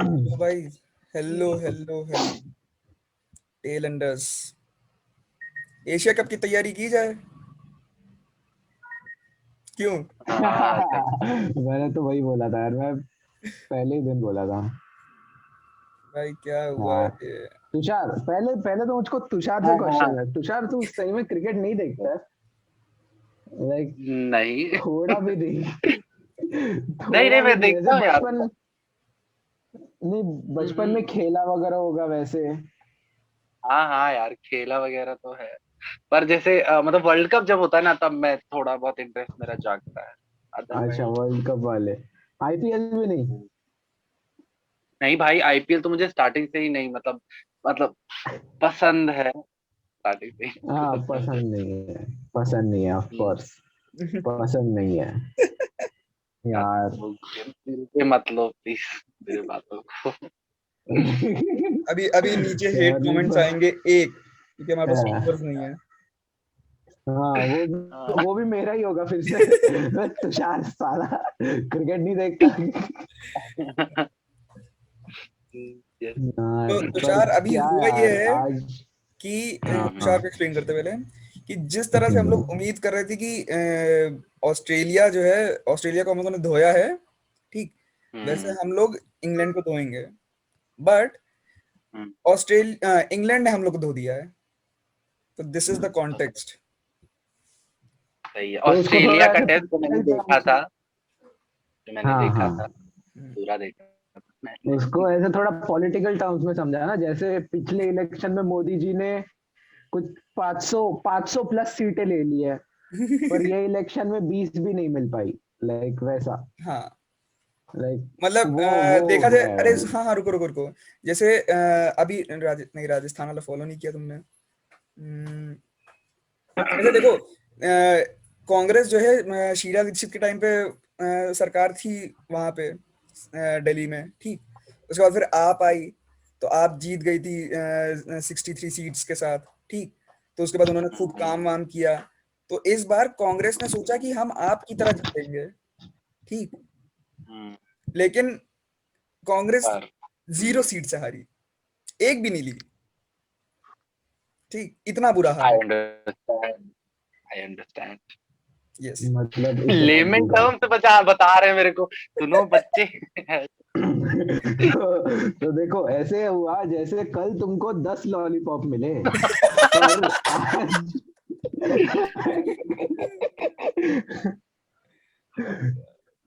तो भाई, hello hello hello tell Anders, Asia cup की तैयारी की जाए? क्यों? हाँ सही। मैंने तो वही बोला था यार, मैं पहले ही दिन बोला था भाई क्या हुआ है यार। ये? तुषार, पहले पहले तो मुझको तुषार से हाँ हाँ। क्वेश्चन है। तुषार, तू सही में क्रिकेट नहीं देखता है? लाइक, नहीं थोड़ा भी नहीं। नहीं नहीं, थोड़ा भी मैं नहीं, ऐसे देखता हूँ यार बचपन, मतलब। नहीं, बचपन में हम्म। खेला वगैरह होगा वैसे। हाँ हाँ यार, खेला वगैरह तो है। पर जैसे मतलब वर्ल्ड कप जब होता है ना, तब मैं थोड़ा बहुत इंटरेस्ट मेरा जागता है। अच्छा, अदरवाइज वर्ल्ड कप वाले, आईपीएल भी नहीं? नहीं भाई, आईपीएल तो मुझे स्टार्टिंग से ही नहीं, मतलब पसंद है स्टार्टिंग से हाँ, ही। पसंद नहीं है, पसंद नहीं है, ऑफ हम्म। कोर्स पसंद नहीं है यार, यार। वो दिल पे मत लो प्लीज मेरे बातों को। अभी अभी नीचे हेट सॉरी कमेंट्स पर, आएंगे एक, क्योंकि हमारे पास हाँ, फॉलोअर्स नहीं है। वो हाँ। वो भी मेरा ही होगा फिर से। तुषार साला क्रिकेट नहीं देखता। Yes। यार, तो पर तुषार, अभी क्या हुआ ये यार है आज। कि हाँ तुषार हाँ। को एक्सप्लेन करते पहले, कि जिस तरह से हम लोग उम्मीद कर रहे थे कि ऑस्ट्रेलिया जो है, ऑस्ट्रेलिया को हम लोगों ने धोया है, ठीक, वैसे हम्म हम लोग इंग्लैंड को धोएंगे। But hmm. ऑस्ट्रेलिया इंग्लैंड ने हम लोग को धो दिया है। तो दिस इज द कॉन्टेक्स्ट। सही है, तो उसको ऑस्ट्रेलिया थोड़ा का ऐसे टेस्ट जो मैंने political देखा terms में- था, जो मैंने हाँ देखा था, हाँ, पूरा देखा था मैंने। उसको ऐसे थोड़ा पॉलिटिकल टर्म्स में समझा ना, जैसे पिछले इलेक्शन में मोदी जी ने कुछ 500 प्लस सीटें ले ली है, पर ये इलेक्शन में 20 भी नहीं मिल पाई, लाइक वैसा। हाँ, लाइक मतलब वो हो देखा जाए, गया है अरे अभी। हाँ हाँ, रुको रुको रुको। जैसे अभी नहीं, राजस्थान वाला फॉलो नहीं किया तुमने। जैसे देखो, कांग्रेस जो है, शीला दीक्षित के टाइम पे सरकार थी वहां पे, दिल्ली में, ठीक। उसके बाद फिर आप आई, तो आप जीत गई थी 63 सीट्स के साथ, ठीक। तो उसके बाद उन्होंने खूब हम्म काम वाम किया। तो इस बार कांग्रेस ने सोचा कि हम आपकी तरह जीतेंगे, ठीक। हम्म। लेकिन कांग्रेस पर 0 सीट से हारी, एक भी नहीं ली, ठीक। इतना बुरा हाल आई है। Understand, I understand. यस। मतलब इतना लेमन बुरा। टर्म से बता रहे हैं मेरे को, सुनो बच्चे। तो देखो, ऐसे हुआ जैसे कल तुमको 10 लॉलीपॉप मिले, पर आज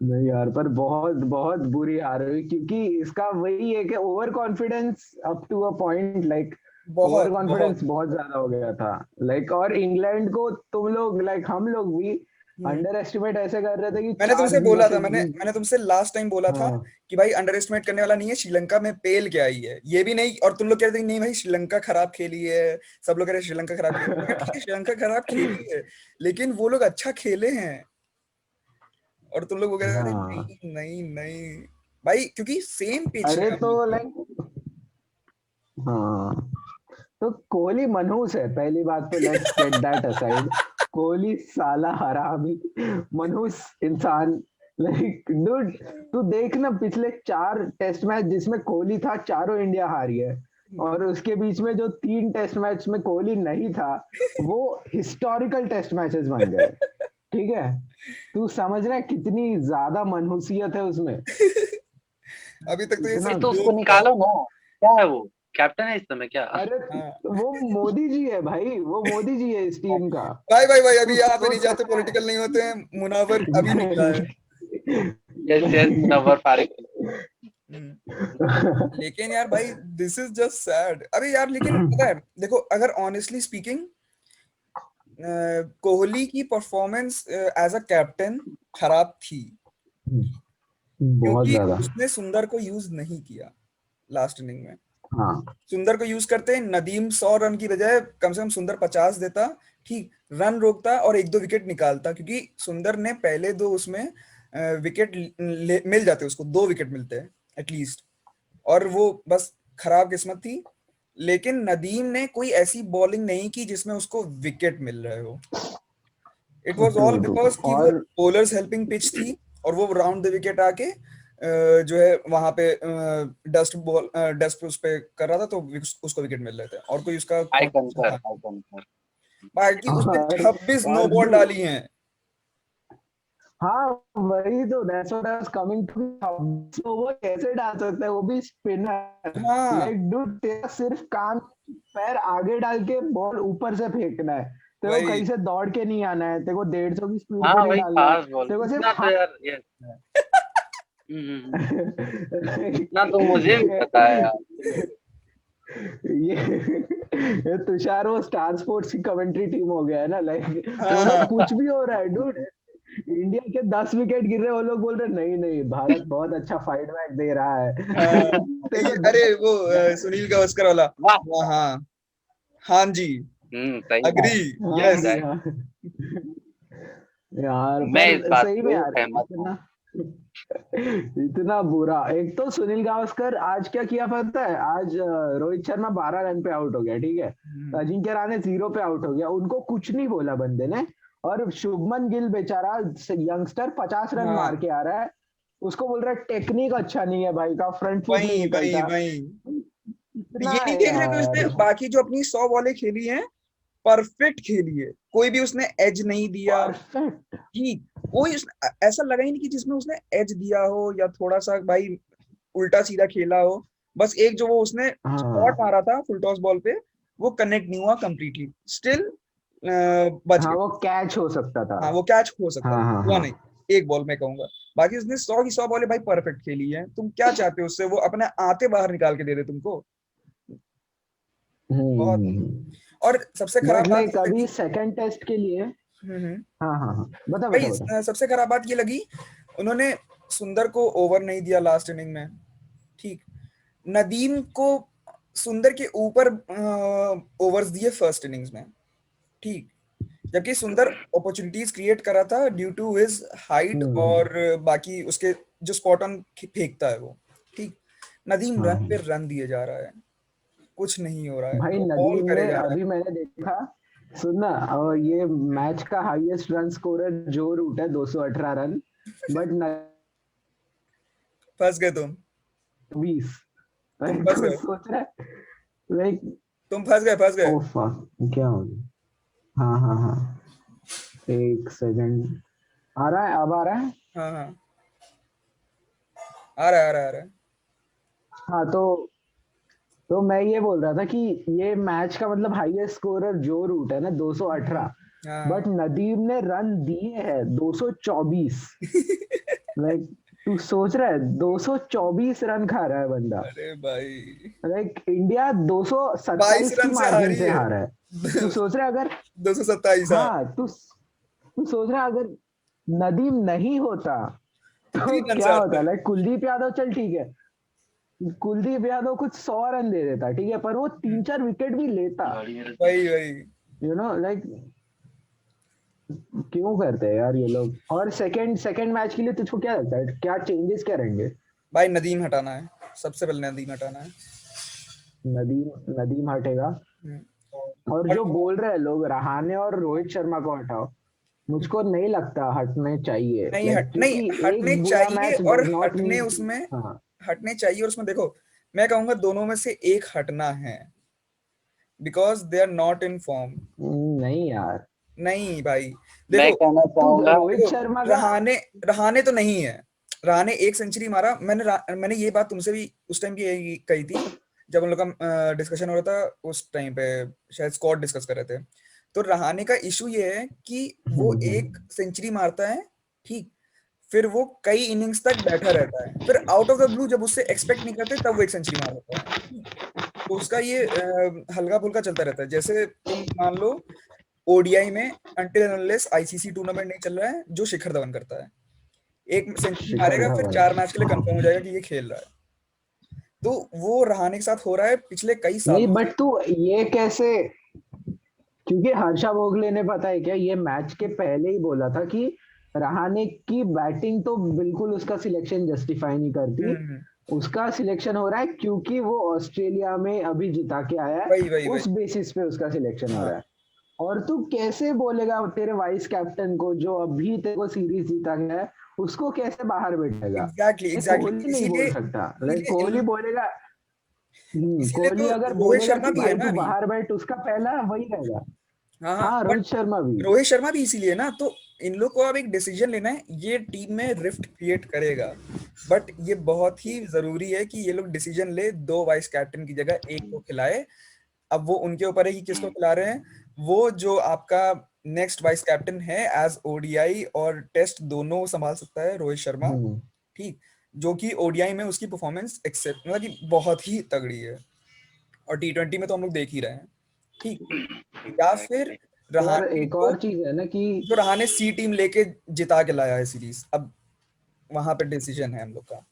नहीं यार, पर बहुत बहुत बुरी हार हुई, क्योंकि इसका वही है कि overconfidence up to a point, like over बहुत बहुत। कॉन्फिडेंस बहुत ज्यादा हो गया था। लाइक, और इंग्लैंड को तुम लोग, लाइक हम लोग भी हम्म। अंडर एस्टिमेट ऐसे कर रहे थे कि मैंने चार तुमसे जीरो बोला था, से मैंने तुमसे लास्ट टाइम बोला था हाँ कि भाई अंडर एस्टिमेट करने वाला नहीं है, श्रीलंका में पेल के आई है ये भी नहीं। और तुम लोग कह रहे थे कि नहीं भाई, श्रीलंका खराब खेली है, सब लोग कह रहे हैं श्रीलंका खराब खेली है। मैं कहा, ठीक है, श्रीलंका खराब खेली है, लेकिन वो लोग अच्छा खेले हैं। और तुम लोग वो कह रहे थे, अरे हाँ। नहीं नहीं नहीं भाई, क्योंकि सेम पिच है अरे हम तो लोग का। लाइक, हाँ, तो कोहली मनहूस है, पहली बात तो let's get that aside. Kohli साला हरामी, मनहूस इंसान। लाइक डूड, तू देख ना, पिछले 4 टेस्ट मैच जिसमें कोहली था, चारों इंडिया हारी है। और उसके बीच में जो 3 टेस्ट मैच में कोहली नहीं था, वो हिस्टोरिकल टेस्ट मैचेस बन गए। ठीक है, तू समझ रहा है कितनी ज्यादा मनहूसियत है उसमें? अभी तक तो ये इतना, अरे सिर्फ तो उसको जोक था। निकालो ना, क्या है वो, कैप्टन है इस समय क्या? अरे हाँ वो मोदी जी है भाई, वो मोदी जी है इस टीम का। भाई भाई भाई, तू अभी यहाँ पे नहीं सोच जाते, सकता है? पॉलिटिकल नहीं होते हैं। मुनावर अभी निकला है। नहीं, यस यस, मुनव्वर फारूक। हम्म। लेकिन यार भाई, दिस इज जस्ट सैड। अरे यार, लेकिन पता है, देखो, अगर ऑनेस्टली स्पीकिंग, कोहली की परफॉर्मेंस एज अ कैप्टन खराब थी, बहुत क्योंकि ज्यादा। उसने सुंदर को यूज नहीं किया लास्ट इनिंग में। हाँ, सुंदर को यूज करते, नदीम 100 रन की बजाय कम से कम सुंदर 50 देता, ठीक, रन रोकता और एक दो विकेट निकालता, क्योंकि सुंदर ने पहले दो उसमें विकेट मिल जाते, उसको 2 विकेट मिलते हैं एटलीस्ट। और वो बस खराब किस्मत थी। लेकिन नदीम ने कोई ऐसी बॉलिंग नहीं की जिसमें उसको विकेट मिल रहे हो। It was true all true. Because कि वो और बॉलर्स हेल्पिंग पिच थी, और वो राउंड द विकेट आके जो है वहां पे डस्ट उस पे कर रहा था, तो उसको विकेट मिल रहे थे, और कोई उसका आई कंपटीशन कंकर, था। आई कंकर। बाकी उसने और 26 नो और बॉल डाली हैं। हाँ वही तो, that's what I was coming to. वो कैसे डाल सकता है, वो भी स्पिनर। हाँ लाइक डूड, तेरा सिर्फ काम पैर आगे डाल के बॉल ऊपर से फेंकना है। तेरे को वही। कहीं से दौड़ के नहीं आना है, तेरे को 150 की स्पीड पे हाँ नहीं वही डालना है, फास्ट बॉल, तेरे को सिर्फ इतना तो यार, यस। इतना तो मुझे भी पता है यार। ये तुषार वो स्टार स्पोर्ट्स की कमेंट्री टीम हो गया है ना, लाइक हाँ वो हाँ लोग कुछ भी हो रहा है डूड, इंडिया के 10 विकेट गिर रहे हैं, वो लोग बोल रहे नहीं नहीं भारत बहुत अच्छा फाइट बैक दे रहा है। हाँ। तेरे को अरे वो सुनील गावस्कर वाला। वाह। हाँ हाँ। हाँ जी। सही अग्री। बात। हाँ यस। जी एग्जैक्ट। हाँ मैं यार, इस पर बात सही से में यार सहमत हूँ। इतना इतना बुरा। एक तो सुनील गावस्कर आज क्या किया पता है, आज रोहित शर्मा 12 रन पे आउट हो गया, ठीक है, अजिंक्य रहाणे 0 पे आउट हो गया, उनको कुछ नहीं बोला बंदे ने, और शुभमन गिल बेचारा यंगस्टर 50 रन मार हाँ के आ रहा है, उसको बोल रहा है टेक्निक अच्छा नहीं है भाई का, फ्रंट फुट नहीं वही वही निकलता। वही। इतना ये नहीं है देख रहे कि यार। उसने बाकी जो अपनी 100 बॉलें खेली हैं परफेक्ट खेली है, कोई भी उसने एज नहीं दिया। परफेक्ट। कि कोई ऐसा लगा ही नहीं कि जिसमें उसने एज दिया हो या थोड़ा सा भाई उल्टा सीधा खेला हो। बस एक जो वो उसने शॉट हाँ मारा था फुल टॉस बॉल पे, वो कनेक्ट नहीं हुआ कंप्लीटली, स्टिल बच हाँ, गया। वो कैच हो सकता था। हाँ वो कैच हो सकता हाँ था, हाँ हुआ हाँ। नहीं। एक बॉल में कहूंगा। बाकी उसने 100 की 100 बॉलें भाई परफेक्ट खेली है, तुम क्या चाहते हो उससे, वो अपने आते बाहर निकाल के दे दे तुमको। बहुत। और सबसे खराब बट बात लाइक ये अभी लगी। सेकंड टेस्ट के लिए। हम्म। हाँ हाँ हाँ, बता भाई बता बता। सबसे खराब बात ये लगी, उन्होंने सुंदर को ओवर नहीं दिया लास्ट इनिंग में। ठीक। नदीम को सुंदर के ऊपर ओवर्स दिए फर्स्ट इनिंग्स में। ठीक। जबकि सुंदर अपॉर्चुनिटीज क्रिएट करा था ड्यू टू हिज हाइट हम्म। और बाकी उसके जो स्पॉट ऑन फेंकता है वो। ठीक। नदीम हाँ रन पे हाँ। रन दिए जा रहा है, कुछ नहीं हो रहा है, भाई वो बॉल नदीम करे ने, जा रहा अभी मैंने देखा, सुनना, और ये मैच का हाईएस्ट रन स्कोरर जो रूट है 218 रन, बट है। फंस गए तुम। 20। तुम फंस तो गए। सोच रहा है लाइक, तुम फंस गए, फंस गए। ओ फक क्या हो गया। हाँ हाँ हाँ, एक सेकंड, आ रहा है, अब आ रहा है। हाँ हाँ। आ रहा है, आ रहा है, आ रहा है। हाँ तो मैं ये बोल रहा था कि ये मैच का मतलब हाईएस्ट स्कोरर जो रूट है ना 218, हाँ। बट नदीम ने रन दिए हैं 224। लाइक तू सोच रहा है 224 रन खा रहा है बंदा। अरे भाई। लाइक इंडिया 22 227 की रन से मार्जिन हारी से है। हारा है। तू सोच रहा है अगर, 227। हाँ। हाँ तू सोच रहा है अगर नदीम नहीं होता तो तो 3 रन से क्या हारता होता, है। लाइक कुलदीप यादव चल ठीक है, कुलदीप यादव कुछ 100 रन दे देता ठीक है, पर वो 3-4 विकेट भी लेता। वही वही। यू नो लाइक, क्यों करते हैं यार ये लोग। और सेकंड सेकंड मैच के लिए तुझको क्या लगता है, क्या चेंजेस क्या रहेंगे। भाई नदीम हटाना है, सबसे पहले नदीम हटाना है। नदीम नदीम हटेगा। हम्म। और और जो बोल रहे हैं लोग रहाणे और रोहित शर्मा को हटाओ, मुझको नहीं लगता हटने चाहिए, लाइक नहीं क्योंकि हटने एक बुरा चाहिए, मैच और डज नॉट हटने मीन। उसमें हाँ। हटने चाहिए, और उसमें देखो, मैं कहूंगा दोनों में से एक हटना है, because they are not in form. नहीं यार, नहीं भाई। मैं देखो। कहना तू चाहूंगा। रोहित देखो शर्मा का। रहाने रहाने तो नहीं है। रहाने एक सेंचुरी मारा, मैंने ये बात तुमसे भी उस टाइम की यही कही थी, जब उन लोग का डिस्कशन हो रहा था उस टाइम पे, शायद स्क्वाड डिस्कस कर रहे थे। तो रहाने का इशू ये है कि वो एक सेंचुरी मारता है। ठीक। फिर वो कई इनिंग्स तक बैठा रहता है, फिर आउट ऑफ द ब्लू जब उससे एक्सपेक्ट नहीं करते तब वो एक सेंचुरी मार देता है। तो उसका ये हल्का फुल्का चलता रहता है, जैसे तुम मान लो ओडीआई में अनटिल अनलेस आईसीसी टूर्नामेंट नहीं चल रहा है, जो शिखर धवन करता है, एक सेंचुरी शिखर मारेगा फिर धवन। 4 मैच के लिए कंफर्म हो जाएगा कि ये खेल रहा है। तो वो रहाणे के साथ हो रहा है पिछले कई नहीं सालों से। बट तू ये कैसे, क्योंकि हर्षा भोगले ने पता है क्या ये मैच के पहले ही बोला था कि रहाणे की बैटिंग तो बिल्कुल उसका सिलेक्शन जस्टिफाई नहीं करती, हम्म। उसका सिलेक्शन हो रहा है क्योंकि वो ऑस्ट्रेलिया में अभी जिता के आया है, वही वही वही। उस बेसिस पे उसका सिलेक्शन हो हाँ। रहा है। और तू कैसे बोलेगा तेरे वाइस कैप्टन को जो अभी तेरे को सीरीज जीता गया है, उसको कैसे बाहर बैठेगा? एग्जैक्टली ये एग्जैक्टली कोहली नहीं इसीलिए बोल सकता, लाइक इसीलिए कोहली बोलेगा। इसीलिए कोहली तो अगर रोहित बोलेगा शर्मा कि भी है भाई ना तू अभी। बाहर बैठ, उसका पहला वही रहेगा। हाँ हाँ, हाँ, बट रोहित शर्मा भी। रोहित शर्मा भी इसीलिए ना, तो इन लोग को अब एक डिसीजन लेना है, ये टीम में रिफ्ट क्रिएट करेगा, बट ये बहुत ही जरूरी है कि ये लोग डिसीजन ले, दो वाइस कैप्टन की जगह एक को खिलाए। अब वो उनके ऊपर है कि किसको खिला रहे हैं। वो जो आपका नेक्स्ट वाइस कैप्टन है एज ओडीआई और टेस्ट दोनों संभाल सकता है, रोहित शर्मा। हम्म। ठीक, जो कि ओडीआई में उसकी परफॉर्मेंस एक्सेप्ट मतलब कि बहुत ही तगड़ी है, और टी20 में तो हम लोग देख ही रहे हैं। ठीक, या फिर एग्जैक्टली। और रहाणे एक को, और चीज है ना कि जो रहाणे सी टीम लेके जिता के लाया है सीरीज, अब वहां पे डिसीजन है हम लोग का।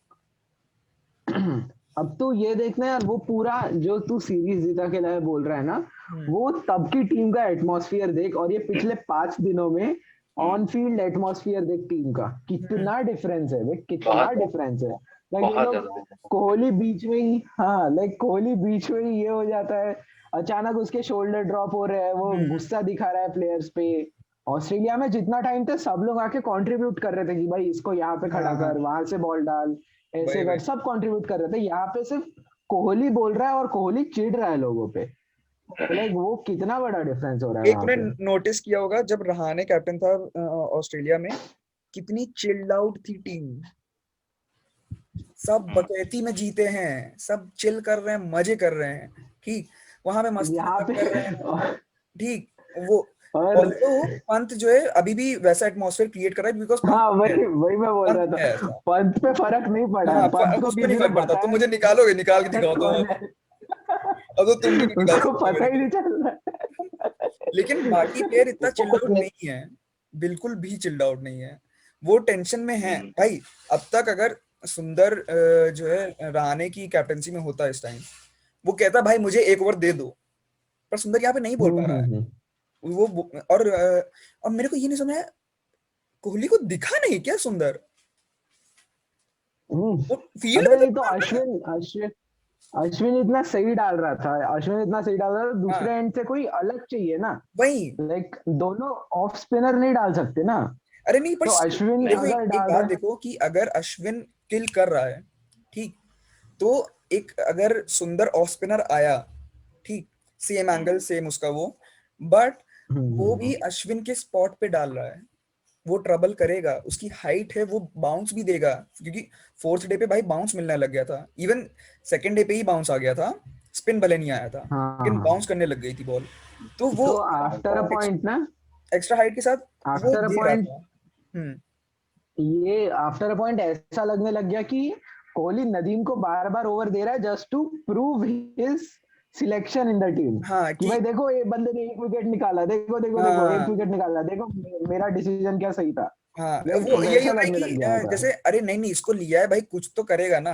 अब तो ये देखना यार, वो पूरा जो तू सीरीज जीता के लाए बोल रहा है ना, हम्म वो तब की टीम का एटमॉस्फेयर देख, और ये पिछले 5 दिनों में ऑन फील्ड एटमॉस्फेयर देख टीम का, हम्म, कितना डिफरेंस है देख, कितना बहुत डिफरेंस है। लाइक ये बहुत लोग, ज्यादा। कोहली बीच में ही, हाँ लाइक कोहली बीच में ही ये हो जाता है, अचानक उसके शोल्डर ड्रॉप हो रहे हैं, वो हम्म, गुस्सा दिखा रहा है प्लेयर्स पे। ऑस्ट्रेलिया में जितना टाइम था सब लोग आके कंट्रीब्यूट कर रहे थे कि भाई इसको यहाँ पे खड़ा हाँ हाँ, कर, वहां से बॉल डाल, वही ऐसे कर, वही। सब कंट्रीब्यूट कर रहे थे। यहाँ पे सिर्फ कोहली बोल रहा है और कोहली चिढ़ रहा है लोगों पे। तो लाइक वो कितना बड़ा डिफरेंस हो रहा है एक वहां तूने पे। नोटिस किया होगा जब रहाणे कैप्टन था ऑस्ट्रेलिया में, कितनी चिल्ड आउट थी टीम। सब बकैती में जीते हैं, सब चिल कर रहे हैं, मजे कर रहे हैं। ठीक, वहां पे मस्ती यहाँ मजाक कर रहे हैं। पे ठीक, वो और ऑल्दो पंत जो है अभी भी वैसा एटमॉस्फेयर क्रिएट कर रहा है, बिकॉज पंत हाँ, है, वही वही मैं बोल रहा पंत है था, ऐसा। पंत पे फर्क नहीं पड़ा है, हाँ, पंत को उसको नहीं किसी ने फर्क पड़ता, तुम बताया मुझे नहीं कि निकालोगे, निकाल के दिखाओ तो कौन अब। है। अब तो तुम भी नहीं निकाल उसको सकते पता मेरे ही को। नहीं चल रहा लेकिन बाकी प्लेयर इतना चिल्ड आउट है। नहीं है, बिल्कुल भी चिल्ड आउट नहीं है। वो टेंशन में है हम्म, भाई। अब तक अगर सुंदर जो है रहाणे की कैप्टनसी में होता है इस टाइम, वो कहता भाई मुझे एक ओवर दे दो, पर सुंदर यहाँ पे नहीं बोल पा रहा है। हम्म। और मेरे को ये नहीं समझ आया, कोहली को दिखा नहीं क्या सुंदर? हम्म। वो फील्ड अबे में तो नहीं तो था ना। अश्विन अश्विन अश्विन इतना सही डाल रहा था, अश्विन इतना सही डाल रहा था, हाँ, दूसरे एंड से कोई अलग चाहिए ना। वही। लाइक दोनों ऑफ स्पिनर नहीं डाल सकते ना। अरे नहीं, पर तो अश्विन देखो अगर एक डाल बात रहा है। देखो कि अगर अश्विन किल कर रहा है, ठीक, तो एक अगर सुंदर ऑफ स्पिनर आया, ठीक, सेम एंगल सेम उसका वो, बट वो भी हम्म। अश्विन के स्पॉट पे डाल रहा है, वो ट्रबल करेगा, उसकी हाइट है, वो बाउंस भी देगा, क्योंकि फोर्थ डे पे भाई बाउंस मिलने लग गया था, इवन सेकंड डे पे ही बाउंस आ गया था, स्पिन भले नहीं आया था, लेकिन हाँ, बाउंस करने लग गई थी बॉल। तो वो तो आफ्टर अ पॉइंट ना, एक्स्ट्रा हाइट के साथ वो आफ्टर अ दे रहा पॉइंट था। हम्म, ये आफ्टर अ पॉइंट ऐसा लगने लग गया कि कोहली नदीम को बार बार ओवर दे रहा है just to prove his selection in the team. हाँ कि कि भाई देखो ये बंदे ने एक विकेट निकाला, देखो देखो देखो एक हाँ विकेट निकाला, देखो मेरा डिसीजन क्या सही था। हाँ, लाइक वो यही वैसा होता है लगने कि लग गया था। जैसे अरे नहीं नहीं, इसको लिया है भाई, कुछ तो करेगा ना,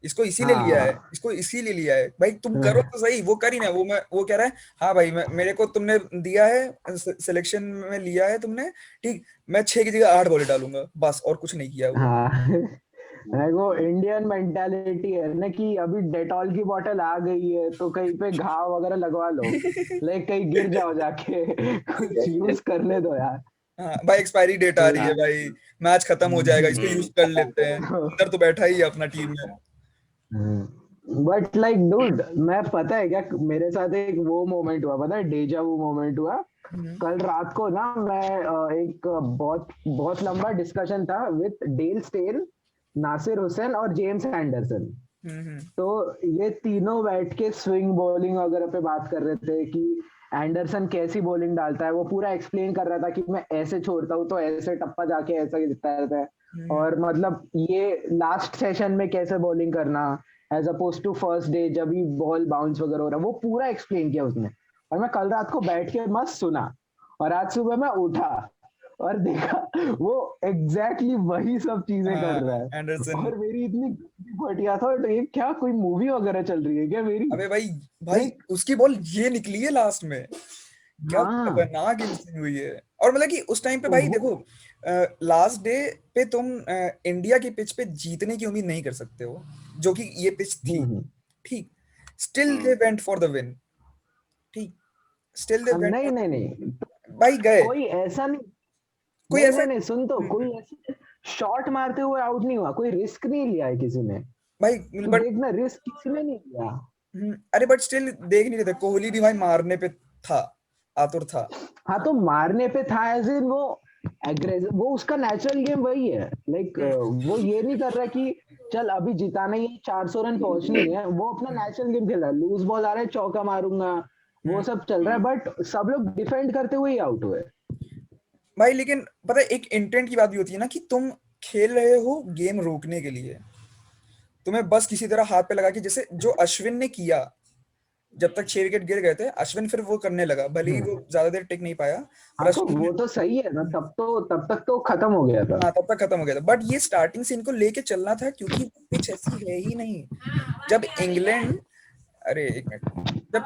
इसको इसीलिए लिया है, हाँ। इसको इसीलिए लिया है भाई, तुम करो तो सही। वो कर ही ना, वो कह रहा है हाँ भाई, मेरे को तुमने दिया है, सिलेक्शन में लिया है तुमने, ठीक, मैं 6 की जगह 8 बॉल डालूंगा, बस, और कुछ नहीं किया वो। हाँ। लाइक वो इंडियन मेंटालिटी है ना कि अभी डेटॉल की बोतल आ गई है तो कहीं पे घाव वगैरह लगवा लो, लाइक कहीं गिर जाओ जाके, कुछ यूज करने दो यार। हाँ भाई, एक्सपायरी डेट आ रही है भाई, मैच खत्म हो जाएगा, इसको यूज कर लेते हैं, अंदर तो बैठा ही है अपना टीम में। बट लाइक डूड, मैं पता है क्या मेरे साथ एक वो मोमेंट हुआ, पता है, डेजा वो मोमेंट हुआ। हम्म कल रात को ना मैं एक बहुत बहुत लंबा डिस्कशन था with Dale Steyn, Nasir Hussain और जेम्स एंडरसन। हम्म तो ये तीनों बैठ के स्विंग बॉलिंग वगैरह पे बात कर रहे थे कि एंडरसन कैसी बॉलिंग डालता है, वो पूरा एक्सप्लेन कर रहा था कि मैं ऐसे छोड़ता हूँ तो ऐसे टप्पा जाके ऐसा दिखता रहता है, हम्म और मतलब ये लास्ट सेशन में कैसे बॉलिंग करना as opposed to first day जब भी बॉल बाउंस वगैरह हो रहा है, वो पूरा एक्सप्लेन किया उसने। और मैं कल रात को बैठ के मस्त सुना, और आज सुबह मैं उठा और देखा वो एग्जैक्टली वही सब चीजें कर रहा हाँ, है। एंडरसन। और मेरी इतनी फटिया था, तो ये क्या कोई मूवी वगैरह चल रही है क्या मेरी? अबे भाई, भाई लाइक उसकी बॉल ये निकली है लास्ट में, क्या हाँ, खतरनाक इनिंग हुई है। और मतलब कि उस टाइम पे भाई वो देखो, लास्ट डे पे तुम इंडिया की पिच पे जीतने की उम्मीद नहीं कर सकते हो, जो कि ये पिच थी, हम्म। ठीक, still they went for the win, ठीक, स्टिल दे वेंट नहीं ऑन। नहीं नहीं, भाई गए, कोई ऐसा नहीं, कोई नहीं ऐसा। नहीं नहीं, सुन तो, कोई ऐसे शॉट मारते हुए आउट नहीं हुआ, कोई रिस्क नहीं लिया है किसी ने। भाई तू बट देखना, रिस्क किसी ने नहीं लिया। अरे बट स्टिल देख नहीं रहे थे, कोहली भी भाई मारने पे था, आतुर था। हाँ तो मारने पे था, एज इन वो एग्रेसिव, वो उसका नेचुरल गेम वही है। लाइक हम्म, वो ये नहीं कर रहा कि चल अभी जिताना ही है, 400 रन पहुंचनी है, वो अपना नेचुरल गेम खेल रहा है, लूज बॉल आ रहा है चौका मारूंगा, वो हम्म। सब चल रहा है, बट सब लोग डिफेंड करते हुए ही आउट हुए। भाई लेकिन पता है एक इंटेंट की बात भी होती है ना, कि तुम खेल रहे हो गेम रोकने के लिए, तुम्हें बस किसी तरह हाथ पे लगा के, जैसे जो अश्विन ने किया, जब तक 6 विकेट गिर गए थे अश्विन फिर वो करने लगा, भले ही वो हम्म। ज्यादा देर टिक नहीं पाया, पर हाँ तो अश्विन वो तो सही है ना, ने, तब तक तो खत्म हो गया था। हाँ तब तक खत्म हो गया था। बट ये स्टार्टिंग से इनको लेके चलना था, क्योंकि पिच ऐसी है ही नहीं। जब इंग्लैंड, अरे एक मिनट, जब,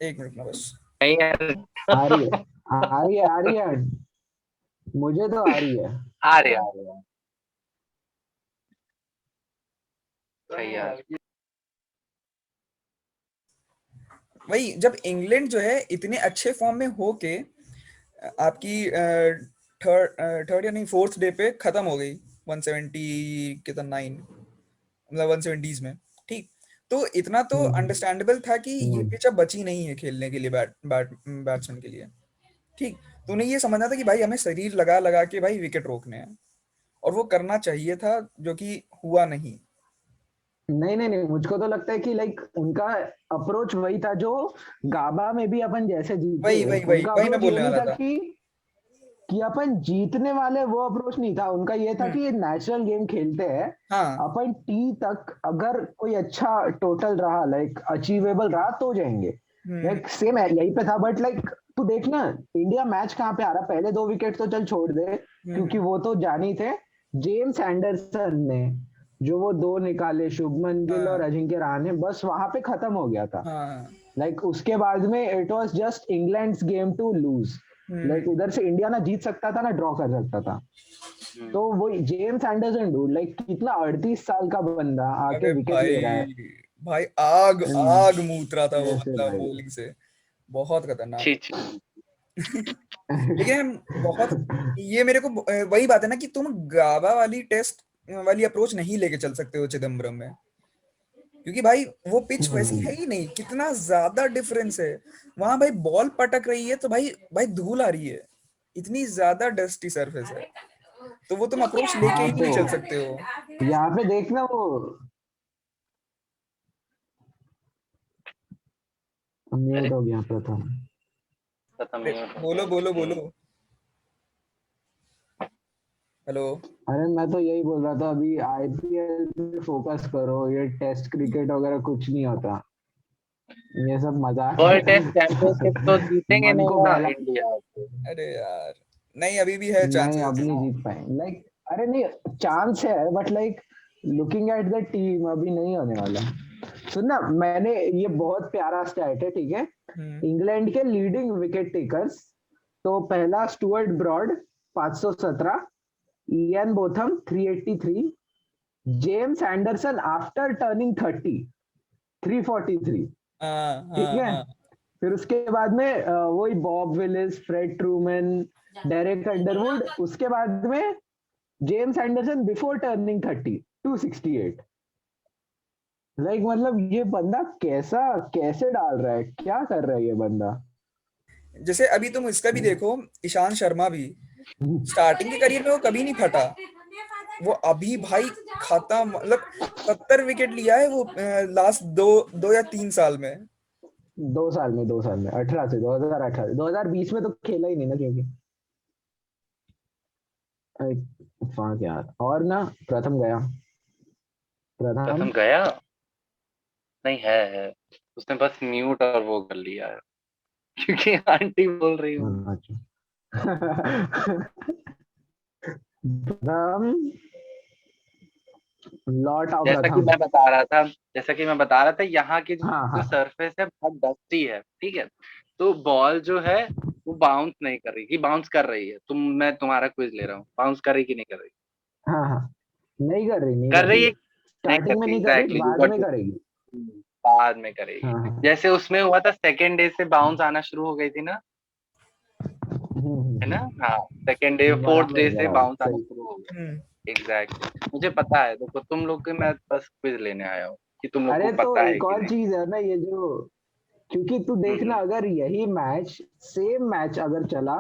एक मिनट ना बस। नहीं यार। आ रही है, आ रही है, आ रही है, मुझे तो आ रही है। आ रहे यार, सही यार। वही जब इंग्लैंड जो है इतने अच्छे फॉर्म में होके आपकी थर्ड थर्ड या नहीं फोर्थ डे पे खत्म हो गई, 170 कितना 9, मतलब 170s में, ठीक। तो इतना तो हम्म। अंडरस्टैंडेबल था कि ये हम्म। पिच अब बची नहीं है खेलने के लिए बैट्समैन के लिए, ठीक। तो उन्हें ये समझना था कि भाई हमें शरीर लगा लगा के भाई विकेट रोकने हैं, और वो करना चाहिए था, जो कि हुआ नहीं। नहीं नहीं नहीं, मुझको तो लगता है कि लाइक उनका अप्रोच वही था जो गाबा में भी अपन जैसे वही जीते, वही वही उनका वही मैं अप्रोच ये बोलने नहीं वाला था था। कि अपन जीतने वाले, वो अप्रोच नहीं था उनका, ये था हम्म। कि ये नेचुरल गेम खेलते हैं, हाँ। अपन टी तक अगर कोई अच्छा टोटल रहा, लाइक अचीवेबल रहा तो जाएंगे। हम्म। लाइक सेम है, यही पे था, बट लाइक तू देखना, इंडिया मैच कहाँ पे आ रहा, पहले 2 विकेट तो चल छोड़ दे, क्योंकि हम्म। वो तो जान ही थे। जेम्स एंडरसन ने जो वो 2 निकाले, शुभमन गिल और हाँ। अजिंक्य रहाणे, बस वहां पे खत्म हो गया था। हाँ। लाइक उसके बाद में it was just England's game to lose. Hmm. Like उधर से इंडिया ना जीत सकता था ना ड्रॉ कर सकता था। तो हम्म। वो जेम्स एंडरसन डूड, लाइक कितना 38 साल का बंदा आके अबे विकेट ले रहा है। भाई, भाई आग एंड आग मूत रहा था वो कैसे बंदा भाई। बॉलिंग से, बहुत खतरनाक। छी छी। लेकिन हम बहुत, ये मेरे को वही बात है ना, कि तुम गाबा वाली टेस्ट वाली अप्रोच नहीं लेके चल सकते हो चिदम्बरम में, क्योंकि भाई वो पिच वैसी है ही नहीं, कितना ज्यादा डिफरेंस है। वहां भाई बॉल पटक रही है तो भाई भाई धूल आ रही है, इतनी ज्यादा डस्टी सरफेस है, तो वो तुम अप्रोच लेके हाँ ही तो नहीं चल सकते हो। यहाँ पे देखना वो अरे म्यूट हो गया प्रथम। खत्म अरे ही हो बोलो गया। बोलो बोलो, हेलो। अरे मैं तो यही बोल रहा था, अभी आईपीएल पे फोकस करो, ये टेस्ट क्रिकेट वगैरह कुछ नहीं होता, ये सब मजाक वर्ल्ड टेस्ट है। चैंपियनशिप तो जीतेंगे मन नहीं को ना बहला, इंडिया। अरे यार, नहीं अभी भी है नहीं अब चांसेस। नहीं जीत पाए, लाइक अरे नहीं, चांस है, but like looking at the team अभी नहीं होने वाला। सुनना, मैंने ये बहुत प्यारा स्टैट है, ठीक है। हम्म। इंग्लैंड के लीडिंग विकेट टेकर्स, तो पहला Stuart Broad 517, Ian Botham 383, James Anderson after turning 30 343, हाँ ठीक हाँ है। हाँ। फिर उसके बाद में वही Bob Willis, Fred Trueman, Derek Underwood, उसके बाद में James Anderson before turning 30 268। Like मतलब ये बंदा कैसा, कैसे डाल रहा है, क्या कर रहा है ये बंदा। जैसे अभी तुम इसका भी देखो, ईशांत शर्मा भी स्टार्टिंग के करियर में वो कभी नहीं फटा, वो अभी भाई खत्म, मतलब 70 विकेट लिया है वो लास्ट 2 या 3 साल में। 2 साल में, 2 साल में 18 से 2018, 2020 में तो खेला ही नहीं ना, क्योंकि फाक यार। और ना प्रथम गया, प्रथम। प्रथम गया नहीं है। उसने बस म्यूट और वो कर लिया है क्योंकि आंटी बोल रही हूँ। अच्छा। प्रथम, लौट आओ जैसा कि प्रथम। मैं बता रहा था जैसा कि मैं बता रहा था, यहाँ की हाँ जो हाँ। सरफेस है बहुत डस्टी है, ठीक है। तो बॉल जो है वो बाउंस नहीं कर रही, कि बाउंस कर रही है, मैं तुम्हारा क्विज ले रहा हूँ, बाउंस कर रही कि नहीं कर रही। हाँ हाँ, नहीं कर रही, नहीं कर कर रही रही है। है नहीं स्टार्टिंग में करती, नहीं कर रही, एग्जैक्टली यू बाद गॉट में इट। करेगी। बाद में करेगी। हाँ जैसे उसमें हुआ था, सेकेंड डे से बाउंस आना शुरू हो गई थी ना, है ना? हाँ, सेकेंड डे फोर्थ बराबर डे से बराबर बाउंस आना सही। शुरू हो गया। हम्म। एग्जैक्टली, मुझे पता है। देखो तुम लोग के, मैं बस क्विज लेने आया हूँ कि तुम लोग को अरे तो पता है एक कि और नहीं। चीज है ना, ये जो, क्योंकि तू देखना, हम्म अगर यही मैच, सेम मैच अगर चला,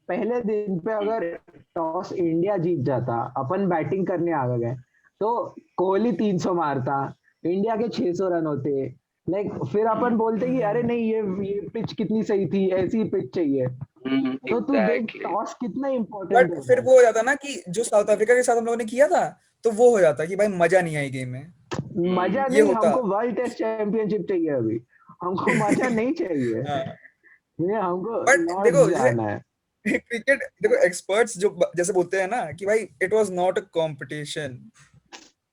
पहले दिन पे हम्म अगर टॉस इंडिया जीत जाता, अपन बैटिंग करने आ गए, तो कोहली 300 मारता, इंडिया के 600 रन होते। लाइक फिर अपन बोलते कि अरे हम्म। नहीं, ये पिच कितनी सही थी, ऐसी पिच चाहिए। तो तू देख एग्जैक्टली। टॉस कितना इंपॉर्टेंट बट फिर होता है। वो हो जाता ना कि जो साउथ अफ्रीका के साथ हम लोगों ने किया था, तो वो हो जाता कि भाई मजा नहीं आई गेम में। हम्म मजा ये नहीं, होता। हमको वर्ल्ड टेस्ट चैंपियनशिप चाहिए अभी, हमको मजा नहीं चाहिए, हाँ। ये हमको बट लॉर्ड्स देखो जैसे जाना है। क्रिकेट, देखो एक्सपर्ट्स जो जैसे बोलते हैं ना कि भाई it was not a competition,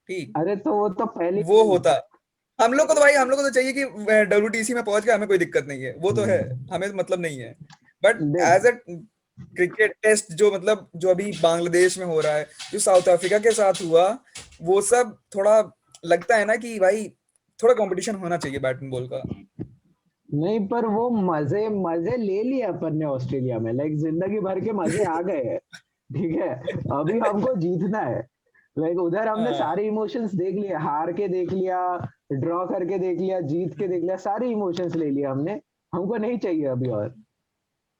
ठीक, अरे तो वो तो पहली वो होता। हम लोग को तो भाई, हम लोग को तो चाहिए कि WTC में पहुंच गए, हमें कोई दिक्कत नहीं है, वो तो है, हमें तो मतलब नहीं है। बट देख, एज अ क्रिकेट टेस्ट जो मतलब जो अभी बांग्लादेश में हो रहा है, जो साउथ अफ्रीका के साथ हुआ, वो सब थोड़ा लगता है ना कि भाई थोड़ा कंपटीशन होना चाहिए बैटिंग बॉल का। नहीं पर वो मजे मजे ले लिए अपन ने ऑस्ट्रेलिया में, लाइक जिंदगी भर के मजे आ गए हैं। ठीक है, अभी हमको जीतना है। लाइक उधर हमने हाँ। सारे इमोशंस देख लिए, हार के देख लिया, ड्रॉ करके देख लिया, जीत के देख लिया, सारे इमोशंस ले लिया हमने। हमको नहीं चाहिए अभी और,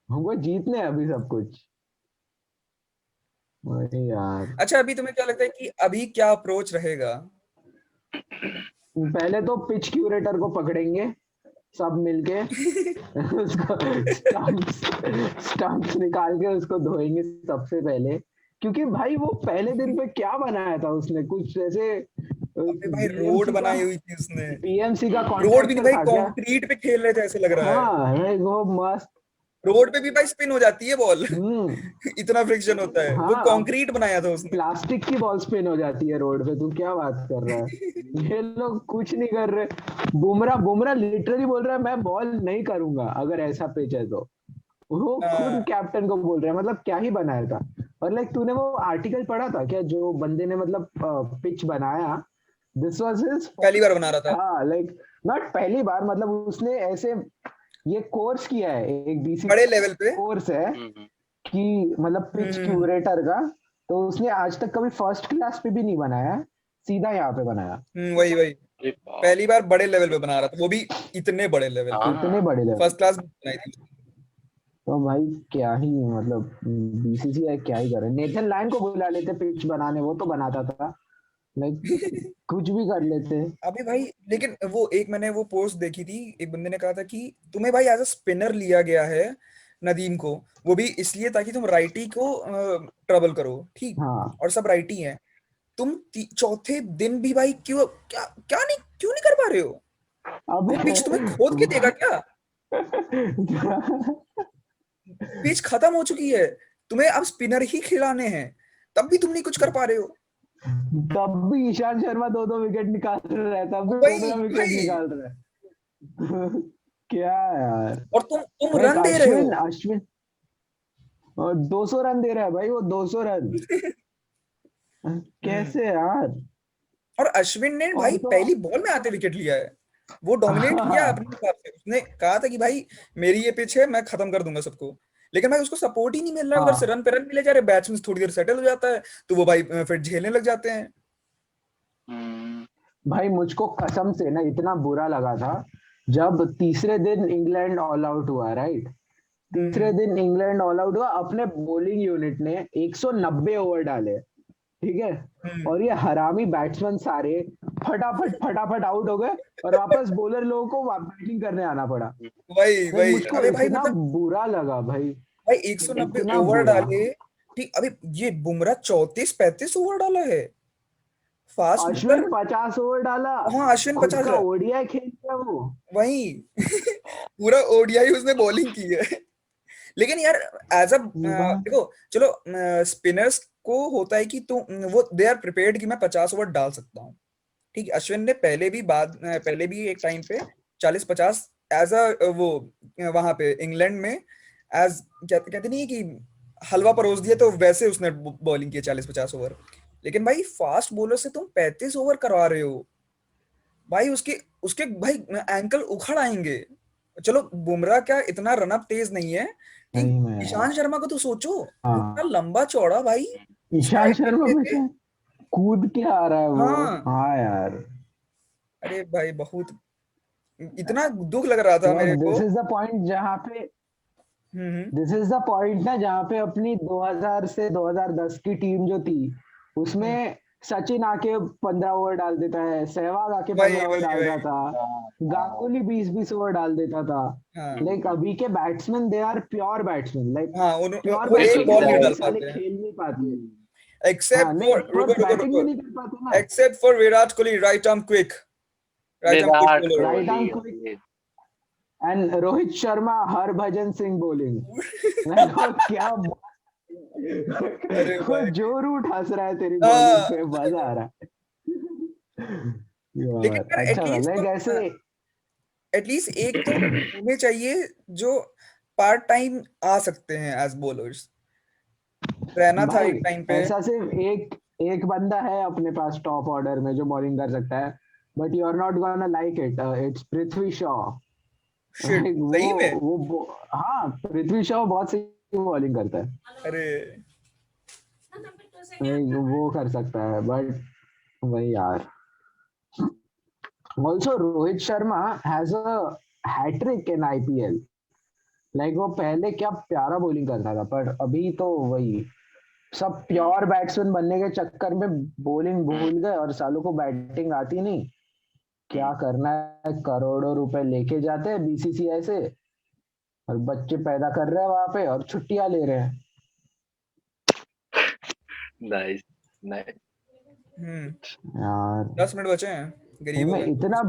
हमको जीतने हैं अभी सब कुछ। अरे यार, अच्छा, अभी तुम्हें क्या लगता है कि अभी क्या अप्रोच रहेगा? पहले तो पिच क्यूरेटर को पकड़ेंगे सब मिलके, उसको स्टंप्स स्टंप्स निकाल के उसको धोएंगे सबसे पहले। क्योंकि भाई वो पहले दिन पे क्या बनाया था उसने, कुछ ऐसे अबे भाई रोड बीएमसी का बनाई हुई थी उसने। बीएमसी का रोड भी नहीं कॉन्ट्रैक्टर भाई, था क्या? कंक्रीट पे खेल रहे थे ऐसे लग रहा है। हाँ भाई वो मस्त। रोड पे भी भाई स्पिन हो जाती है बॉल। हम्म। इतना फ्रिक्शन होता है, वो हाँ, कंक्रीट बनाया था उसने। प्लास्टिक की बॉल स्पिन हो जाती है रोड पे, तू क्या बात कर रहा है? ये लोग कुछ नहीं कर रहे। बुमराह बुमराह लिटरली बोल रहा है मैं बॉल नहीं करूंगा अगर ऐसा पिच है तो। वो खुद हाँ, कैप्टन को बोल रहा है, मतलब क्या ही बनाया था। और लाइक तूने वो आर्टिकल पढ़ा था क्या, जो बंदे ने मतलब पिच बनाया, दिस वाज हिज, पहली बार बना रहा था। हाँ लाइक नॉट पहली बार, मतलब उसने ऐसे ये कोर्स किया है, एक बड़े बीसीसी लेवल पे। कोर्स है हम्म कि मतलब पिच हम्म। क्यूरेटर का। तो उसने आज तक कभी फर्स्ट क्लास पे भी नहीं बनाया, सीधा यहाँ पे बनाया। वही वही। अरे बाप पहली बार बड़े लेवल पे बना रहा था, वो भी इतने बड़े लेवल पे। इतने हाँ। बड़े लेवल। फर्स्ट क्लास बनाई थी उसने। तो भाई क्या ही मतलब, बीसीसीआई क्या ही करे, नेथन लायन को बुला लेते पिच बनाने, वो तो बनाता था, लाइक कुछ भी कर लेते। अबे भाई, लेकिन वो एक मैंने वो पोस्ट देखी थी, एक बंदे ने कहा था कि तुम्हें भाई एज अ स्पिनर लिया गया है, नदीम को, वो भी इसलिए ताकि तुम राइटी को ट्रबल करो, ठीक, हाँ। और सब राइटी हैं। तुम चौथे दिन भी भाई क्यों, क्या क्या नहीं, क्यों नहीं कर पा रहे हो? अबे वो पिच तुम्हें खोद के देगा क्या? पिच खत्म हो चुकी है, तुम्हें अब स्पिनर ही खिलाने हैं, तब भी तुम नहीं कुछ कर पा रहे हो। तब भी ईशांत शर्मा दो दो विकेट निकाल रहा है, तब भी वही बुमराह विकेट वही। निकाल रहा है। क्या यार। और तुम लाइक रन दे रहे अश्विन हो। अश्विन 200 रन दे रहा है भाई, वो 200 रन, हम्म। कैसे यार। और अश्विन ने और भाई तो पहली बॉल में आते विकेट लिया है। वो डोमिनेट किया अपने हिसाब से, उसने कहा था कि भाई मेरी ये पिच है, मैं खत्म कर दूंगा सबको। लेकिन भाई उसको सपोर्ट ही नहीं मिल रहा है, उधर से हाँ रन पे रन मिले जा रहे, बैट्समैन थोड़ी देर सेटल हो जाता है, तो वो भाई फिर झेलने लग जाते हैं। हम्म भाई, मुझको कसम से ना इतना बुरा लगा था जब तीसरे दिन इंग्लैंड ऑल आउट हुआ, राइट? तीसरे हम्म दिन इंग्लैंड ऑल आउट हुआ, अपने बॉलिंग यूनिट ने 190 ओवर डाले, ठीक है, हम्म। और ये हरामी बैट्समैन सारे फटाफट फटाफट आउट हो गए, और वापस बॉलर लोगों को बैटिंग करने आना पड़ा। वही लाइक वही, मुझको अबे भाई इतना मतलब बुरा लगा भाई, भाई 190 इतना ओवर बुरा। डाले, ठीक, अभी ये बुमराह 34-35 ओवर डाला है, फास्ट अश्विन बॉलर। 50 ओवर डाला, हाँ, अश्विन खुद 50 का है। ओडीआई खेल लिया वो। वही। पूरा ODI उसने बॉलिंग की है। लेकिन यार एज अ वाह। देखो, चलो स्पिनर्स को होता है कि तुम वो दे आर प्रिपेयर्ड कि मैं 50 ओवर डाल सकता हूँ, ठीक है। अश्विन ने पहले भी एक टाइम पे 40-50 एज अ वो वहां पे इंग्लैंड में एज कहते नहीं है कि हलवा परोस दिया, तो वैसे उसने बॉलिंग की 40-50 ओवर। लेकिन भाई फास्ट बॉलर से तुम 35 ओवर करवा रहे हो, भाई उसके उसके भाई एंकल उखड़ आएंगे। चलो बुमराह क्या इतना रनअप तेज नहीं है, ठीक। सही में यार। ईशांत शर्मा को तो सोचो, वो इतना हाँ, लंबा चौड़ा भाई, ईशांत स्ट्राइक शर्मा लेते थे। वैसे कूद के आ रहा है वो। हाँ, हाँ यार। अरे भाई बहुत इतना दुख लग रहा था यार मेरे को। दिस इज द पॉइंट जहाँ पे, हम्म। दिस इज द पॉइंट ना जहाँ पे अपनी 2000 से 2010 की टीम जो थी हम्म, उसमें सचिन आके 15 ओवर डाल देता है, सहवाग आके वही 15 ओवर वही डाल रहा वही। था, गांगुली 20-20 ओवर डाल देता था। हाँ लाइक अभी के batsman they are pure batsman, like हाँ, प्योर वो एक बैट्समैन पृथ्वी की बॉल नहीं तरह शॉ, ये डाल साले पाते हैं, खेल नहीं पाते। हाँ एक्सेप्ट नहीं, फॉर, पर रुको रुको बैटिंग रुको, भी नहीं कर पाते ना। Except for Virat Kohli, right arm quick Virat bowler. Right arm Kohli. Quick. And Rohit Sharma Harbhajan Singh bowling. वो क्या अरे वो भाई, जो रूट हंस रहा है तेरी बॉलिंग हाँ, पे, मजा आ रहा है लेकिन यार। यार अच्छा था लाइक ऐसे। एटलीस्ट एक तो होने चाहिए जो पार्ट टाइम आ सकते हैं एज बॉलर्स, रहना था भाई एक टाइम पे। ऐसा सिर्फ एक एक बंदा है अपने पास टॉप ऑर्डर में जो बॉलिंग कर सकता है, but you are not gonna like it, it's Prithvi Shaw. Shit, like सही में। हाँ पृथ्वी शॉ बहुत सही बॉलिंग करता है। अरे Like, वो कर सकता है बट वही यार। Also Rohit Sharma has a hattrick in IPL. Like वो पहले क्या प्यारा बॉलिंग करता था, पर अभी तो वही सब प्योर बैट्समैन बनने के चक्कर में बॉलिंग भूल गए और सालों को बैटिंग आती नहीं। क्या करना है, करोड़ों रुपए लेके जाते हैं बीसीसीआई से और बच्चे पैदा कर रहे हैं वहां पे और छुट्टियां ले रहे हैं। Nice, nice. हम्म, यार 10 मिनट बचे हैं, गरीब हो इनमें गए। इतना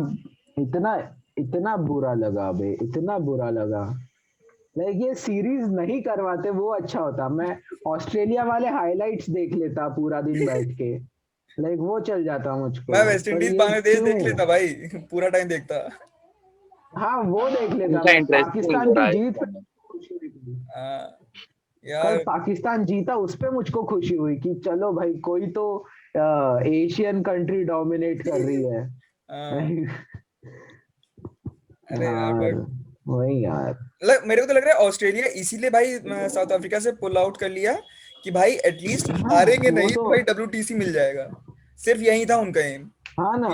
इतना इतना बुरा लगा बे, इतना बुरा लगा। लाइक ये सीरीज नहीं करवाते वो अच्छा होता, मैं ऑस्ट्रेलिया वाले हाइलाइट्स देख लेता पूरा दिन बैठ के। लाइक वो चल जाता मुझको। मैं वेस्ट पर इंडीज ये बांग्लादेश क्यों। देख लेता भाई, पूरा टाइम देखता। हाँ वो देख लेता उनका मैं, इंटरेस्टिंग हो पाकिस्तान की रहा है इस जीत पे समय। खुशी हुई। हाँ, कल यार। पाकिस्तान जीता उस पे मुझको खुशी हुई कि चलो भाई कोई तो एशियन कंट्री डोमिनेट कर रही है। हाँ, अरे यार यार बट वही यार। मेरे को तो लग रहा है ऑस्ट्रेलिया इसीलिए भाई साउथ अफ्रीका से पुल आउट कर लिया, कि भाई एटलीस्ट हाँ हारेंगे वो नहीं तो। तो भाई WTC मिल जाएगा। सिर्फ यही था उनका एम। हाँ ना।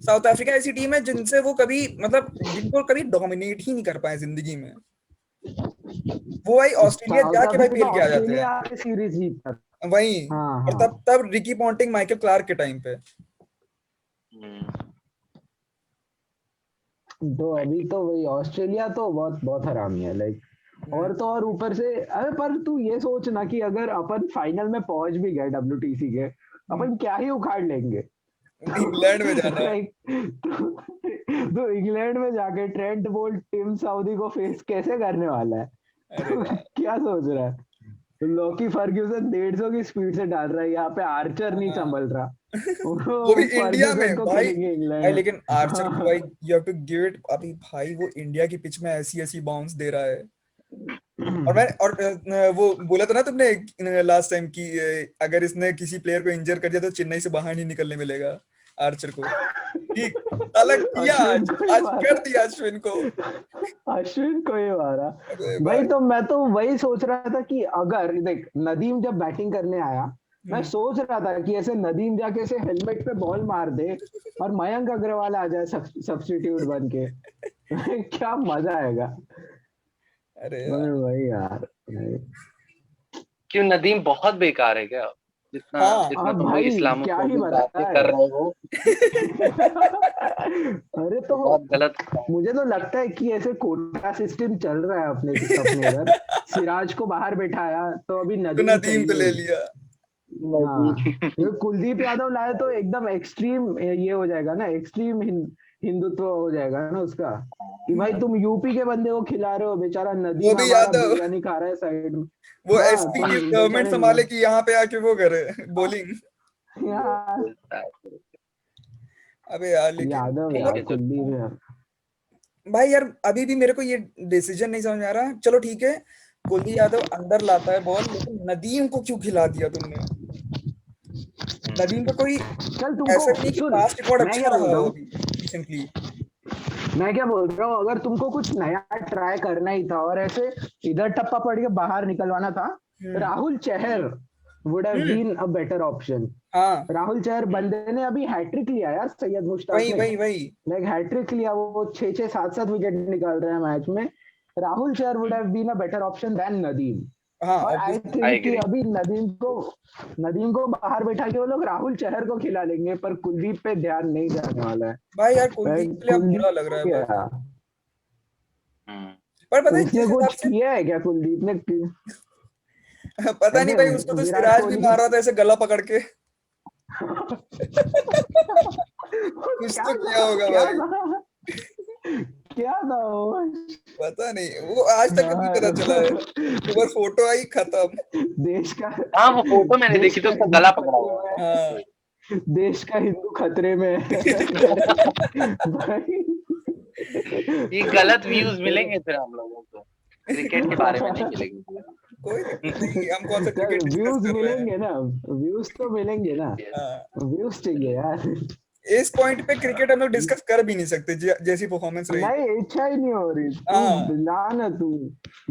साउथ अफ्रीका ऐसी टीम है जिनसे वो कभी मतलब जिनको कभी डोमिनेट ही नहीं कर पाए जिंदगी में, वो भाई ऑस्ट्रेलिया साउथ जाके भाई अफ्रीका फेल तो के आ जाते हैं। ऑस्ट्रेलिया आके सीरीज जीता। वही, हाँ और हाँ। तब तब रिकी पॉन्टिंग, माइकल क्लार्क के टाइम पे। हम्म, तो अभी तो वही ऑस्ट्रेलिया तो बहुत बहुत हरामी है लाइक। हम्म, और तो और ऊपर से अरे पर तू ये सोच ना कि अगर अपन फाइनल में पहुंच भी गए डब्ल्यूटीसी के, हम्म, अपन क्या ही उखाड़ लेंगे। इंग्लैंड में जाना। लाइक तो इंग्लैंड में जाके ट्रेंट बोल्ट टिम साउदी को फेस कैसे करने वाला है। अरे यार, क्या सोच रहा है। तो लॉकी फर्ग्यूसन 150 की स्पीड से डाल रहा है, यहाँ पे आर्चर नहीं हाँ। संभल रहा। वो भी वो इंडिया फर्ग्यूसन में को भाई। खेलेंगे भाई इंग्लैंड लेकिन आर्चर को भाई में। You have to give it, अभी भाई वो इंडिया की पिच में ऐसी ऐसी बाउंस दे रहा है। वो बोला था ना तुमने लास्ट टाइम कि अगर इसने किसी प्लेयर को इंजर कर दिया तो चेन्नई से बाहर नहीं निकलने मिलेगा आर्चर को। ठीक, अलग किया अश्विन आज, को ही आज कर मारा। दिया अश्विन को। अश्विन को ही मारा। अरे भाई भाई। तो मैं तो वही सोच रहा था कि अगर देख नदीम जब बैटिंग करने आया, मैं हम्म, सोच रहा था कि ऐसे नदीम जाके ऐसे हेलमेट पे बॉल मार दे और मयंक अग्रवाल आ जाए सब्स्टिट्यूट बन के। क्या मजा आएगा। अरे मगर यार, वही यार। क्यों नदीम बहुत बेकार है क्या? जितना हाँ। जितना अब तुम लोग भाई क्या ही इस्लामोफोबिक बातें कर बताए। रहे हो, अरे तो तो बहुत गलत। मुझे तो लगता है कि ऐसे कोटा सिस्टम चल रहा है अपने अपने इधर। सिराज को बाहर बैठाया तो अभी तो नदीम नदीम को चाहिए ले ही। लिया। हाँ नहीं। ये कुलदीप यादव लाए तो एकदम एक्सट्रीम ये हो जाएगा ना, एक्सट्रीम हिंदुत्व हो जाएगा ना उसका, कि भाई तुम यूपी के बंदे को खिला रहे हो, बेचारा वो नदीम भी हमारा यादव, बिरयानी खा रहा है साइड में। वो हाँ एसपी की तुम गवर्नमेंट बेचारे संभाले कि यहाँ पे आके वो करे बॉलिंग। यार। अबे यार लेकिन यादव ठीक यार है चलो। कुलदीप यार। भाई यार अभी भी मेरे को ये डिसीजन नहीं समझ में आ रहा। चलो ठीक है, कुलदीप यादव अंदर लाता है बॉल, लेकिन नदीम को क्यों खिला दिया तुमने? नदीम का कोई चल तुमको ऐसा भी नहीं कि सुन, पास्ट रिकॉर्ड मैं अच्छा क्या रहा बोलता हो हूँ, अभी पेशेंटली। मैं क्या बोल रहा हूँ, अगर तुमको कुछ नया ट्राई करना ही था और ऐसे इधर टप्पा पड़ के बाहर निकलवाना था, Rahul Chahar would have been a better option. हाँ राहुल चहर बंदे ने अभी हैट्रिक लिया यार सैयद मुश्ताक वही में, वही वही। लाइक हैट्रिक लिया, वो 6-6 7-7 विकेट निकाल रहे हैं मैच में। Rahul Chahar would have been a better option than Nadeem. हाँ और आई ऑब्वियसली। थिंक कि अभी नदीम को बाहर बैठा के वो लोग राहुल चहर को खिला लेंगे, पर कुलदीप पे ध्यान नहीं जाने वाला है। भाई यार कुलदीप के लिए अब कुलदीप बुरा लग रहा को है बस। क्या, पर पता है उसने जिस हिसाब कुछ से किया है क्या कुलदीप ने? पता नहीं ऐसे भाई, उसको तो विराट सिराज भी कोहली मार रहा की था ऐसे गला पकड़ के। कुछ क्या तो किया था, होगा क्या भाई। था, क्या था वो पता नहीं, वो आज तक नहीं पता चला है। यार? तो बस फोटो आई खत्म। देश का हाँ वो फोटो मैंने देश देखी तो का उसका हिंदू गला पकड़ा खतरे हुआ में हाँ। है, देश का हिंदू खतरे में है। भाई है। ये गलत व्यूज मिलेंगे फिर हम लोगों को, क्रिकेट के बारे में नहीं मिलेंगे। कोई दिक्कत नहीं, हम कौन सा क्रिकेट डिस्कस व्यूज कर रहे हैं। मिलेंगे ना, व्यूज तो मिलेंगे ना, हाँ व्यूज चाहिए यार। इस पॉइंट पे क्रिकेट हम लोग डिस्कस कर भी नहीं सकते जैसी परफॉर्मेंस रही है। नहीं, इच्छा ही नहीं हो रही, हाँ तू ला ना, तू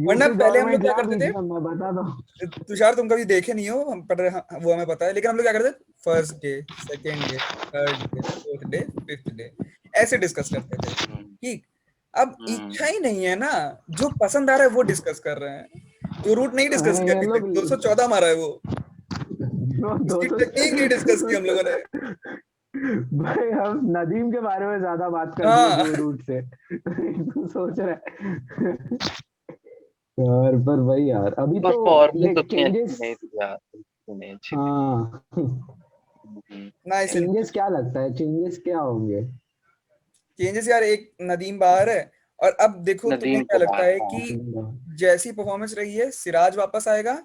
वरना यूपी पहले हम लोग गवर्नमेंट क्या ला करते बीच थे, में, मैं बता दो। तुषार तुम कभी देखे नहीं हो हम पढ़ रहे वो हमें पता है, लेकिन हम लोग क्या करते थे, first day, second day, third day, fourth day, fifth day, ऐसे डिस्कस करते थे। ठीक। अब इच्छा ही नहीं है ना, जो पसंद आ रहा है वो डिस्कस कर रहे हैं। जो रूट नहीं डिस्कस हाँ, किया ये अभी तक, लोग 214 मारा है वो। दो उसकी सौ टेक्निक नहीं डिस्कस की हम लोगों ने। भाई हम नदीम के बारे में ज्यादा बात कर दिए हाँ जो रूट से। तू सोच रहा है यार, पर भाई यार अभी बस तो फॉर्मेट देख उतनी अच्छी चेंजेस। नहीं थी यार, उतनी अच्छी थी। हाँ, नाइस चेंजेस इनपुट। क्या लगता है, चेंजेस क्या होंगे? चेंजेस यार, एक नदीम बाहर है, और अब देखो तुम्हें नदीम क्या तो लगता बाहर, है हाँ। कि जैसी परफॉर्मेंस रही है, सिराज वापस आएगा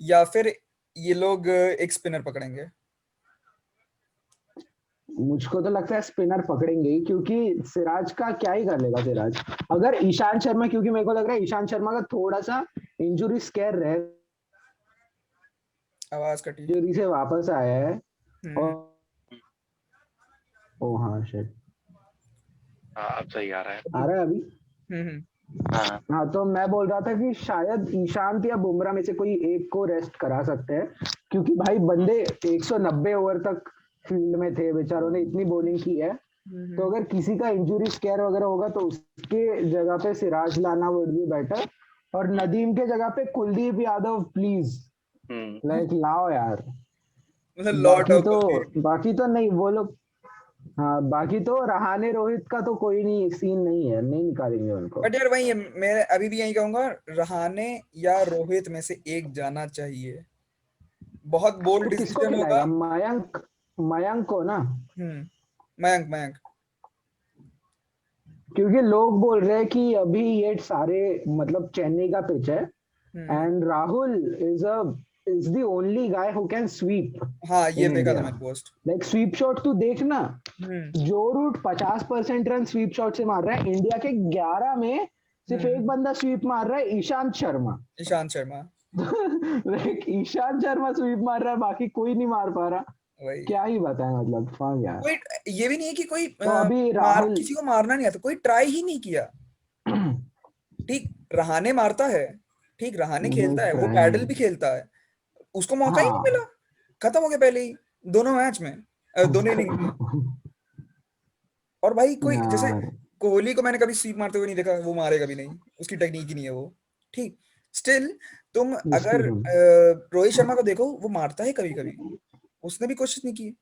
या फिर ये लोग एक स्पिनर पकड़ेंगे? मुझको तो लगता है स्पिनर पकड़ेंगे ही, क्योंकि सिराज का क्या ही कर लेगा सिराज, अगर ईशांत शर्मा, क्योंकि मेरे को लग रहा है ईशांत शर्मा का थोड़ा सा इंजुरी स्केयर रहे, आवाज कटी। इंजुरी से वापस आया है। और हम्म ओ हाँ शिट, हाँ अब सही आ रहा है। आ रहा है अभी? हम्म। हाँ हाँ, तो मैं बोल रहा था कि शायद ईशांत या बुमराह में से कोई एक को रेस्ट करा सकते हैं, क्योंकि भाई बंदे 190 ओवर तक फील्ड में थे, बेचारों ने इतनी बॉलिंग की है। तो अगर किसी का इंजुरी स्केयर वगैरह होगा तो उसके जगह पे सिराज लाना वुड बी बेटर, और नदीम के जगह पे कुलदीप यादव प्लीज, लाइक लाओ यार। मतलब लॉट बाकी ऑफ तो कुलदीप। बाकी तो नहीं वो लोग, हाँ बाकी तो रहाने रोहित का तो कोई नहीं सीन नहीं है, नहीं निकालेंगे उनको। बट यार वही है, मैं अभी भी यही कहूंगा, रहाने या रोहित में से एक जाना चाहिए। बहुत बोल्ड तो किसको डिसीजन होगा। खिलाएगा, मयंक, मयंक को ना? मयंक मयंक। क्योंकि लोग बोल रहे हैं कि अभी ये सारे, मतलब चेन्नई का पिच है, hmm and Rahul is the only guy who can sweep हाँ ये इन देखा था इंडिया। मैंने पोस्ट। लाइक स्वीप शॉट तू देखना, हम्म जो रूट 50% रन स्वीप शॉट से मार रहा है, इंडिया के 11 में सिर्फ एक हम्म। बंदा स्वीप मार रहा है, ईशांत शर्मा। ईशांत शर्मा। लाइक ईशांत शर्मा स्वीप मार रहा है, बाकी कोई नहीं मार पा रहा। वही। क्या ही बताएं, मतलब फक यार। कोई ये भी नहीं है कि कोई तो अभी मार राहुल किसी को मारना नहीं आता, कोई ट्राई ही नहीं किया। ठीक, रहाने मारता है, ठीक रहाने खेलता है, देख वो रहे पैडल भी हैं, खेलता है, उसको मौका ही नहीं हाँ। मिला। खत्म हो गया पहले ही, दोनों मैच में, दोनों इनिंग में। और भाई कोई जैसे यार कोहली को मैंने कभी स्वीप मारते हुए नहीं देखा, वो मारेगा भी नहीं, उसकी टेक्निक ही नहीं है वो। ठीक। स्टिल तुम अगर स्टेडियम, रोहित शर्मा को देखो, वो मारता है कभी कभी, उसने भी कोशिश नहीं की।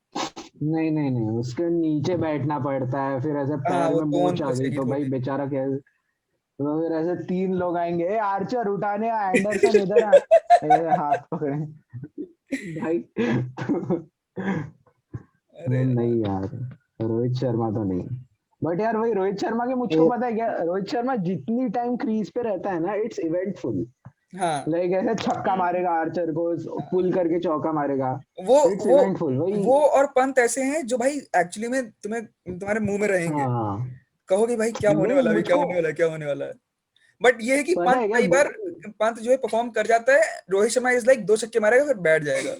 नहीं नहीं नहीं, उसके नीचे बैठना पड़ता है, फिर ऐसे हाँ पैर वो में टोन मोच आ तो गई चाहिए तो भाई थोड़ी। बेचारा कैसे, तो फिर ऐसे 3 लोग आएंगे, ए आर्चर उठाने आ, एंडरसन इधर आ, ए, हाथ पकड़े भाई। अरे यार। नहीं यार, रोहित शर्मा तो नहीं। बट यार वही रोहित शर्मा के, मुझको पता है क्या, रोहित शर्मा जितनी टाइम क्रीज पे रहता है ना, इट्स इवेंटफुल। हाँ लाइक ऐसे छक्का मारेगा आर्चर को, पुल करके चौका मारेगा, वो इट्स वो इवेंटफुल भाई। वो और पंत ऐसे हैं जो भाई एक्चुअली में तुम्हें तुम्हारे मुंह में रहेंगे, हाँ, कहोगे भाई क्या होने नहीं वाला है, क्या मुझको होने वाला है, क्या होने वाला है। बट ये है कि पता पंत है क्या, कई बार, पंत जो है परफॉर्म कर जाता है, रोहित शर्मा इज लाइक 2 छक्के मारेगा फिर बैठ जाएगा।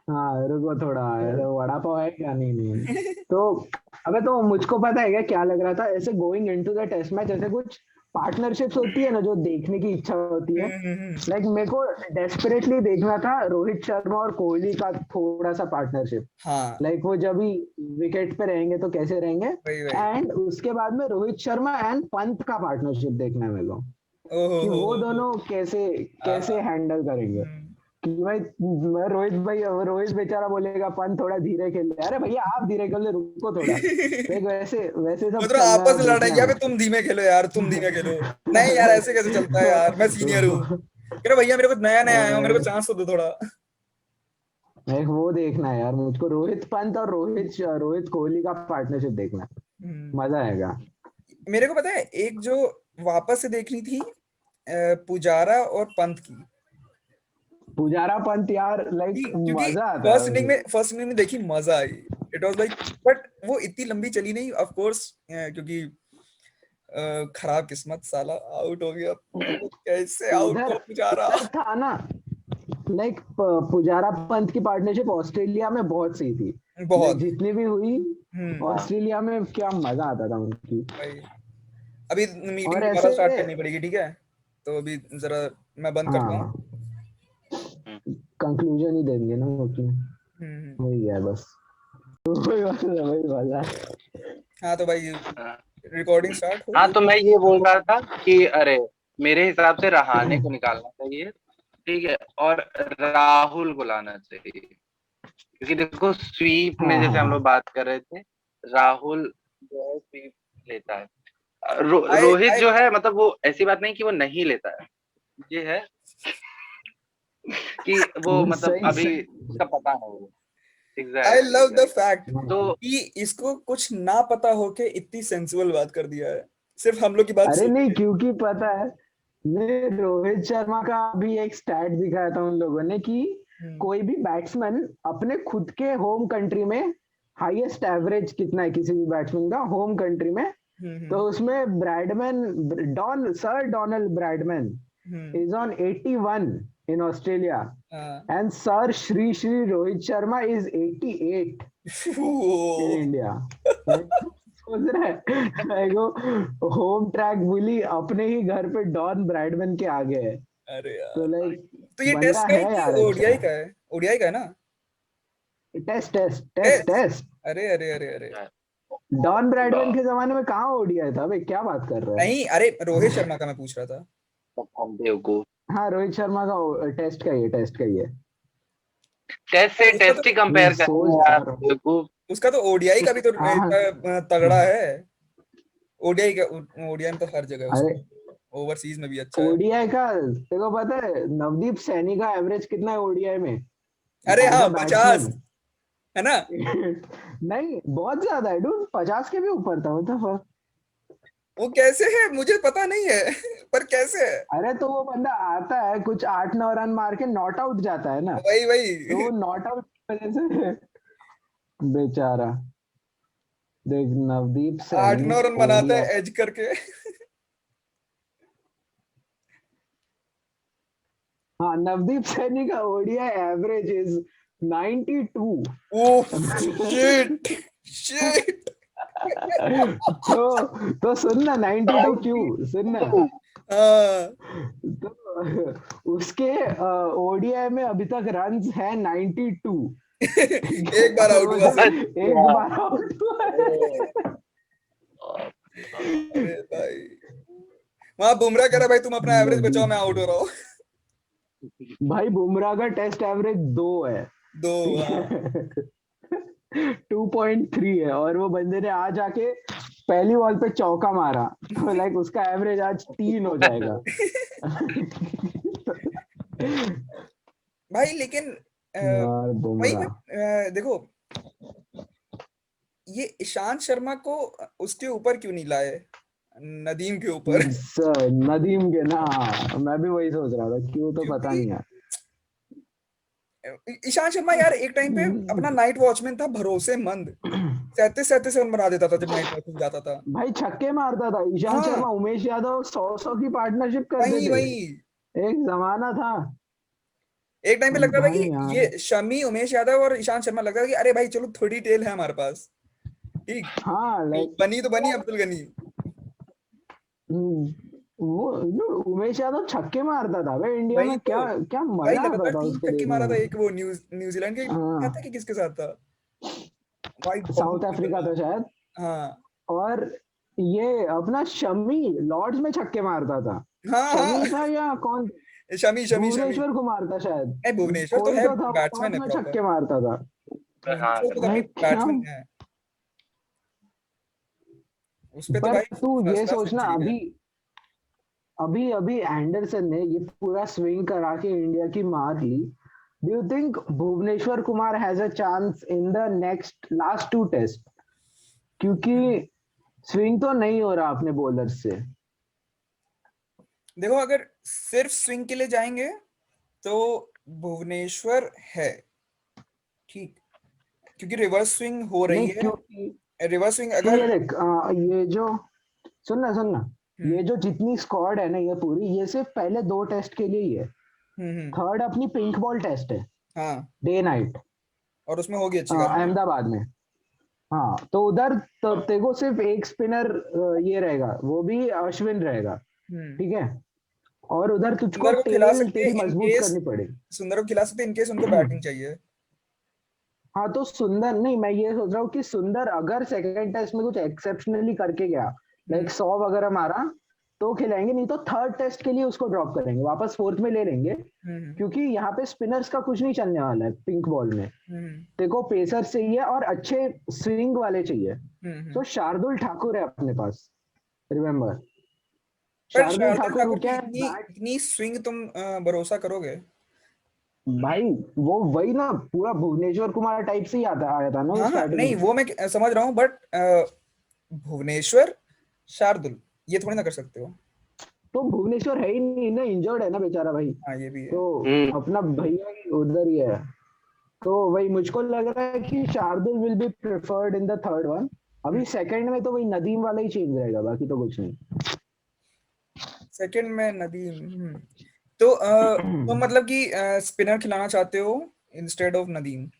हाँ रुको थोड़ा, ऐसे वड़ा पाव है क्या, नहीं नहीं, तो अबे तो मुझको पता है क्या लग रहा था, ऐसे going into the test match ऐसे कुछ पार्टनरशिप्स होती है ना जो देखने की इच्छा होती है। लाइक मेरे को डेस्परेटली देखना था रोहित शर्मा और कोहली का थोड़ा सा पार्टनरशिप। हाँ लाइक वो जब भी विकेट पे रहेंगे तो कैसे रहेंगे, वही वही। एंड उसके बाद में रोहित शर्मा एंड पंत का पार्टनरशिप देखना है मेरे को, ओहो कि वो हो। दोनों कैसे आहा, कैसे हैंडल करेंगे। कि भाई मैं रोहित बेचारा बोलेगा पंत थोड़ा धीरे खेल ले, अरे भैया आप धीरे खेल ले, रुको थोड़ा। लाइक वैसे वैसे सब मतलब चलना आपस में लड़ रहे हैं, देखना या है। फिर तुम धीमे खेलो यार, तुम धीमे खेलो। नहीं यार, ऐसे कैसे चलता है यार, मैं सीनियर हूँ। कह रहे भैया मेरे को नया नया आया हूँ, मेरे को चांस तो दो थोड़ा। लाइक वो देखना है यार मुझको, रोहित पंत और रोहित कोहली का पार्टनरशिप देखना है, हम्म। मजा आएगा। मेरे को पता है एक जो वापस से देखनी थी, पुजारा और पंत की। पुजारा पंत यार, लाइक क्योंकि मजा आता है। फर्स्ट इनिंग में देखी, मजा आई। इट वाज लाइक, बट वो इतनी लंबी चली नहीं ऑफ कोर्स, क्योंकि खराब किस्मत, साला आउट हो गया। कैसे आउट उधर हुआ पुजारा। उधर था ना, लाइक पुजारा पंत की पार्टनरशिप ऑस्ट्रेलिया में बहुत सही थी। लाइक बहुत। जितनी भी हुई हम्म। ऑस्ट्रेलिया में, क्या मजा आता था उनकी। भाई अभी मीटिंग और दोबारा ऐसे स्टार्ट करनी पड़ेगी, ठीक है? तो अभी जरा मैं बंद करता हूँ। हाँ, कंक्लूजन ही देंगे ना वो कि हम्म। वही है बस। वही वाला है। हाँ तो भाई हाँ रिकॉर्डिंग स्टार्ट हाँ, होगी। तो मैं ये बोल रहा था कि अरे मेरे हिसाब से रहाणे को निकालना चाहिए, ठीक है, और राहुल को लाना चाहिए। क्योंकि देखो स्वीप में हाँ जैसे हम हाँ। लोग बात कर रहे थे, राहुल जो है स्वीप लेता है। आई रोहित आई जो है मतलब वो ऐसी बात नहीं कि वो नहीं लेता है, ये है कि वो मतलब सही अभी सही। उसका पता है वो। आई exactly love the exactly. Fact तो कि इसको कुछ ना पता होके इतनी सेंसिबल बात कर दिया है, सिर्फ हम लोग की बात अरे सुन नहीं, के। क्योंकि पता है ने रोहित शर्मा का भी एक स्टैट दिखाया था उन लोगों ने कि हम्म। कोई भी बैट्समैन अपने खुद के होम कंट्री में हाईएस्ट एवरेज कितना है किसी भी बैट्समैन का होम कंट्री में, तो हम्म। उसमें Bradman, sir Donald Bradman hmm. Is on 81 in Australia, हाँ। And sir Shri Shri Rohit Sharma is 88 in oh, India. सोच रहा है वो होम ट्रैक बुली अपने ही घर पे डॉन ब्रैडमैन के आगे है। अरे तो यार। लाइक तो ये बंदा टेस्ट का है है कि यार ओडीआई अच्छा। का है? ओडीआई का है ना? Test test test test. Test. अरे अरे अरे अरे। डॉन ब्रैडमैन के जमाने में कहाँ ओडीआई था भाई, क्या बात कर रहा नहीं, अरे रोहित शर्मा का मैं पूछ रहा था। हम बेवकूफ। है। हाँ रोहित शर्मा का टेस्ट का ही है, टेस्ट का ही है। टेस्ट से उसका टेस्ट ही तो कंपेयर कर रहे सोच हैं यार, यार। बेवकूफ। उसका तो ओडीआई का भी तो हाँ हाँ। इतना तगड़ा है। ओडीआई का, ओडीआई में तो हर जगह अरे उसका, ओवरसीज में भी अच्छा है। ओडीआई का तेरे को पता है नवदीप सैनी का एवरेज कितना है ओडीआई में अरे एज हाँ, अ 50 बैट्समैन? है ना? नहीं बहुत ज्यादा है डूड, 50 के भी ऊपर था मतलब। वो कैसे है मुझे पता नहीं है। पर कैसे है? अरे तो वो बंदा आता है कुछ 8-9 रन मार के नॉट आउट जाता है ना, वही तो वही। वो नॉट आउट की वजह से बेचारा। देख नवदीप आठ सैनी नौ रन बनाता ओडीआई। है एज करके। हाँ नवदीप सैनी का ODI average is 92। Oh shit, shit. तो सुन ना, 92 क्यों सुन ना। हाँ। तो उसके ओडीआई में अभी तक रन्स है 92, ठीक है, एक बार और आउट वो हुआ सिर्फ सिर्फ। एक बार आउट हुआ है। अरे भाई, वहां बुमराह कह रहा भाई तुम अपना एवरेज बचाओ, मैं आउट हो रहा हूँ। भाई बुमराह का टेस्ट एवरेज 2 है, दो, ठीक हाँ। है। 2.3 है, और वो बंदे ने आज आके पहली बॉल पे चौका मारा, तो लाइक उसका एवरेज आज 3 हो जाएगा। भाई लेकिन यार वही मैं, बुमराह। देखो ये ईशांत शर्मा को उसके ऊपर क्यों नहीं लाए, नदीम के ऊपर? नदीम के ना, मैं भी वही सोच रहा था, क्यों तो पता क्योंकि नहीं यार। ईशांत शर्मा यार एक टाइम पे अपना नाइट वॉचमैन था, भरोसेमंद। 37 रन बना देता था जब नाइट वॉचमैन जाता था। भाई छक्के मारता था ईशांत हाँ शर्मा, उमेश यादव 100 की पार्टनरशिप करते वही थे, वही। एक जमाना था। एक टाइम पे लगता था कि भाई यार ये शमी, उमेश यादव और ईशांत शर्मा, लगता था कि अरे भाई चलो थोड़ी टेल है हमारे पास। ठीक, हाँ लाइक बनी तो बनी अब्दुल गनी। वो उमेश यादव छक्के मारता था भाई इंडिया वही में, तो क्या क्या भाई, मजा आता लगातार था 3 उसको छक्के देखने मारा था। में। एक वो न्यूजीलैंड के क्या था हाँ कि किसके साथ था भाई, बहुत साउथ अफ्रीका खतरनाक। था शायद। हाँ और ये अपना शमी लॉर्ड्स में छक्के मारता था। हाँ शमी हाँ। था या कौन, शमी। भुवनेश्वर कुमार था नहीं, शायद, भुवनेश्वर तो कोई है, तो था, बैट्समैन लॉर्ड्स है में प्रॉपर। छक्के मारता था। हाँ भुवनेश्वर तो भाई भाई क्या, बैट्समैन है, उस पे तो पर भाई तू फर्स्ट ये क्लास सोचना, सेंचुरी है। अभी अभी अभी एंडरसन ने ये पूरा स्विंग करा के इंडिया की मार ली। Do you think Bhuvneshwar Kumar has a chance in the next last two test? क्योंकि स्विंग तो नहीं हो रहा अपने बॉलर से। देखो, अगर सिर्फ स्विंग के लिए जाएंगे तो भुवनेश्वर है, ठीक, क्योंकि रिवर्स स्विंग हो रही नहीं है। क्योंकि रिवर्स स्विंग तू ये अगर देख, ये जो, सुनना, हम्म ये जो जितनी स्क्वाड है ना ये पूरी, ये सिर्फ पहले 2 टेस्ट के लिए ही है। हम्म। थर्ड अपनी पिंक बॉल टेस्ट है, हाँ, डे नाइट, और उसमें होगी अच्छी खासी। अहमदाबाद में। हाँ तो उधर तो तेको सिर्फ एक स्पिनर ये रहेगा, वो भी अश्विन रहेगा, हम्म ठीक है। और उधर तुझको सुंदर को खिला टेल सकते तेरी हैं इन मजबूत केस, करनी पड़ेगी। सुंदर को खिला सकते हैं इन केस उनको बैटिंग चाहिए। हाँ तो सुंदर नहीं, मैं ये सोच रहा हूँ कि सुंदर अगर सेकंड टेस्ट में कुछ एक्सेप्शनली करके गया, हम्म लाइक 100 वगैरह मारा, तो खिलाएंगे, नहीं तो थर्ड टेस्ट के लिए उसको ड्रॉप करेंगे, वापस फोर्थ में ले लेंगे। हम्म क्योंकि यहाँ पे स्पिनर्स का कुछ नहीं चलने वाला है पिंक बॉल में। हम्म देखो पेसर चाहिए और अच्छे स्विंग वाले चाहिए। हम्म। तो शार्दुल ठाकुर है अपने पास, रिमेम्बर। पर शार्दुल शार्दुल ठाकुर ठाकुर की क्या है, इतनी बैट, इतनी स्विंग तुम भरोसा करोगे? भाई वो वही ना, पूरा भुवनेश्वर कुमार टाइप से ही आता आया था ना वो हाँ हाँ, स्टार्टिंग नहीं में। वो मैं समझ रहा हूँ, बट भुवनेश्वर, शार्दुल, ये थोड़ी ना कर सकते हो। तो भुवनेश्वर है ही नहीं ना, इंजर्ड है ना बेचारा भाई। हाँ, ये भी है। तो हम्म। अपना भैया ही उधर ही है। तो वही मुझको लग रहा है कि Shardul will be preferred in the third one. अभी सेकंड में तो वही नदीम वाला ही चेंज रहेगा, बाकी तो कुछ नहीं। सेकंड में नदीम। तो मतलब कि स्पिनर खिलाना चाहते हो instead of Nadeem?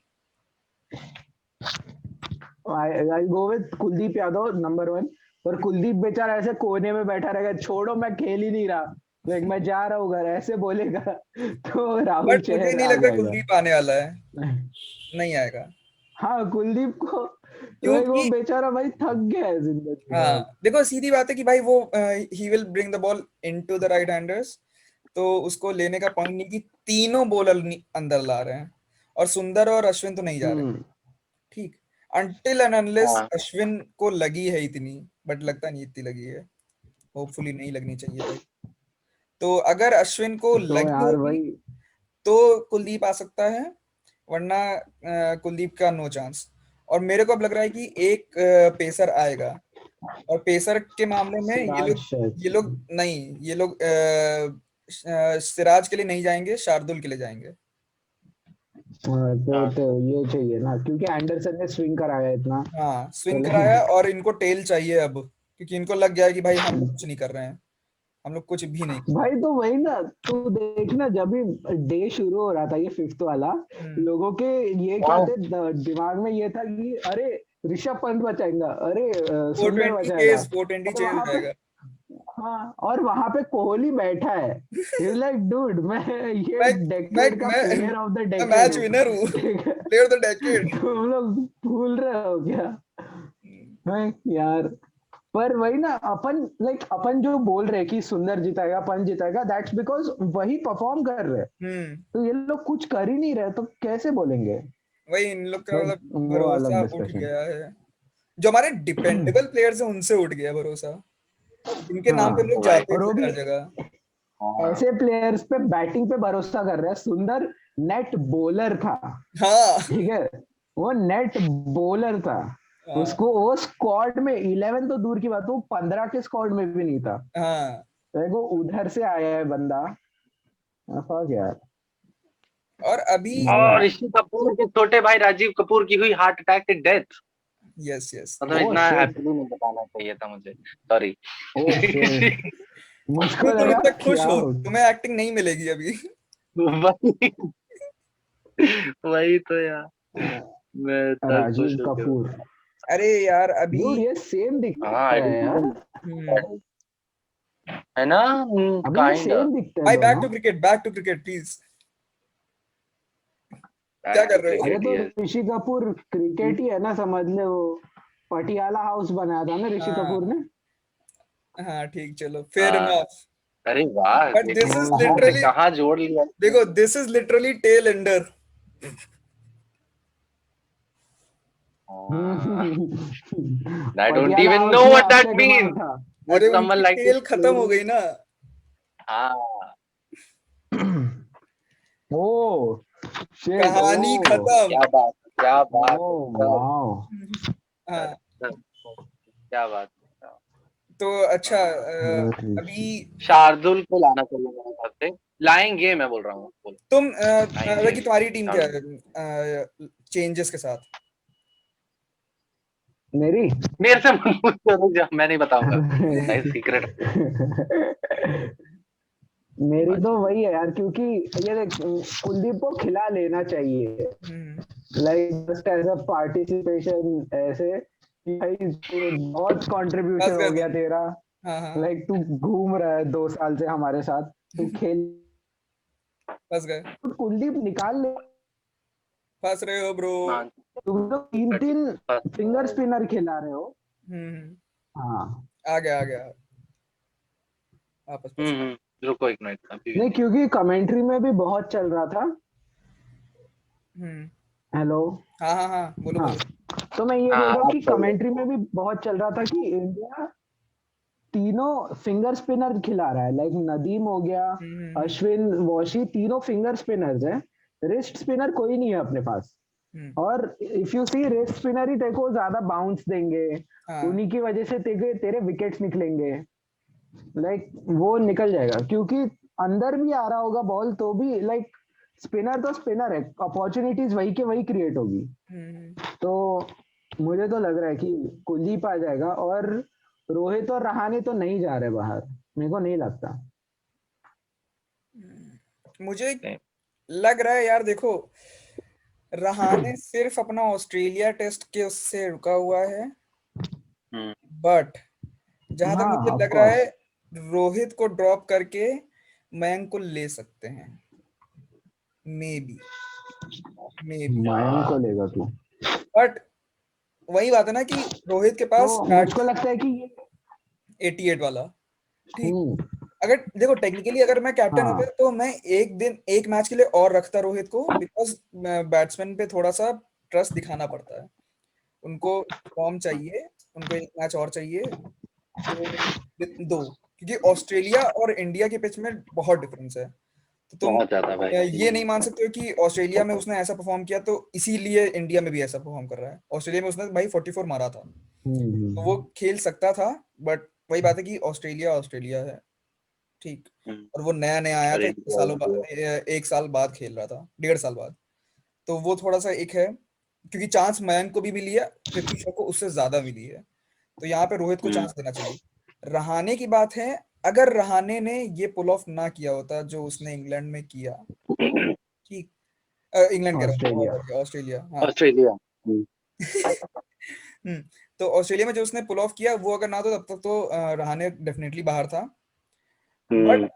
I go with Kuldeep Yadav number one. पर कुलदीप बेचारा ऐसे कोने में बैठा रहेगा, छोड़ो मैं खेल ही नहीं रहा, लाइक मैं जा रहा हूँ घर, ऐसे बोलेगा तो राहुल बट मुझे चहर नहीं आ लग रहा जाएगा। कुलदीप आने वाला है, नहीं आएगा। हाँ कुलदीप को, लाइक वो क्योंकि बेचारा भाई थक गया है जिंदगी में हाँ, अब। देखो सीधी बात है कि भाई वो he will bring the ball into the right handers, तो उसको लेने का पॉइंट नहीं कि तीनों बॉलर अंदर ला रहे हैं, और सुंदर और अश्विन तो नहीं जा रहे, हम्म। ठीक, अनटिल एंड अनलेस हाँ अश्विन को लगी है इतनी, बट लगता नहीं इतनी लगी है, होपफुली नहीं लगनी चाहिए भाई। तो अगर अश्विन को तो लगी यार होगी भाई, तो कुलदीप आ सकता है, वरना कुलदीप का नो चांस। और मेरे को अब लग रहा है कि एक पेसर आएगा, और पेसर के मामले में सिराज शायद ये से। लोग नहीं, ये लोग सिराज के लिए नहीं जाएंगे, शार्दुल के लिए जाएंगे। हाँ, हाँ तो ये चाहिए ना, क्योंकि एंडरसन ने स्विंग कराया इतना। हाँ, तो स्विंग कराया, लाइक और इनको टेल चाहिए अब, क्योंकि इनको लग गया है कि भाई हम लोग कुछ नहीं कर रहे हैं, हम लोग कुछ भी नहीं कर रहे भाई तो वही ना, तू देखना जब भी डे शुरू हो रहा था ये फिफ्थ वाला, हैं। लोगों के ये क्या हाँ थे, दिमाग में ये था कि अरे ऋषभ पंत बचाएगा, अरे फोर सुंदर ट्वेंटी बचाएगा। चेज 420 और चेज वहां पे, जाएगा। हाँ और वहां पे कोहली बैठा है, लाइक डूड मैं ये मैं मैं डेकेड का मैं प्लेयर ऑफ द मैं डेकेड मैच हूँ। विनर हूँ, ठीक है, प्लेयर ऑफ द डेकेड। तुम लोग भूल रहे हो क्या? मैं यार, पर वही ना, अपन लाइक अपन जो बोल रहे हैं कि सुंदर जिताएगा, पंत जिताएगा, दैट्स बिकॉज वही परफॉर्म कर रहे हैं। हम्म तो ये लोग कुछ कर ही नहीं रहे, तो कैसे बोलेंगे? वही इन लोग का लाइक मतलब वो अलग भरोसा उठ डिस्कशन। गया है, जो हमारे डिपेंडेबल प्लेयर्स हैं उनसे उठ गया भरोसा, इनके नाम पे हम हाँ लोग भाई। जाते और थे वो भी हर जगह। हाँ ऐसे प्लेयर्स पे बैटिंग पे भरोसा कर रहे हैं। सुंदर नेट बॉलर था, हाँ ठीक है, वो नेट बॉलर था। हाँ उसको वो स्क्वाड में 11 तो दूर की बात, वो 15 के स्क्वाड में भी नहीं था। हाँ। देखो उधर से आया है बंदा, फक यार। और अभी और ऋषि कपूर के छोटे भाई राजीव कपूर की हुई हार्ट अटैक से डेथ। यस यस, मतलब ओ इतना शिट, हैप्पीली नहीं बताना चाहिए था मुझे, सॉरी। ओ शिट, मुझको क्यों तुम लगा इतना खुश क्या हो? हो। तुम्हें एक्टिंग नहीं मिलेगी अभी। वही वही तो यार, मैं इतना खुश राजीव हो गया। कपूर, अरे यार अभी Dude, ये सेम दिखता हाँ आई है यार, हम्म, है ना, अभी ये काइंड। सेम दिखते हैं भाई दोनों। Back to cricket please. क्या बैक कर टू रहे हो? अरे क्रिकेट, तो यस। ऋषि कपूर क्रिकेट ही है ना, समझ ले। वो पटियाला हाउस बनाया था ना ऋषि कपूर हाँ ने। हाँ ठीक, चलो फेयर हाँ, इनफ। अरे वाह, बट देखो दिस इज कहाँ से लिटरली, कहाँ जोड़ लिया। देखो this is literally tail ender. I don't Patiala even know house में what that Akshay Kumar mean, था। अरे बट समवन उनकी लाइक टू टेल खत्म हो एक्सप्लेन। गई ना। हाँ, ओ शिट, कहानी ओ खत्म। क्या बात है, क्या बात ओ है, वाओ। हाँ क्या बात है। तो अच्छा अभी शार्दुल को लाना चाहिए मेरे हिसाब से। लाएंगे, मैं बोल रहा हूँ, बोल तुम लाएंगे कि तुम्हारी टीम क्या शार्दुल। है चेंजेस के साथ? मेरी मेरे से मुझसे रुक जा, मैं नहीं बताऊंगा, नहीं सीक्रेट। मेरी तो वही है यार, क्योंकि ये देख, कुलदीप को खिला लेना चाहिए, hmm, like just as a participation, ऐसे कि भाई तू बहुत कंट्रीब्यूशन बस हो गए गया तुम। तेरा। हाँ हाँ लाइक तू घूम रहा है 2 साल से हमारे साथ, तू खेल, फंस गए, तू कुलदीप निकाल ले। फंस रहे हो ब्रो। हाँ, तुम तो तीन बट तीन फिंगर स्पिनर खिला रहे हो। हम्म, हाँ, आ गया वापस फंस गया। रुको एक मिनट अभी। नहीं क्योंकि कमेंट्री में भी बहुत चल रहा था। हम्म, हेलो। हाँ बोलो हाँ, बोलो। तो मैं ये बोल हाँ रहा हूँ अब कि सही है। कमेंट्री में भी बहुत चल रहा था कि इंडिया तीनों फिंगर स्पिनर खिला रहा है, लाइक नदीम हो गया, हम्म, अश्विन, वॉशी, तीनों फिंगर स्पिनर्स हैं। रिस्ट स्पिनर कोई नहीं है अपने पास। हम्म, और if you see, wrist spinner ही तेरे को ज्यादा बाउंस देंगे, हाँ उन्हीं की वजह से तेरे तेरे विकेट्स निकलेंगे। लाइक वो निकल जाएगा, क्योंकि अंदर भी आ रहा होगा बॉल तो भी, लाइक स्पिनर तो स्पिनर है, अपॉर्चुनिटीज वही के वही क्रिएट होगी। हम्म, तो मुझे तो लग रहा है कि कुलदीप आ जाएगा, और रोहित और रहाणे तो नहीं जा रहे बाहर, मेरे को नहीं लगता। मुझे लग रहा है यार, देखो रहाणे सिर्फ अपना ऑस्ट्रेलिया टेस्ट के उससे रुका हुआ है। हम्म, बट जहां तक हाँ मुझे ऑफ लग रहा कोर्स। है, रोहित को ड्रॉप करके मयंक को ले सकते हैं। May be, may be. Mayank को लेगा तू? बट वही बात है ना कि रोहित के तो पास मुझको बैट्स लगता है कि ये 88 वाला। ठीक, हम्म, अगर देखो टेक्निकली अगर मैं कैप्टन होता हाँ, तो मैं एक दिन एक मैच के लिए और रखता रोहित को, बिकॉज बैट्समैन पे थोड़ा सा ट्रस्ट दिखाना पड़ता है। उनको फॉर्म चाहिए, उनको एक मैच और चाहिए। तो दो, क्योंकि ऑस्ट्रेलिया और इंडिया के पिच में बहुत डिफरेंस है। तो तुम बहुत ज्यादा भाई। ये नहीं मान सकते हो कि ऑस्ट्रेलिया में उसने ऐसा परफॉर्म किया तो इसीलिए इंडिया में भी ऐसा परफॉर्म कर रहा है। ऑस्ट्रेलिया में उसने भाई 44 मारा था, तो वो हम्म, खेल सकता था। बट वही बात है कि ऑस्ट्रेलिया ऑस्ट्रेलिया है। ठीक, हम्म, और वो नया नया आया और था, इंडिया, इंडिया। एक साल बाद खेल रहा था, 1.5 साल बाद। तो वो थोड़ा सा एक है, क्योंकि चांस मयंक को भी मिली है, पृथ्वी शॉ को उससे ज्यादा मिली है। तो यहाँ पे रोहित को हम्म, चांस देना चाहिए। रहाणे की बात है, अगर रहाणे ने ये पुल ऑफ ना किया होता जो उसने इंग्लैंड में किया, ठीक, इंग्लैंड कह रहा हूँ, ऑस्ट्रेलिया। ऑस्ट्रेलिया, हाँ। ऑस्ट्रेलिया। हम्म, तो ऑस्ट्रेलिया में जो उसने पुल ऑफ किया वो अगर ना तो तब तक तो रहाणे डेफिनेटली बाहर था। बट हम्म,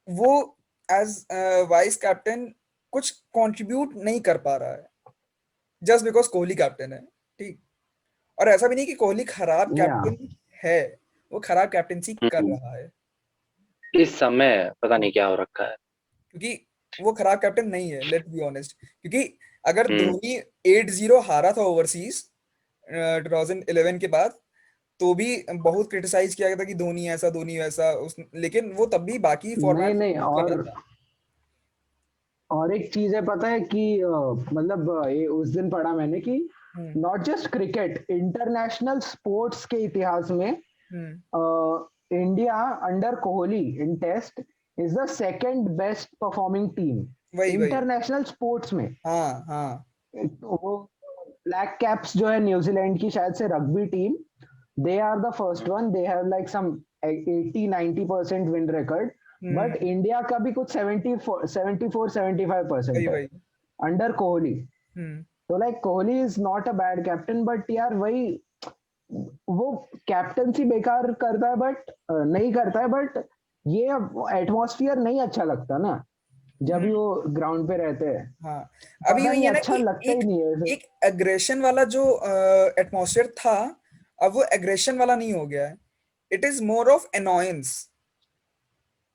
वो एज वाइस कैप्टन कुछ कंट्रीब्यूट नहीं कर पा रहा है, जस्ट बिकॉज कोहली कैप्टन है। ठीक, और ऐसा भी नहीं कि कोहली खराब या कैप्टन है, वो खराब कैप्टनसी कर हम्म। रहा है। इस समय पता नहीं क्या हो रखा है। क्योंकि वो खराब कैप्टन नहीं है, लेट्स बी ऑनेस्ट। क्योंकि अगर हम्म, धोनी 8-0 हारा था ओवरसीज 2011 के बाद, तो भी बहुत क्रिटिसाइज किया गया था कि धोनी ऐसा धोनी वैसा उस, लेकिन वो तब भी बाकी नहीं फॉर्मेट नहीं, कर रहा था। और एक चीज है पता है कि मतलब ये उस दिन पढ़ा मैंने कि hmm, not just cricket, international sports के इतिहास में hmm, India under Kohli in test is the second best performing team वही वही, इंटरनेशनल स्पोर्ट्स में। हाँ हाँ, वो ब्लैक कैप्स जो है न्यूजीलैंड की, शायद से rugby team, they are the first one, they have like some 80-90% win record. But hmm, India का भी कुछ 74-75% वही है वही, अंडर कोहली। हम्म, तो like Kohli is not a bad captain, but यार वही वो कैप्टनसी बेकार करता है, बट नहीं करता है, बट ये एटमॉस्फियर नहीं अच्छा लगता ना जब भी हम्म, वो ग्राउंड पे रहते हैं। हाँ। अभी पता वही नहीं, है ना अच्छा कि लगता ही एक नहीं है। एक एग्रेशन वाला जो एटमॉस्फेयर था, अब वो एग्रेशन वाला नहीं हो गया है। It is more of annoyance.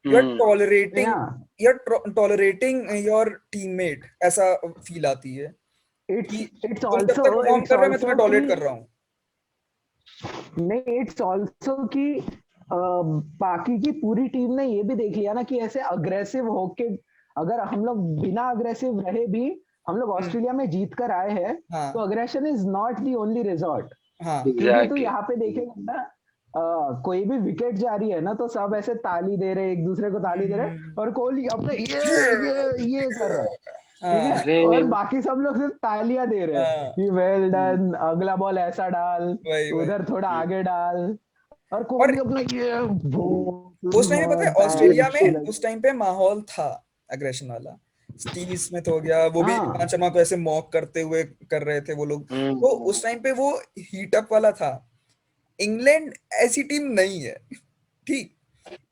You are hmm. Tolerating, या you are tolerating your teammate, ऐसा फील आती है कि इट्स तुम जब तक परफॉर्म इट्स कर रहे हो मैं तुम्हें ऑल्सो कि टॉलरेट कर रहा हूँ। नहीं, इट्स ऑल्सो कि बाकी की पूरी टीम ने ये भी देख लिया ना कि ऐसे अग्रेसिव होके अगर हम लोग बिना अग्रेसिव रहे भी हम लोग हम्म, ऑस्ट्रेलिया में जीत कर आए हैं, तो हाँ aggression is not the only resort. हाँ क्योंकि तू एग्जैक्टली। यहाँ पे देखेगा ना, कोई भी विकेट जा रही है ना तो सब ऐसे ताली दे रहे, एक दूसरे को ताली दे रहे, हम्म, और कोहली अपने ये कर रहा है। ठीक है, हाँ और अरे बाकी सब लोग सिर्फ तालियां दे रहे हैं हाँ, कि वेल डन, अगला बॉल ऐसा डाल, वही वही। उधर थोड़ा आगे डाल, और और कोहली अपना ये उस टाइम पे पता है ऑस्ट्रेलिया टाइट में उस टाइम पे माहौल था एग्रेशन वाला। स्टीव स्मिथ हो गया, वो भी रोहित हाँ शर्मा को ऐसे मॉक करते हुए कर रहे थे वो लोग, तो हम्म। उस टाइम पे वो हीट अप वाला था। इंग्लैंड ऐसी टीम नहीं है, ठीक।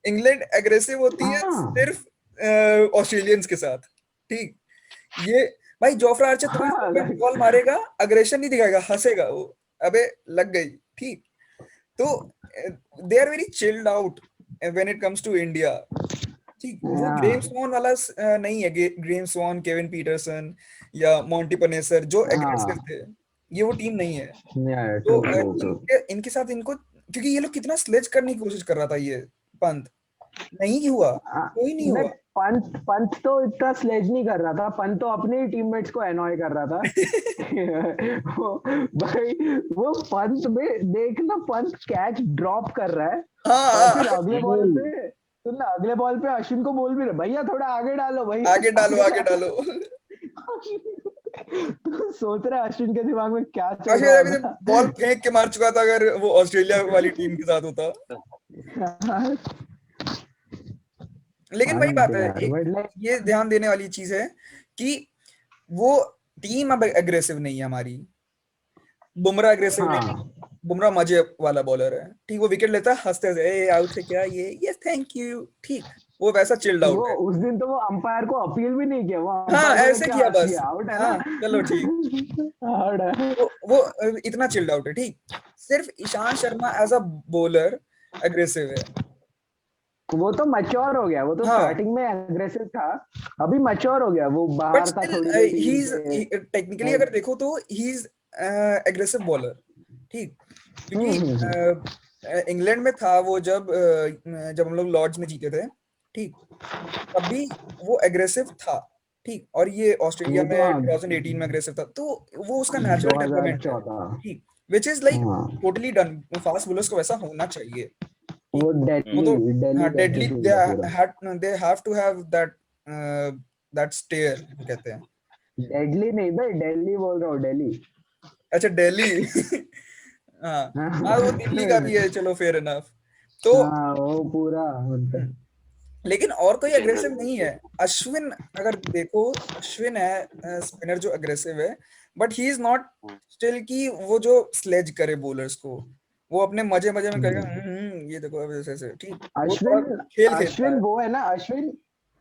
इंग्लैंड एग्रेसिव होती है हाँ सिर्फ ऑस्ट्रेलियंस के साथ, ठीक। ये भाई जोफ्रा आर्चर तुम्हें हाँ तुम्हें बॉल मारेगा, अग्रेशन नहीं दिखाएगा, हंसेगा वो, अबे लग गई, ठीक। तो they are very chilled out when it comes to India, ठीक। वो ग्रेम हाँ स्वॉन वाला नहीं है। ग्रेम स्वॉन, केविन पीटरसन या मॉन्टी पनेसर जो एग्रेसिव हाँ, थे, ये वो टीम नहीं है। तो ट्रू ट्रू ट्रू। इनके इनके साथ इनको, क्योंकि ये लोग कितना स्लेज करने की कोशिश कर रहा था ये पंत, नहीं हुआ, कोई नहीं नहीं, हुआ। पंत पंत तो इतना स्लेज नहीं कर रहा था, पंत तो अपने ही टीममेट्स को एनॉय कर रहा था। वो भाई, वो पंत में देखना, पंत कैच ड्रॉप कर रहा है, और हाँ, फिर अगले बॉल पे सुनना, अगले बॉल पे अश्विन को बोल भी रहे, भैया थोड़ा आगे डालो, भैया आगे डालो आगे आगे डालो। डालो। तो सोच रहे अश्विन के दिमाग में क्या चल अक्षय रहा अभी होगा। बॉल फेंक के मार चुका था अगर वो ऑस्ट्रेलिया वाली टीम के साथ होता। लेकिन वही पंत बात है, यार, एक बट लाइक ये ध्यान देने वाली चीज है कि वो टीम अब एग्रेसिव नहीं है हमारी। बुमराह एग्रेसिव नहीं है। हाँ, बुमराह मजे वाला बॉलर है, ठीक। वो विकेट लेता है हंसते हंसते, ए आउट है क्या, ये यस थैंक यू, ठीक। वो वैसा चिल्ड वो आउट है। उस दिन तो वो अंपायर को अपील भी नहीं किया, वो हाँ अंपायर को देख ऐसे के किया हंस बस, दिया, आउट है ना। हाँ चलो ठीक। आउट है। वो इतना चिल्ड आउट है, ठीक। सिर्फ Ishant Sharma as a bowler aggressive है। वो तो मैच्योर हो गया, वो तो हाँ, स्टार्टिंग में एग्रेसिव था, अभी मैच्योर हो गया, वो बट बाहर था स्टिल थोड़ी देर ही टीम इज, से। टेक्निकली लाइक अगर देखो तो ही इज एग्रेसिव बॉलर, ठीक। क्योंकि हम्म। इंग्लैंड में था वो जब हम लोग लॉर्ड्स में जीते थे, ठीक। तभी वो एग्रेसिव था, ठीक। और ये ऑस्ट्रेलिया वो में तो हाँ, 2018 में एग्रेसिव था, तो वो उसका नेचुरल टेम्परमेंट है, 2014। ठीक। विच इज लाइक हाँ, टोटली डन। फास्ट बॉलर्स को वैसा होना चाहिए, ठीक। वो वो डेडली तो हाँ, डेडली डेडली, एटीट्यूड है पूरा। They have to have that, that stare कहते हैं। डेडली नहीं भाई, दिल्ली बोल रहा हूँ, दिल्ली। अच्छा दिल्ली। हाँ हाँ, वो दिल्ली का भी है, चलो फेयर इनफ। तो हाँ, वो पूरा हम्म, मतलब। लेकिन और कोई अग्रेसिव नहीं है। अश्विन, अगर देखो, अश्विन है स्पिनर जो अग्रेसिव है, but he is not still की वो जो स्लेज करे बॉलर्स को, वो अपने मजे मजे में करेगा, ये देखो अब ऐसे ऐसे, ठीक। वो थोड़ा अश्विन खेल खेलता अश्विन है। वो है ना, अश्विन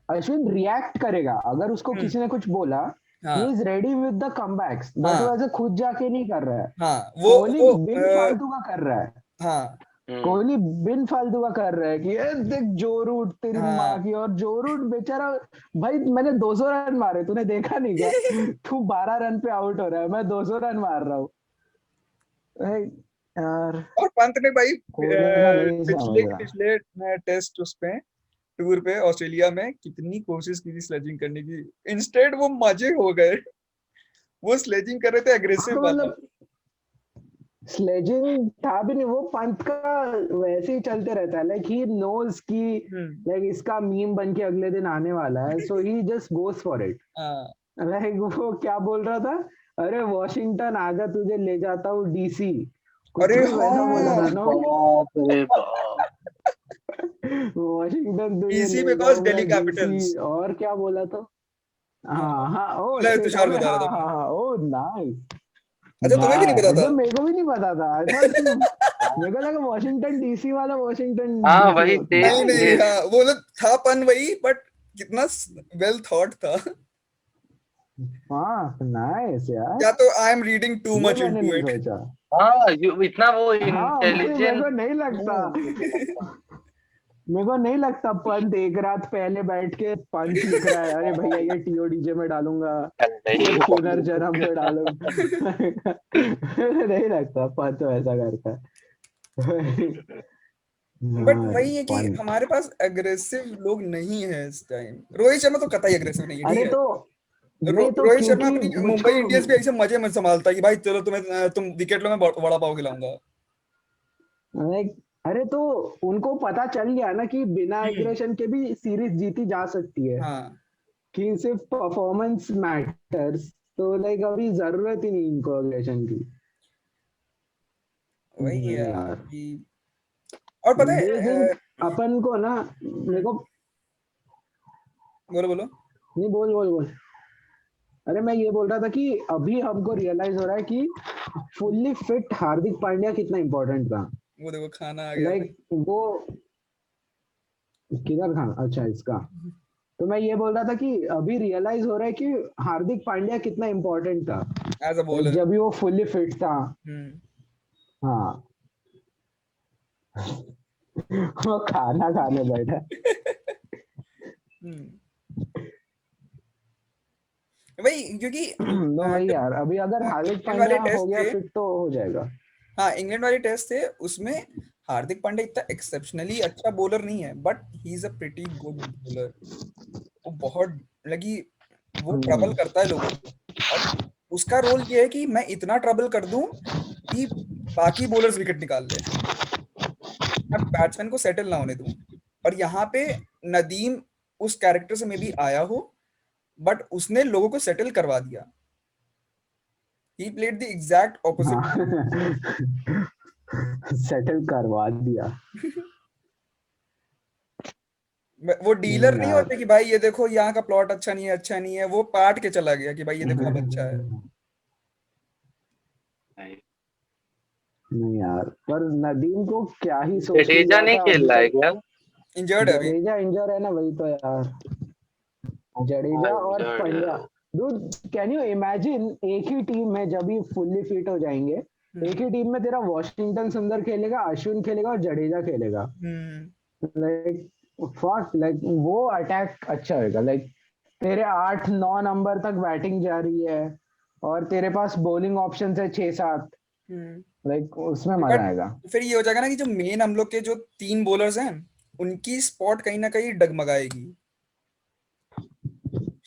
अश्विन रिएक्ट करेगा अगर उसको हम्म, किसी ने कुछ बोला। ही हाँ is ready with the comebacks, but वो हाँ ऐसे खुद जाके नहीं कर रहा है। हाँ, कोहली वो बिन फालतू का कर रहा है। हाँ कोहली बिन फालतू का कर रहा है कि ए, देख जो रूट तेरी माँ हाँ। की, और जो रूट बेचारा, भाई मैंने 200 रन मारे, तूने देखा नहीं क्या? तू 12 रन पे आउट हो रहा है, मैं 200 रन मार रहा हूँ। यार, और पंत ने भाई कोहली का नहीं पिछले समझ रहा। पिछले टेस्ट उस पे टूर पे ऑस्ट्रेलिया में कितनी कोशिश की थी स्लेजिंग करने की, इंस्टेड वो मजे हो गए। वो स्लेजिंग कर रहे थे हाँ, एग्रेसिव तो वाला। मतलब स्लेजिंग था भी नहीं, वो पंत का वैसे ही चलते रहता है, लाइक ही नोज की, हम्म, लाइक इसका मीम बन के अगले दिन आने वाला है, सो ही जस्ट गोस फॉर इट। हाँ। लाइक वो क्या बोल रहा था, अरे वॉशिंगटन आजा तुझे ले जाता हूँ डीसी, कुछ अरे भी वैसा बोला हाँ, था ना। बाप रे बाप। वॉशिंगटन तुझे डीसी ले बिकॉज जाऊंगा दिल्ली डीसी, कैपिटल्स। और क्या बोला था? हाँ हाँ, ओ मैं शिट, तुषार अबे बता हाँ रहा था हाँ मैं। हाँ, ओ नाइस। अच्छा तुम्हें भी नहीं पता था? जब मेरे को भी नहीं पता था, आई थॉट कि मेरे को लगा वॉशिंगटन डीसी वाला वॉशिंगटन हाँ डीसी वही होता है। नहीं नहीं, थे। हाँ वो लोग था पन वही, बट कितना वेल थॉट था। हाँ नाइस यार, या तो आई एम रीडिंग टू ये मच मैंने इनटू नहीं इट। सोचा। हाँ इतना वो हाँ मेरे इंटेलिजेंट को नहीं लगता, मेरे को नहीं लगता पंत एक रात पहले बैठ के पंच लिख रहा है, अरे भैया ये टीओडीजे में डालूंगा, ये नहीं। पुनर्जन्म में डालूंगा। मेरे नहीं लगता पंत वैसा करता है। बट हाँ वही है कि फन। हमारे पास अग्रेसिव लोग नहीं है इस टाइम। रोहित शर्मा तो कतई अग्रेसिव नहीं है, ठीक अरे है। तो नहीं तो रोहित शर्मा क्योंकि अपनी मुंबई मुझको इंडियंस भी ऐसे मजे में संभालता है कि भाई चलो तुम्हें तुम विकेट लो, मैं वड़ा पाव खिलाऊंगा। लाइक, अरे तो उनको पता चल गया ना कि बिना हम्म। एग्रेशन के भी सीरीज जीती जा सकती है, हाँ कि सिर्फ परफॉर्मेंस मैटर्स। तो लाइक अभी जरूरत ही नहीं इनको एग्रेशन की। वही है यार यार कि, और पता है डू यू थिंक अपन को ना, मेरे को, बोलो बोलो। नहीं बोल बोल बोल। अरे मैं ये बोल रहा था कि अभी हमको रियलाइज हो रहा है कि फुल्ली फिट हार्दिक पांड्या कितना इंपॉर्टेंट था। वो देखो खाना आ गया भाई। लाइक वो किधर था, अच्छा इसका। तो मैं ये बोल रहा था कि अभी रियलाइज हो रहा है कि हार्दिक पांड्या कितना इंपॉर्टेंट था, एज अ लाइक बॉलर। जब भी वो फुल्ली फिट था। हम्म। हाँ। वो खाना खाने बैठा। हम्म। वही क्योंकि तो वही जब यार, अभी अगर हार्दिक इंग्लैंड वाले पांड्या हो टेस्ट गया थे, फिट तो हो जाएगा। हाँ इंग्लैंड वाले टेस्ट थे, उसमें हार्दिक पांड्या इतना एक्सेप्शनली अच्छा बॉलर नहीं है, but he is a pretty good bowler. वो बहुत लगी, वो ट्रबल हम्म। करता है लोगों को। और उसका रोल ये है कि मैं इतना ट्रबल कर दूं कि बाकी बॉलर्स विकेट निकाल ले, मैं बैट्समैन को सेटल ना होने दूं। और यहाँ पे नदीम उस कैरेक्टर से मे बी आया हो, बट उसने लोगों को सेटल करवा दिया। He played the exact opposite हाँ। रोल। सेटल करवा दिया। वो डीलर नहीं यार। होते कि भाई ये देखो यहाँ का प्लॉट अच्छा नहीं है, अच्छा नहीं है, वो पाट के चला गया कि भाई ये देखो अब अच्छा है। नहीं यार, पर नदीम को क्या ही सोच के जडेजा लिया नहीं था खेल अभी रहा है तक। क्या? इंजर्ड है अभी। जडेजा इंजर है ना, वही तो यार। हाँ जडेजा और इंजर्ड है पंड्या, वो। डूड कैन यू इमेजिन एक ही टीम में जब ये फुल्ली फिट हो जाएंगे, एक हम्म। ही टीम में तेरा वॉशिंगटन सुंदर खेलेगा, अश्विन खेलेगा और जडेजा खेलेगा। हम्म। लाइक फक, लाइक वो अटैक अच्छा होगा। लाइक तेरे 8-9 नंबर तक बैटिंग जा रही है, और तेरे पास बॉलिंग ऑप्शन है 6-7। हम्म। लाइक उसमें मजा बट आएगा। फिर ये हो जाएगा ना कि जो मेन हम लोग के जो तीन बॉलर्स हैं, उनकी स्पॉट कहीं ना कहीं डगमगाएगी।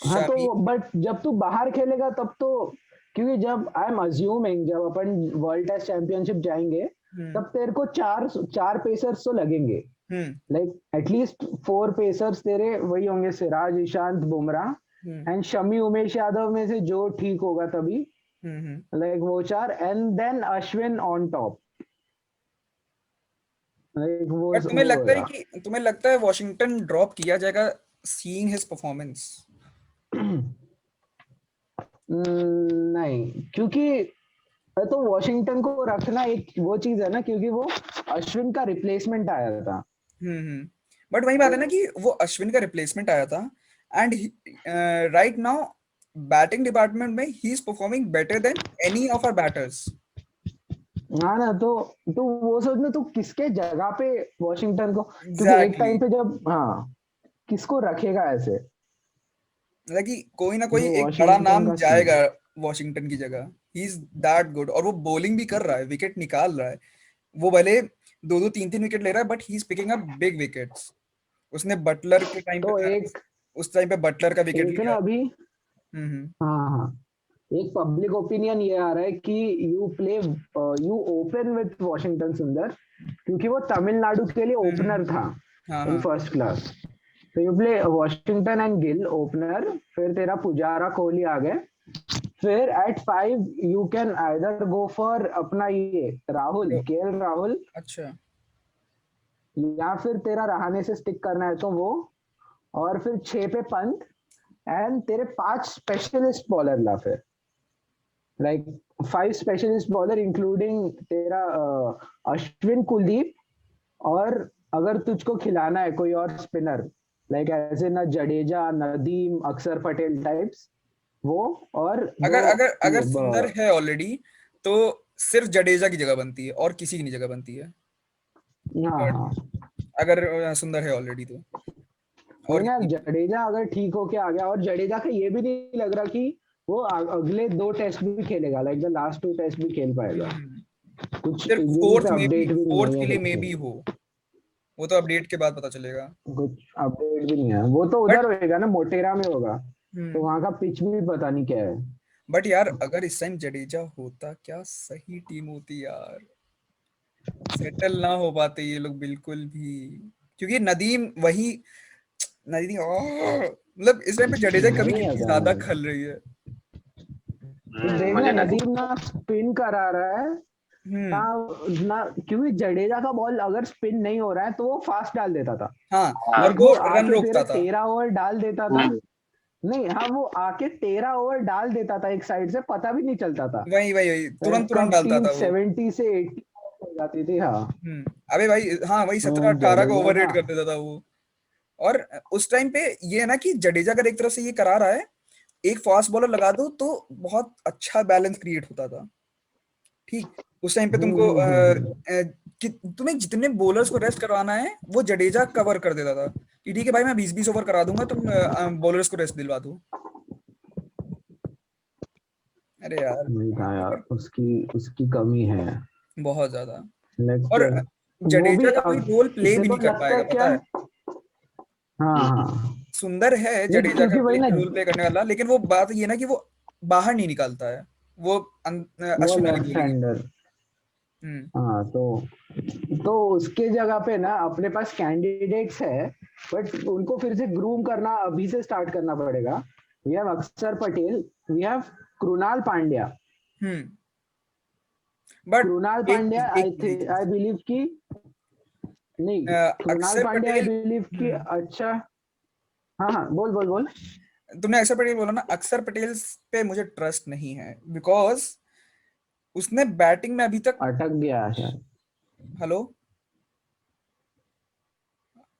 हाँ तो शमी। बट जब तू बाहर खेलेगा तब तो, क्योंकि जब आई एम अज्यूमिंग जब अपन वर्ल्ड टेस्ट चैंपियनशिप जाएंगे, हम्म। तब तेरे को चार चार पेसर्स तो लगेंगे। हम्म। लाइक एटलीस्ट 4 पेसर्स तेरे वही होंगे, सिराज, ईशांत, बुमराह हम्म। एंड शमी, उमेश यादव में से जो ठीक होगा तभी। हम्म। लाइक वो चार and then Ashwin on top. Like but तुम्हें वो लगता है होगा। कि तुम्हें लगता है वॉशिंगटन ड्रॉप किया जाएगा सीइंग हिज परफॉर्मेंस? नहीं, क्योंकि तो वॉशिंगटन को रखना एक वो चीज है ना, क्योंकि वो अश्विन का रिप्लेसमेंट आया था। हम्म। बट वही बात है ना कि वो अश्विन का रिप्लेसमेंट आया था, and right now batting department में he is performing better than any of our batters. हाँ ना, तो वो सोचना तू किसके जगह पे वॉशिंगटन को, क्योंकि एक एग्जैक्टली। टाइम पे जब, हाँ, किसको रखेगा ऐसे। मतलब कि कोई ना कोई वो एक बड़ा वॉशिंगटन नाम का सीन जाएगा वॉशिंगटन की जगह। ही इज दैट गुड, और वो बॉलिंग भी कर रहा है, विकेट निकाल रहा है। वो भले दो दो तीन तीन विकेट ले रहा है, but he is picking up big wickets. उसने बटलर के टाइम पे तो था, एक उस टाइम पे बटलर का विकेट एक लिया। ना अभी, हम्म। हाँ हाँ, एक पब्लिक ओपिनियन ये आ रहा है कि यू ओपन विथ वॉशिंगटन सुंदर, क्योंकि वो तमिलनाडु के लिए हम्म। ओपनर था हाँ इन हाँ। First class. तो you play Washington and Gill opener, फिर तेरा पुजारा, कोहली आ गए, फिर at 5 you can either go for अपना ये राहुल, तो केएल राहुल, अच्छा। या फिर तेरा रहाणे से स्टिक करना है तो वो, और फिर 6 पे पंत, एंड तेरे 5 स्पेशलिस्ट बॉलर ला फिर, लाइक 5 स्पेशलिस्ट बॉलर इंक्लूडिंग तेरा अश्विन, कुलदीप, और अगर तुझको खिलाना है कोई और स्पिनर लाइक ऐसे ना जडेजा, नदीम, अक्षर पटेल टाइप्स, वो, और दो अगर अगर अगर सुंदर है ऑलरेडी तो सिर्फ जडेजा की जगह बनती है और किसी की नहीं जगह बनती है। हाँ हाँ, अगर सुंदर है ऑलरेडी तो। वही और ना, जडेजा अगर ठीक होके आ गया, और जडेजा का ये भी नहीं लग रहा कि वो अगले 2 टेस्ट भी खेलेगा, लाइक द लास्ट 2 टेस्ट भी खेल पाएगा। कुछ सिर्फ इंजरी फोर्थ पे में भी, अपडेट भी नहीं फोर्थ के है लिए मे कुछ, भी हो, वो तो अपडेट के बाद पता चलेगा। कुछ अपडेट भी नहीं है। वो तो बट उधर होएगा ना, मोटेरा में होगा, तो वहां का पिच भी पता नहीं क्या है। बट यार अगर इस टाइम जडेजा होता, क्या सही टीम होती यार। सेटल ना हो पाते ये लोग बिल्कुल भी, क्योंकि नदीम वही, नदीम मतलब इस टाइम पे जडेजा की कमी नहीं कितनी आता ज्यादा है। खल रही है। तो देखना मुझे नदीम नदीम ना स्पिन करा रहा है ना, हम्म। ना, क्योंकि जडेजा का बॉल अगर स्पिन नहीं हो रहा है तो वो फास्ट डाल देता था, हाँ, हाँ, और लाइक वो वो रन आके तेरे रोकता था। 13 ओवर डाल देता था। हम्म, नहीं हाँ, वो आके 13 ओवर डाल देता था एक साइड से, पता भी नहीं चलता था, वही वही वही तुरंत तुरंत कब डालता टीम था वो। 70 से 80 हो जाती थी। हाँ, अबे भाई हाँ, वही 17-18 को जडेजा ओवर का, रेट कर देता था वो। और उस टाइम पे ये है ना कि जडेजा अगर एक तरफ से ये करा रहा है, एक फास्ट बॉलर लगा दो तो बहुत अच्छा बैलेंस क्रिएट होता था। ठीक, उस टाइम पे तुमको हम्म। कि तुम्हें जितने बॉलर्स को रेस्ट करवाना है वो जडेजा कवर कर देता था, कि ठीक है भाई मैं 20-20 ओवर करा दूंगा, तुम बॉलर्स को रेस्ट दिलवा दो। अरे यार नहीं था यार, अगर उसकी उसकी कमी है। बहुत ज्यादा। नेक्स्ट, और वो भी जडेजा का कोई रोल प्ले भी तेरे को नहीं कर लगता है पाएगा क्या? पता है। हाँ हम्म, हाँ, सुंदर है नहीं जडेजा का क्योंकि वही ना, रोल प्ले करने वाला, लेकिन वो बात ये ना कि वो बाहर नहीं निकालता है, वो वो अश्विन वाली लेफ्ट बॉलिंग है। हैंडर। हम्म। हाँ, तो उसके जगह पे ना अपने पास कैंडिडेट्स है, बट उनको फिर से ग्रूम करना अभी से स्टार्ट करना पड़ेगा। We have Axar Patel, we have Krunal Pandya. Hmm. But Krunal एक पांड्या एक आई इजी चीज, आई बिलीव कि, नहीं, कृणाल अक्षर पांड्या आई पटेल। बिलीव कि अच्छा, हाँ हाँ, बोल बोल बोल। तुमने अक्षर पटेल बोला ना, अक्षर पटेल पे मुझे ट्रस्ट नहीं है, बिकॉज उसने बैटिंग में अभी तक। अटक गया है शायद। Hello,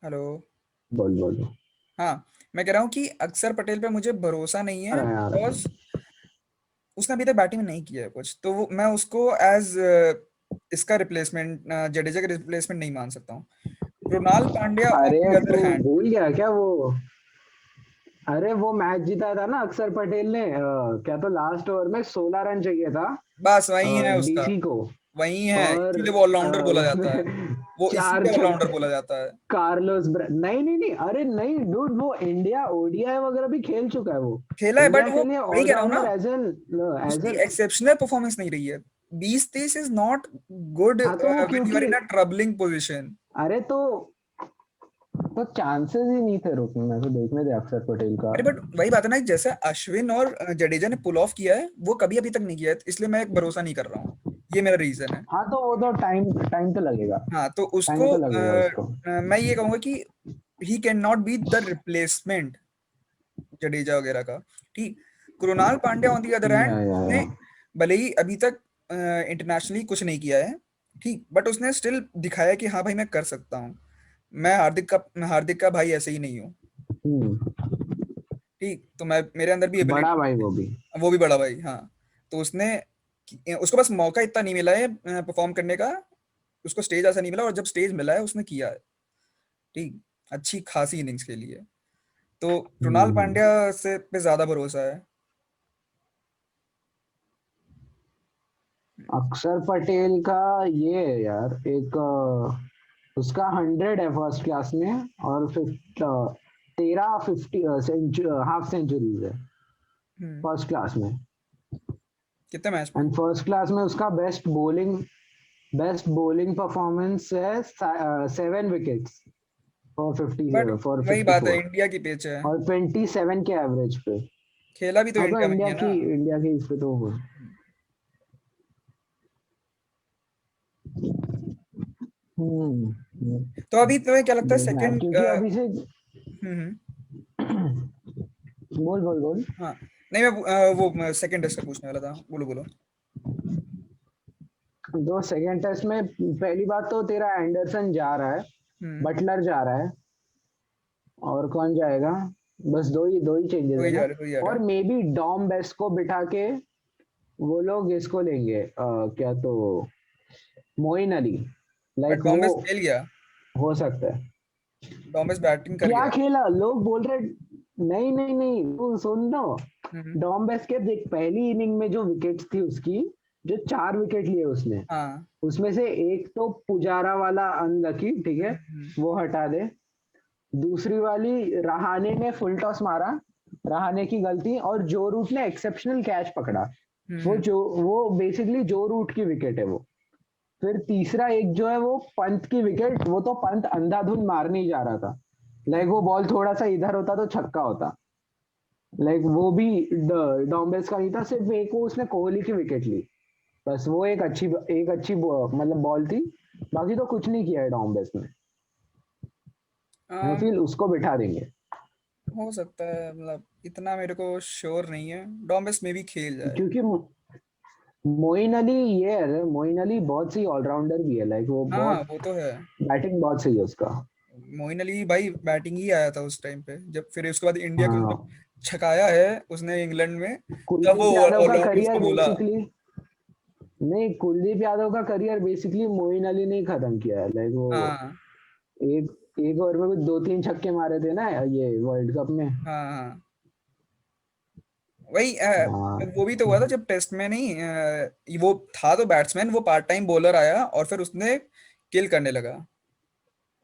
hello. बोल बोल बोल। हाँ, मैं कह रहा हूँ कि अक्षर पटेल पे मुझे भरोसा नहीं है, अरे यार, बिकॉज उसने अभी तक बैटिंग में नहीं किया है कुछ, तो वो मैं उसको एज इसका रिप्लेसमेंट, जडेजा का रिप्लेसमेंट नहीं मान सकता हूँ। कृणाल पांड्या ऑन अरे द अदर तू हैंड। भूल गया क्या वो? अरे वो मैच जीता था ना अक्षर पटेल ने, क्या तो लास्ट ओवर में 16 रन चाहिए था बस वही है उसका, डीसी को, वही है, और इसीलिए वो ऑलराउंडर बोला जाता है। उसमें वो चार इसीलिए ऑलराउंडर छक्के, बोला जाता है। नहीं नहीं नहीं, अरे नहीं डूड, वो इंडिया ओडीआई वगैरह भी खेल चुका है वो, खेला है, बट इंडिया वो के लिए वही कह रहा हूँ ऑलराउंडर ना, एज उसकी एन। एक्सेप्शनल परफॉर्मेंस नहीं रही है। 20-23 इज नॉट गुड हाँ तो वो व्हेन यू क्योंकि, are in a troubling position. अरे तो चांसेस ही नहीं थे रुकने में, तो देखने दे अक्षर पटेल का। अरे बट वही बात है ना, जैसे अश्विन और जडेजा ने पुल ऑफ किया है, वो कभी अभी तक नहीं किया है, इसलिए मैं भरोसा नहीं कर रहा हूँ। ये मेरा रीजन है। हाँ तो वो तो टाइम टाइम तो लगेगा, हाँ, तो उसको टाइम तो लगेगा उसको। मैं ये कहूंगा कि he can not be the replacement Jadeja वगैरह का। ठीक, Krunal Pandya on the other hand, या उसने भले ही अभी तक इंटरनेशनली कुछ नहीं किया है, ठीक, बट उसने स्टिल दिखाया कि हाँ भाई मैं कर सकता हूँ। मैं हार्दिक का भाई ऐसे ही नहीं हूँ। ठीक, तो मैं, मेरे अंदर भी बड़ा एबिलिटी, भाई वो भी। वो भी बड़ा भाई, हाँ। तो उसने, उसको बस मौका इतना नहीं मिला है परफॉर्म करने का, उसको स्टेज ऐसा नहीं मिला, और जब स्टेज मिला है उसने किया है। ठीक, अच्छी खासी इनिंग्स खेली है। तो कृणाल हम्म। पांड्या से पे ज्यादा भरोसा है। अक्षर पटेल का ये है यार, एक उसका 100 है फर्स्ट क्लास में, और 13 50 हाफ सेंचुरीज है हम्म। फर्स्ट क्लास में। कितने मैच में? एंड फर्स्ट क्लास में उसका बेस्ट बॉलिंग परफॉर्मेंस है 7 विकेट्स फॉर बट 50 फॉर वही बात है, 54, इंडिया की पिच है। और 27 के एवरेज पे। खेला भी तो हाँ तो इंडिया में ही है ना। इंडिया की इस पे तो हम्म। तो अभी तुम्हें क्या लगता है देखना है सेकंड? क्योंकि अभी से, हम्म। बोल बोल बोल। हाँ नहीं मैं वो सेकंड टेस्ट का पूछने वाला था, बोलो बोलो। दो सेकेंड टेस्ट में पहली बात तो तेरा एंडरसन जा रहा है, हम्म। बटलर जा रहा है, और कौन जाएगा? बस दो ही चेंजेस है वही जा ना। रहा है, वही जा रहा और है। मे बी डॉम बेस्ट को बिठा के वो लोग इसको लेंगे, क्या तो मोइन अली, बट लाइक वो डॉमिस खेल गया, हो सकता है। डॉमिस बैटिंग कर क्या गया। खेला, लोग बोल रहे। नहीं नहीं नहीं, तू सुन लो। हम्म। डॉम बेस्ट के देख, पहली इनिंग में जो विकेट्स थी उसकी, जो 4 विकेट लिए उसने, हाँ। उसमें से एक तो पुजारा वाला अनलकी, ठीक है, हम्म। वो हटा दे। दूसरी वाली रहाने ने फुल टॉस मारा, रहाने की गलती, और जो रूट ने एक्सेप्शनल कैच पकड़ा, वो हम्म। जो वो बेसिकली जो रूट की विकेट है वो। फिर तीसरा एक जो है वो पंत की विकेट, वो तो पंत अंधाधुंध मारने ही जा रहा था, लाइक वो बॉल थोड़ा सा इधर होता तो छक्का होता। लाइक वो भी डॉम्बेस का नहीं था, सिर्फ एक वो उसने कोहली की विकेट ली, बस वो एक अच्छी मतलब बॉल थी। बाकी तो कुछ नहीं किया है डॉम्बेस ने। मैं हाँ, फील उसको बिठा देंगे। हो सकता है, मतलब इतना मेरे को श्योर नहीं है, डॉमिस में भी खेल जाए। क्योंकि मोइन अली, ये है, मोइन अली बहुत सही ऑलराउंडर भी है, लाइक वो हाँ बहुत वो तो है। बैटिंग बहुत सही है उसका। मोइन अली भाई बैटिंग ही आया था उस टाइम पे, जब फिर उसके बाद इंडिया को जब हाँ, छकाया है उसने इंग्लैंड में, तब वो कुलदीप यादव का ऑलराउंडर्स को करियर बोला। बेसिकली, नहीं, कुलदीप यादव का करियर बेसिकली मोइन अली ने ही खत्म किया है, लाइक वो हाँ एक एक ओवर में कुछ 2-3 छक्के मारे थे ना ये वर्ल्ड कप में। हाँ हाँ। वही हाँ। वो भी तो हुआ था जब टेस्ट में नहीं वो था तो बैट्समैन, वो पार्ट टाइम बॉलर आया और फिर उसने किल करने लगा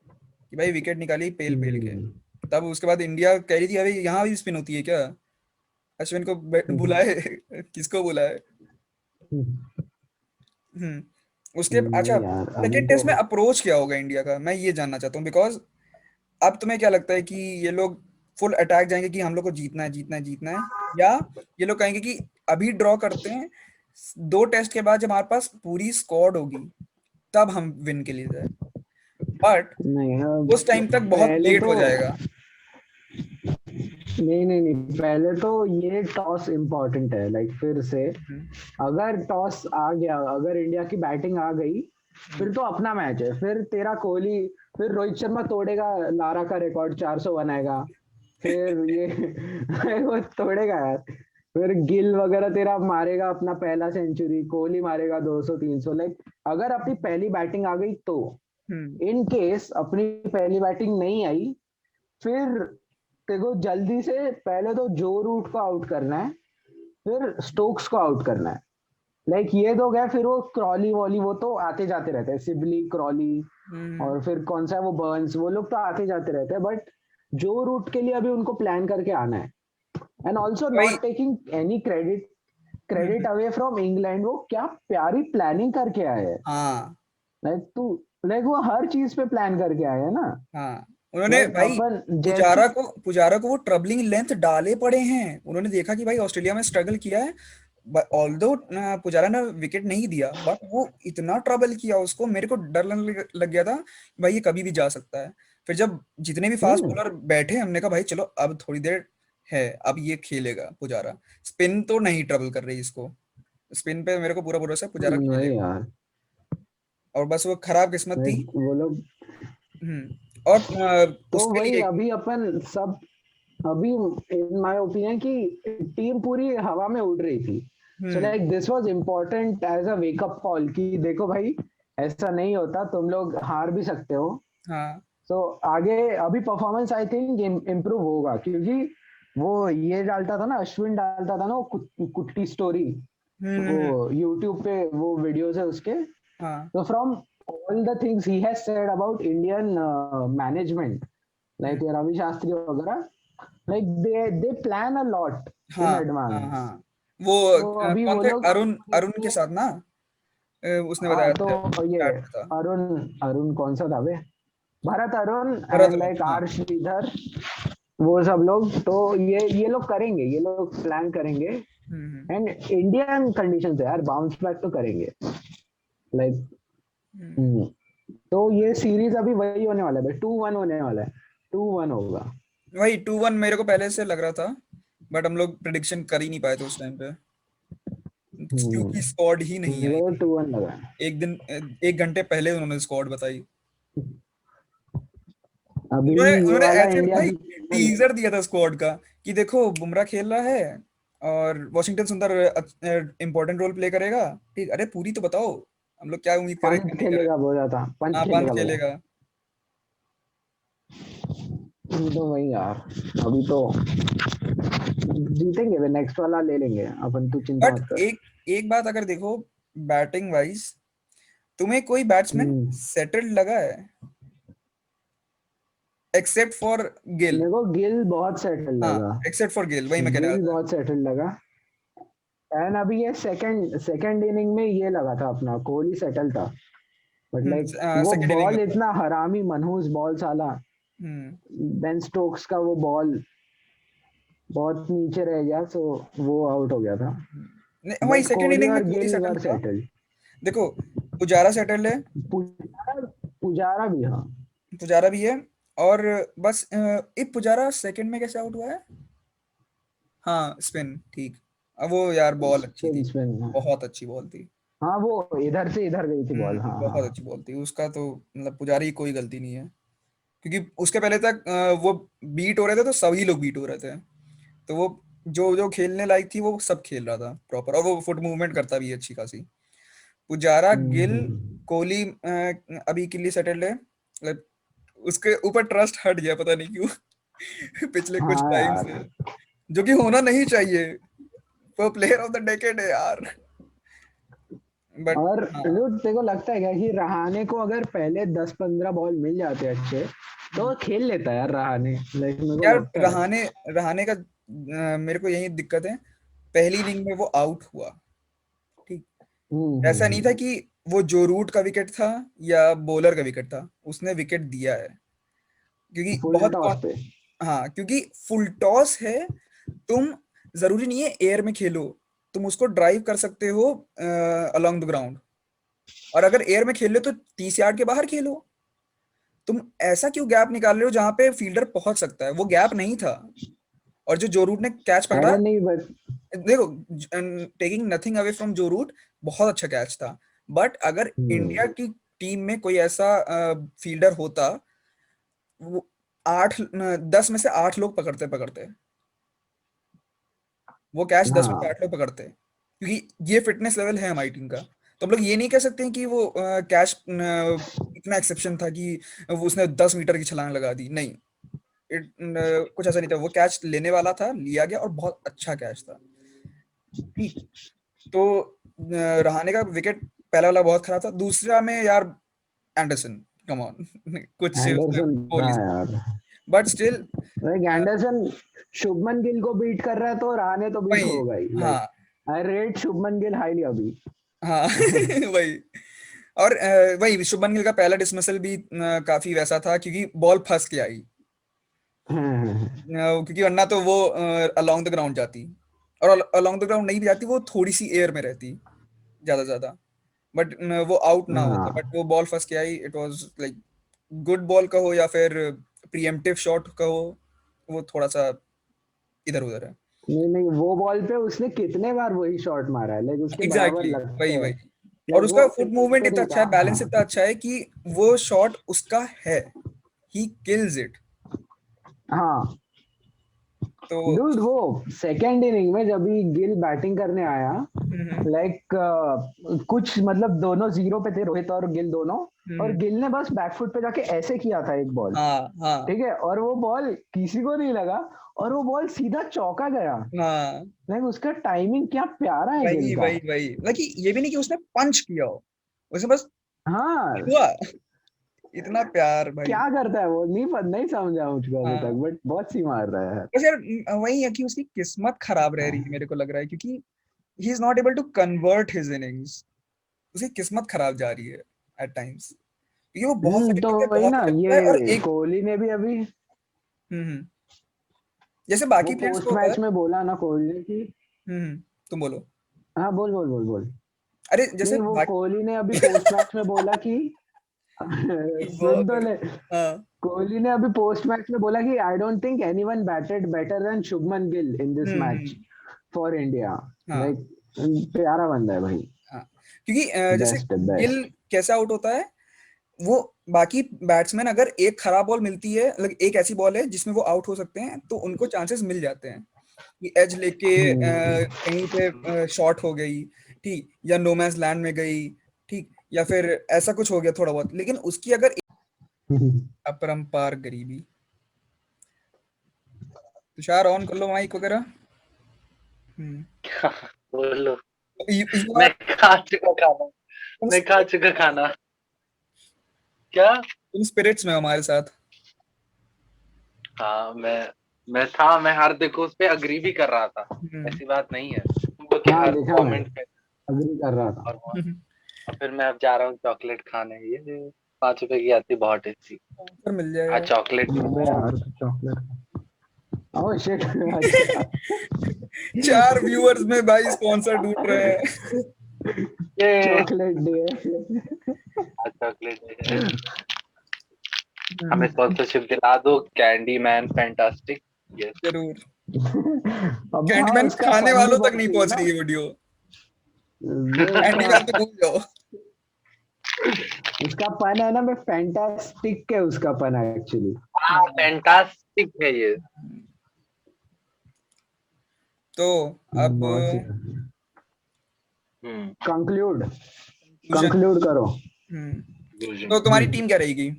कि भाई विकेट निकाली पेल पेल के। हम्म, तब उसके बाद इंडिया कह रही थी अभी यहाँ भी स्पिन होती है क्या, अश्विन को बुलाए किसको बुलाए। उसके अच्छा, नहीं यार, अभी सेकेंड तो टेस्ट में अप्रोच क्या होगा इंडिया का, मैं ये जानना चाहता हूँ, बिकॉज अब तुम्हें क्या लगता है कि ये लोग फुल अटैक जाएंगे कि हम लोग को जीतना है जीतना है जीतना है, या ये लोग कहेंगे कि अभी ड्रॉ करते हैं, 2 टेस्ट के बाद जब हमारे पास पूरी स्क्वाड होगी तब हम विन के लिए जाए, बट नहीं, उस टाइम तक बहुत पहले लेट तो हो जाएगा। नहीं नहीं नहीं, पहले तो ये टॉस इम्पोर्टेंट है, लाइक फिर से हम्म। अगर टॉस आ गया, अगर इंडिया की बैटिंग आ गई, हम्म। फिर तो अपना मैच है, फिर तेरा कोहली, फिर रोहित शर्मा तोड़ेगा लारा का रिकॉर्ड, 400 बनाएगा। फिर ये वो तोड़ेगा यार। फिर गिल वगैरह तेरा मारेगा अपना पहला सेंचुरी, कोहली मारेगा 200-300, लाइक अगर अपनी पहली बैटिंग आ गई तो। हम्म। इन केस अपनी पहली बैटिंग नहीं आई, फिर देखो जल्दी से पहले तो जो रूट को आउट करना है, फिर स्टोक्स को आउट करना है। लाइक ये दो गए, फिर वो क्रॉली वॉली वो तो आते जाते रहते हैं, सिबली क्रॉली, हम्म। और फिर कौन सा है वो बर्न्स, वो लोग तो आते जाते रहते हैं, बट जो रूट के लिए अभी उनको प्लान करके आना है। एंड ऑल्सो वही। Not taking any credit credit hmm. Away from England, वो क्या प्यारी प्लानिंग करके आए हैं। हाँ लाइक तू, लाइक वो हर चीज पे प्लान करके आए हैं ना। हाँ, उन्होंने लाइक भाई अपन जैसे, पुजारा को वो ट्रबलिंग लेंथ डाले पड़े हैं, उन्होंने देखा कि भाई ऑस्ट्रेलिया में स्ट्रगल किया है, ऑल्दो पुजारा ने विकेट नहीं दिया बट वो इतना ट्रबल किया, उसको मेरे को डर लगने लग गया था कि भाई ये कभी भी जा सकता है। फिर जब जितने भी फास्ट हम्म, बॉलर बैठे हमने कहा भाई चलो अब थोड़ी देर है, अब ये खेलेगा पुजारा, स्पिन तो नहीं ट्रबल कर रही इसको, स्पिन पे मेरे को पूरा भरोसा है पुजारा वही खेलेगा। यार, और बस वो खराब किस्मत थी। लाइक वो लोग, और तो उसके वही लिए अभी अपन सब, अभी इन माय ओपिनियन की टीम पूरी हवा में उड़ रही थी। So hmm. Like this was important as a wake up call कि देखो भाई, ऐसा नहीं होता, तुम लोग हार भी सकते हो। हाँ। सो आगे अभी परफॉर्मेंस आई थिंक इम्प्रूव होगा, क्योंकि वो ये डालता था ना, अश्विन डालता था ना वो कुट्टी स्टोरी, हम्म। वो यूट्यूब पे वो वीडियोस है उसके। हाँ। So from all the things he has said about Indian management, hmm. like Ravi Shastri वगैरह, like they plan a lot in हाँ हाँ advance. हाँ, वो तो अभी कौन वो थे, लोग, अरुण अरुण के साथ ना, उसने हाँ बताया तो था ये चैट में था। अरुण, अरुण कौन सा था बे, भरत अरुण भरत एंड अरुण, लाइक हाँ। आर श्रीधर, वो सब लोग तो ये लोग करेंगे, ये लोग प्लान करेंगे। हम्म। एंड इंडियन कंडीशन है यार, बाउंस बैक तो करेंगे, लाइक हम्म। तो ये सीरीज अभी वही होने वाला है, 2-1 होने वाला है, 2-1 होगा। वही 2-1 मेरे को पहले से लग रहा था बट हम लोग प्रिडिक्शन कर ही नहीं पाए थे उस टाइम पे, क्योंकि हम्म, स्क्वाड ही नहीं आई मेरे को थी। 2-1 लगा। एक दिन 1 घंटे पहले उन्होंने स्क्वाड बताई। अभी उन्होंने ये उन्होंने वाला ऐसे इंडिया भाई जीतने में टीजर दिया था स्क्वाड का कि देखो बुमराह खेल रहा है और वॉशिंगटन सुंदर इंपॉर्टेंट रोल प्ले करेगा। ठीक, अरे पूरी तो बताओ, हम लोग क्या उम्मीद करें पंत क्या नहीं करें। खेलेगा बोला था, पंत हाँ पंत खेलेगा बोला। खेलेगा। अभी तो वही यार, अभी तो जीतेंगे वे, नेक्स्ट वाला ले लेंगे अपन, तू चिंता बट मत कर। एक एक बात अगर देखो, बैटिंग वाइज तुम्हें कोई बैट्समैन हम्म, सेटल्ड लगा है एक्सेप्ट फॉर गिल? मेरे को गिल बहुत सेटल हाँ, लगा। एक्सेप्ट फॉर गिल, वही मैं कहने गिल रहा था। बहुत सेटल लगा। एंड अभी ये सेकंड सेकंड इनिंग में ये लगा था अपना कोहली सेटल था, बट लाइक वो सेकंड इनिंग में बॉल था। इतना हरामी मनहूस बॉल साला, हम्म। बेन स्टोक्स का वो बॉल बहुत नीचे रह गया, सो वो आउट हो गया था। नहीं, वही बट सेकंड कोहली इनिंग में और कोहली गिल सेटल वर था। सेटल। देखो, पुजारा सेटल है, पुजारा, पुजारा भी हाँ। पुजारा भी है। और बस ये पुजारा सेकंड में कैसे आउट हुआ है? हाँ स्पिन, ठीक। अब वो यार बॉल अच्छी स्पिन थी, स्पिन हाँ। बहुत अच्छी बॉल थी। हाँ वो इधर से इधर गई थी बॉल, हाँ बहुत हाँ। अच्छी बॉल थी उसका तो, मतलब पुजारी की कोई गलती नहीं है। क्योंकि उसके पहले तक वो बीट हो रहे थे तो सभी लोग बीट हो रहे थे। तो वो जो जो खेलने लायक थी वो सब खेल रहा था प्रॉपर, और वो फुट मूवमेंट करता भी है अच्छी खासी। पुजारा, गिल, हम्म। कोहली अभी के लिए सेटल्ड है। मतलब उसके ऊपर ट्रस्ट हट गया, पता नहीं क्यों पिछले कुछ हाँ टाइम यार। से, जो कि होना नहीं चाहिए। वो प्लेयर ऑफ द डेकेड है यार। बट और हाँ। dude, तेरे को लगता है क्या कि रहाने को अगर पहले 10-15 बॉल मिल जाते अच्छे, तो वो खेल लेता है यार रहाने, लाइक मेरे को यार लगता है। रहाने रहाने का मेरे को यही दिक्कत है, पहली इनिंग में वो आउट हुआ। ठीक, ऐसा नहीं था हम्म। कि वो जो रूट का विकेट था या बॉलर का विकेट था, उसने विकेट दिया है। क्योंकि फुल बहुत टॉस पे। हाँ, क्योंकि फुल टॉस है। तुम जरूरी नहीं है एयर में खेलो, तुम उसको ड्राइव कर सकते हो अलोंग द ग्राउंड। और अगर एयर में खेल रहे हो तो 30 यार्ड के बाहर खेलो। तुम ऐसा क्यों गैप निकाल रहे हो जहां पे फील्डर पहुंच सकता है? वो गैप नहीं था। और जो रूट ने कैच पकड़ा, अरे नहीं बट। देखो, टेकिंग नथिंग अवे फ्रॉम जो रूट, बहुत अच्छा कैच था। बट अगर इंडिया हम्म, की टीम में कोई ऐसा फील्डर होता, वो 10 में से 8 लोग पकड़ते पकड़ते, वो कैच 10 में से 8 हाँ। लोग पकड़ते हैं। क्योंकि ये फिटनेस लेवल है हमारी टीम का। तो हम लोग ये नहीं कह सकते हैं कि वो कैच इतना एक्सेप्शन था कि वो उसने 10 मीटर की छलांग लगा दी, नहीं। कुछ ऐसा नहीं था, वो कैच लेने वाला था, लिया गया और बहुत अच्छा कैच था। ठीक। तो रहाणे का विकेट पहला वाला बहुत खराब था, दूसरा में यार एंडरसन, कम ऑन कुछ उसने एंडरसन बोल था ही सकते, यार। But still like Anderson Shubman Gill को बीट कर रहा है, तो रहाने तो बीट वही। होगा ही, लाइक हाँ आई रेट शुभमन गिल हाईली अभी। हाँ वही। और वही शुभमन गिल का पहला डिसमिसल भी काफी वैसा था, क्योंकि बॉल फंस के आई। क्योंकि वरना तो वो अलोंग द ग्राउंड जाती, और अलोंग द ग्राउंड नहीं भी जाती, वो थोड़ी सी एयर में रहती ज्यादा ज्यादा। बट वो आउट ना होता, बट हाँ। वो बॉल फंस के आई। It was like good ball कहो या फिर प्रीएम्प्टिव शॉट कहो, वो थोड़ा सा इधर उधर है। नहीं नहीं, वो बॉल पे उसने कितने बार वही शॉट मारा है, लाइक उसके बराबर एग्जैक्टली लगते वही हैं। वही। और लाइक वो उसका फुट मूवमेंट पे इतना नहीं अच्छा था है, बैलेंस हाँ। इतना अच्छा है कि वो शॉट उसका है, ही किल्स इट। हाँ तो डूड, वो सेकेंड इनिंग में जब भी गिल बैटिंग करने आया, हम्म लाइक कुछ मतलब दोनों जीरो पे थे, रोहित और गिल दोनों। और हम्म, गिल ने बस बैकफुट पे जाके ऐसे किया था एक बॉल, हाँ हाँ ठीक है, और वो बॉल किसी को नहीं लगा, और वो बॉल सीधा चौका गया। हाँ, लाइक उसका टाइमिंग क्या प्यारा है गिल वही का। वही वही, मतलब कि ये भी नहीं कि उसने पंच किया हो, उसने बस हाँ, हुआ। इतना प्यार भाई। क्या करता है वो, नहीं समझा मुझको अभी तक, हाँ, बट बहुत सी मार रहा है यार। बस यार वही है कि उसकी किस्मत खराब रह रही है, मेरे को लग रहा है, क्योंकि he is not able to convert his innings. उसकी किस्मत खराब जा रही है एट टाइम्स। ये वो बहुत से तो विकेट पे वही बहुत ना, अच्छा है, और ये एक कोहली ने भी अभी हम्म, जैसे वो बाकी प्लेयर्स को पोस्ट होता है। मैच में बोला ना कोहली ने कि, तुम बोलो। हाँ बोल बोल बोल बोल। अरे जैसे नहीं वो बाकी कोहली ने अभी पोस्ट मैच में बोला कि सुन तो ले, हाँ कोहली ने अभी पोस्ट मैच में बोला कि I don't think anyone batted better than Shubman Gill in this match hmm. For India. हाँ लाइक प्यारा बंदा है भाई, हाँ, क्योंकि जैसे बेस्ट है गिल बेस्ट। कैसे आउट होता है, वो बाकी बैट्समैन अगर एक खराब बॉल मिलती है, मतलब एक ऐसी बॉल है जिसमें वो आउट हो सकते हैं, तो उनको चांसेस मिल जाते हैं कि एज लेके कहीं पे शॉट हो गई, ठीक, या नो मैंस लैंड में गई, ठीक, या फिर ऐसा कुछ हो गया थोड़ा बहुत, लेकिन उसकी अगर अपरंपार गरीबी। तुषार ऑन कर लो माइक वगैरह। हम्म। बोलो। इस मैं बार खा चुका खाना, तुम मैं खा चुका खाना। क्या? तुम स्पिरिट्स में हो हमारे साथ। हाँ, मैं था, मैं हार्दिक को उस पे अग्री भी कर रहा था, हम्म। ऐसी बात नहीं है, वो कि हाँ हर देखा मैं, कमेंट पे। अग्री कर रहा था। और फिर मैं अब जा रहा हूँ चॉकलेट खाने, ये 5 रुपए की आती, बहुत टेस्टी। फिर मिल आज जाएगा। चॉकलेट भी अबे खाऊं। यार चॉकलेट, ओह शिट। अच्छा 4 व्यूअर्स में भाई स्पॉन्सर ढूंढ रहे हैं। ये चॉकलेट डे। आज चॉकलेट भी है। हमें हम्म, स्पॉन्सरशिप दिला दो, कैंडी मैन फैंटास्टिक। यस। जरूर। अबे हाँ कैंडीमैन उसका खाने फन भी वालों तक बहुत नहीं सही है पहुंच ना। रही है वीडियो। वो उसका कैंडीमैन तो भूल जाओ। उसका फन है ना, मैं फैंटास्टिक है उसका फन एक्चुअली। हाँ, फैंटास्टिक है ये। तो अब बहुत सी हम्म। Conclude, conclusion. कंक्लूड करो। तो तुम्हारी टीम क्या रहेगी,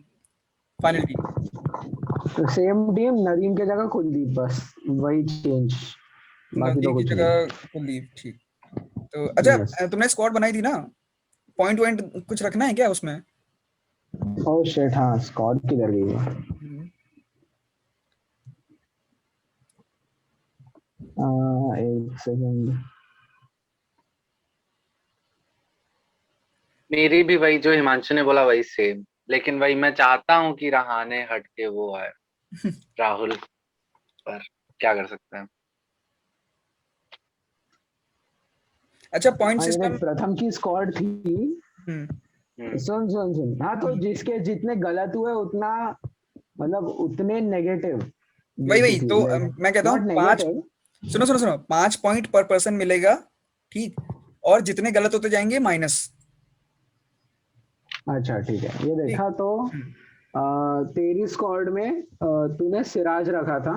final team? Same team, Nadeem के जगह कुलदीप, बस वही चेंज, बाकी नदी तो की कुछ जगह नहीं। कुलदीप, ठीक। तो अच्छा, यस। तुमने स्क्वाड बनाई थी ना, पॉइंट वॉइंट कुछ रखना है क्या उसमें? ओह शिट, हाँ स्कॉट किधर गई है? हम्म, एक सेकंड। मेरी भी वही जो हिमांशु ने बोला, वही सेम, लेकिन वही मैं चाहता हूँ कि रहाने हट के वो आए, राहुल, पर क्या कर सकते हैं। अच्छा, पॉइंट हाँ ये सिस्टम। देख, प्रथम की स्क्वाड थी। हम्म। हम्म। सुन सुन सुन, हाँ तो जिसके जितने गलत हुए उतना, मतलब उतने नेगेटिव, वही वही बेसिकली तो लाइक मैं कहता हूँ नॉट पांच, नेगेटिव। सुनो सुनो सुनो, 5 पॉइंट पर पर्सन मिलेगा, ठीक, और जितने गलत होते जाएंगे माइनस। अच्छा ठीक है, ये ठीक। देखा तो हम्म। तेरी स्क्वाड में तूने सिराज रखा था,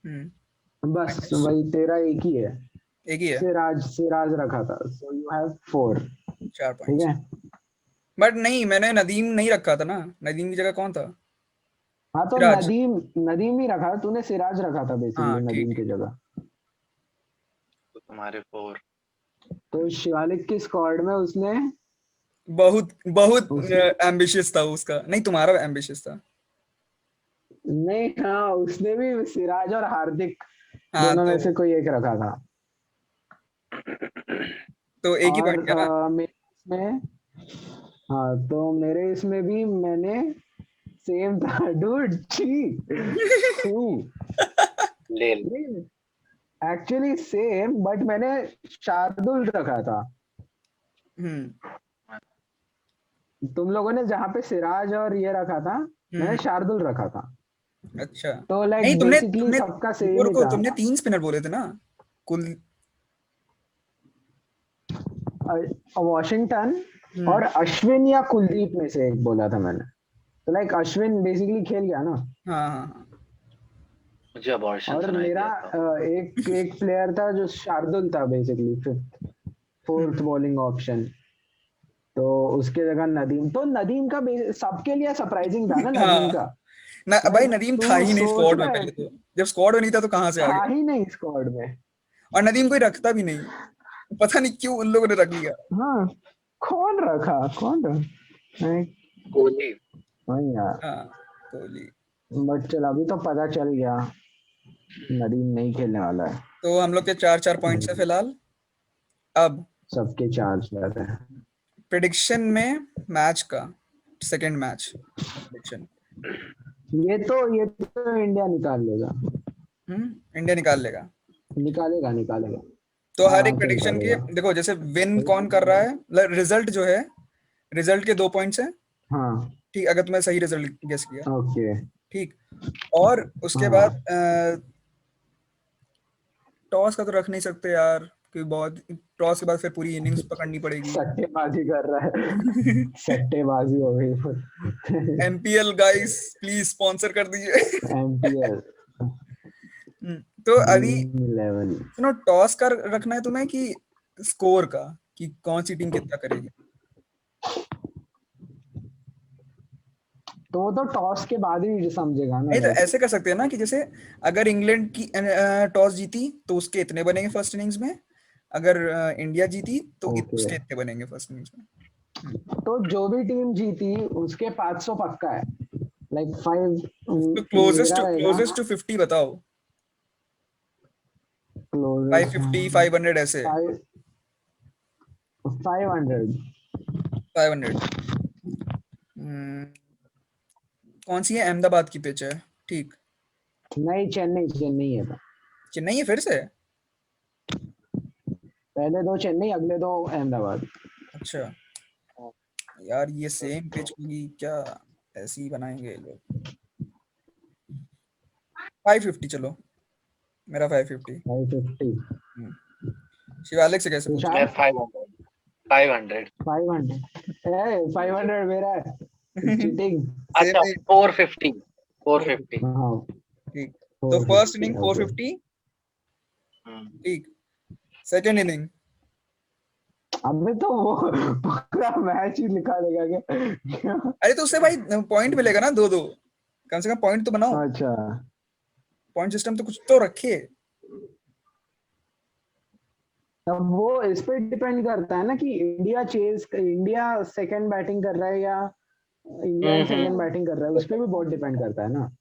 हम्म। बस माइनस वही तेरा एक ही है। एक ही है। सिराज सिराज रखा था, सो यू हैव 4। 4 पॉइंट। ठीक है। बट नहीं, मैंने नदीम नहीं रखा था ना, नदीम की जगह कौन था? हाँ तो सिराज। नदीम, नदीम ही रखा, तूने सिराज रखा था बेसिकली हाँ ठीक नदीम ठीक। की जगह। तो तुम्हारे 4। तो शिवालिक की स्क्वाड में उसने बहुत बहुत उसने एम्बिशियस था उसका, नहीं तुम्हारा एम्बिशियस था। नहीं, हाँ उसने भी सिराज और हार्दिक हाँ दोनों में तो से कोई एक रखा था। एक ही और पॉइंट गया ना। मेरे इसमें, हाँ तो मेरे इसमें भी मैंने सेम था डूड, छी थू, ले ले। एक्चुअली सेम, बट मैंने शार्दुल रखा था। हम्म। तुम लोगों ने जहाँ पे सिराज और ये रखा था, मैंने हम्म। शार्दुल रखा था। अच्छा। तो नहीं, लाइक तुमने बेसिकली तुमने सबका रुको सेम ही रुको, था। तुमने 3 स्पिनर बोले थे ना, कुल। वॉशिंगटन हम्म। और अश्विन या कुलदीप में से एक बोला था मैंने। तो लाइक अश्विन बेसिकली खेल गया ना। हाँ हाँ हाँ। मुझे अबॉर्शन और सुनाई मेरा दिया था। एक एक प्लेयर था जो शार्दुल था basically, fifth fourth hmm. Bowling option. तो उसके जगह नदीम, तो नदीम का सबके लिए सरप्राइजिंग था ना नदीम हाँ का। ना भाई, लाइक नदीम था तू ही नहीं सोच स्क्वाड में रहा है, पहले तो, जब स्क्वाड में नहीं था तो कहाँ से आ था गया? ही नहीं स्क्वाड में। और नदीम कोई रखता भी नहीं, पता नहीं क्यों उन लोगों ने रख लिया। हाँ कौन रखा, कौन रखा नहीं, कोहली। वही यार। हाँ, कोहली। बट चल अभी तो पता चल गया, नदीम नहीं खेलने वाला है। तो हम लोग के 4 4 पॉइंट्स है फिलहाल। अब सबके चार्ज रहते हैं। प्रिडिक्शन में मैच का, सेकंड मैच प्रिडिक्शन। ये तो इंडिया निकाल लेगा, इंडिया निकाल लेगा। निकालेगा निकालेगा। तो हर एक आराम से प्रिडिक्शन के निकालेगा। देखो, जैसे विन कौन कर रहा है, मतलब रिजल्ट जो है रिजल्ट के 2 पॉइंट्स हैं, हाँ ठीक, अगर तुमने सही रिजल्ट गेस किया, ओके ठीक। और उसके हाँ बाद टॉस का तो रख नहीं सकते यार, क्योंकि बहुत, टॉस के बाद फिर पूरी इनिंग्स पकड़नी पड़ेगी। सट्टेबाजी कर रहा है सट्टेबाजी हो गई एमपीएल गाइस प्लीज स्पॉन्सर कर दीजिए। एमपीएल तो अभी ड्रीम 11 सुनो, टॉस का रखना है तुम्हें कि स्कोर का, कि कौन सी टीम कितना करेगी? तो वो तो टॉस के बाद ही समझेगा ना नहीं तो लाइक ऐसे कर सकते हैं ना कि जैसे अगर इंग्लैंड की टॉस जीती तो उसके इतने बनेंगे फर्स्ट इनिंग्स में, अगर इंडिया जीती तो ओके उसके इतने बनेंगे फर्स्ट इनिंग्स में। तो जो भी टीम जीती उसके 500 पक्का है लाइक 5 तो क्लोजेस्ट मेरा रहेगा क्लोजेस्ट टू 50 बताओ, क्लोजेस्ट 550 500 ऐसे। 500 500 कौन सी है? अहमदाबाद की पिच है, ठीक। नहीं चेन्नई चेन्नई है तो चेन्नई है फिर से? पहले दो चेन्नई अगले दो अहमदाबाद अच्छा यार, ये सेम पिच होगी क्या? ऐसी ही बनाएंगे ये लोग। 550 चलो, मेरा 550। 550 शिवालिक से कैसे पूछ मैं तुषार 500 500 500 500 मेरा है चीटिंग सेम अच्छा ही। 450 450 हाँ ठीक, तो फर्स्ट इनिंग 450 ओके 450, ठीक। सेकंड इनिंग अबे तो वो पूरा मैच ही लिखा देगा क्या अरे तो उससे भाई पॉइंट मिलेगा ना, दो दो, कम से कम पॉइंट तो बनाओ, अच्छा पॉइंट सिस्टम तो कुछ तो रखे। अब वो इस पे डिपेंड करता है ना कि इंडिया सेकंड बैटिंग कर रहा है या इंग्लैंड सेकंड बैटिंग कर रहा है उस पे भी बहुत डिपेंड करता है ना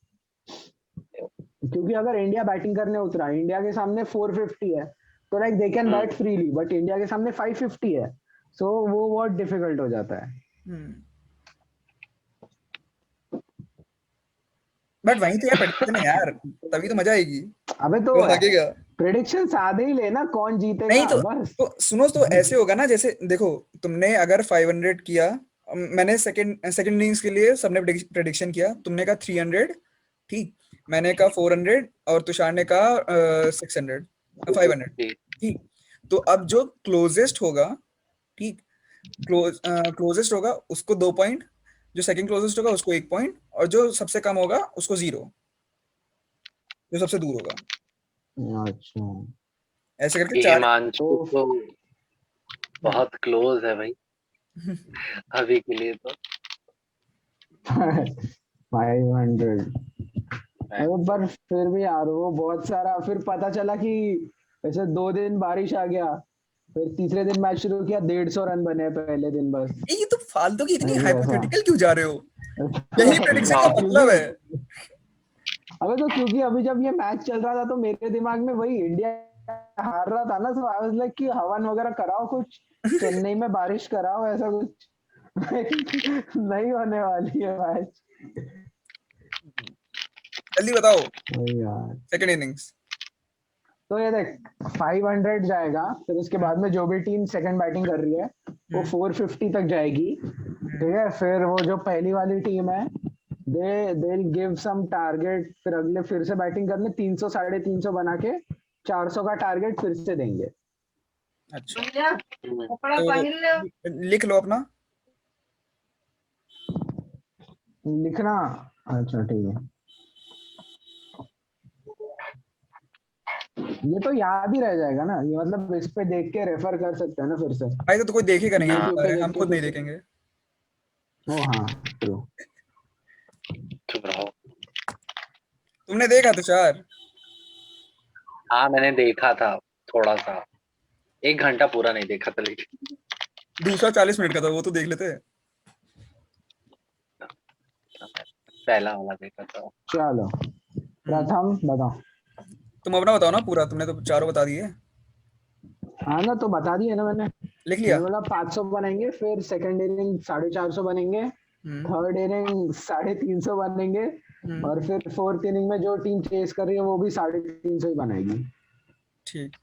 क्योंकि अगर इंडिया बैटिंग करने उतरा इंडिया के सामने 450 है तो like they can bat freely but India के सामने 550 है सो वो बहुत डिफिकल्ट हो जाता है बट वहीं तो यार प्रेडिक्शन है यार, तभी तो मजा आएगी, अबे तो तो भागेगा। प्रिडिक्शन सादे ही लेना कौन नहीं जीतेगा तो बस सुनो, तो ऐसे होगा ना, जैसे देखो, तुमने अगर 500 किया, मैंने सेकंड सेकंड इनिंग्स के लिए सबने प्रेडिक्शन किया, तुमने कहा 300, ठीक, मैंने कहा 400 और तुषार ने कहा 600 500, ठीक। तो अब जो क्लोजेस्ट होगा, ठीक, क्लोजेस्ट होगा उसको 2 पॉइंट, जो सेकंड क्लोजेस्ट होगा उसको 1 पॉइंट, और जो सबसे कम होगा उसको 0, जो सबसे दूर होगा, अच्छा ऐसे करके 4। हिमांशु तो तो बहुत क्लोज है भाई अभी के लिए तो 500 अरे पर फिर भी यार वो बहुत सारा फिर पता चला कि ऐसे 2 दिन बारिश आ गया फिर तीसरे दिन मैच शुरू किया 150 रन बने पहले दिन बस ये तो फालतू की इतनी ऐसे ऐसा हाइपोथेटिकल क्यों जा रहे हो? यही प्रेडिक्शन का मतलब क्योंकि है। अबे तो क्योंकि अभी जब ये मैच चल रहा था तो मेरे दिमाग में वही इंडिया हार रहा था ना सो आई वाज लाइक कि हवन वगैरह कराओ कुछ चेन्नई में बारिश कराओ ऐसा कुछ नहीं होने वाली है मैच जल्दी बताओ, यार सेकंड इनिंग्स। तो ये देख 500 जाएगा फिर उसके बाद में जो भी टीम सेकंड बैटिंग कर रही है वो 450 तक जाएगी ठीक है फिर वो जो पहली वाली टीम है दे गिव सम टारगेट फिर अगले फिर से बैटिंग करने 300 350 बना के 400 का टारगेट फिर से देंगे अच्छा तो लिख लो अपना। लिखना अच्छा ठीक है ये तो याद ही रह जाएगा ना ये मतलब इस पे देख के रेफर कर सकते हैं ना फिर से भाई तो कोई देखेगा नहीं, हम यूट्यूब बता पे रहे हैं, देख हम के खुद नहीं कुछ देखेंगे। ओ हाँ ट्रू चुप रहो तुमने देखा तुषार? हाँ मैंने देखा था थोड़ा सा 1 घंटा पूरा नहीं देखा था लेकिन दूसरा 40 मिनट का था, वो तो देख लेते। पहला वाला देखा था चलो प्रथम बताओ तुम अपना बताओ ना पूरा, तुमने तो चारों बता दिए। हाँ ना तो बता दिए ना मैंने लिख मैंने लिया। बोला 500 बनेंगे फिर सेकंड इनिंग 450 बनेंगे हम्म थर्ड इनिंग 350 बनेंगे हम्म और फिर फोर्थ इनिंग में जो टीम चेस कर रही है वो भी 350 ही बनाएगी ठीक।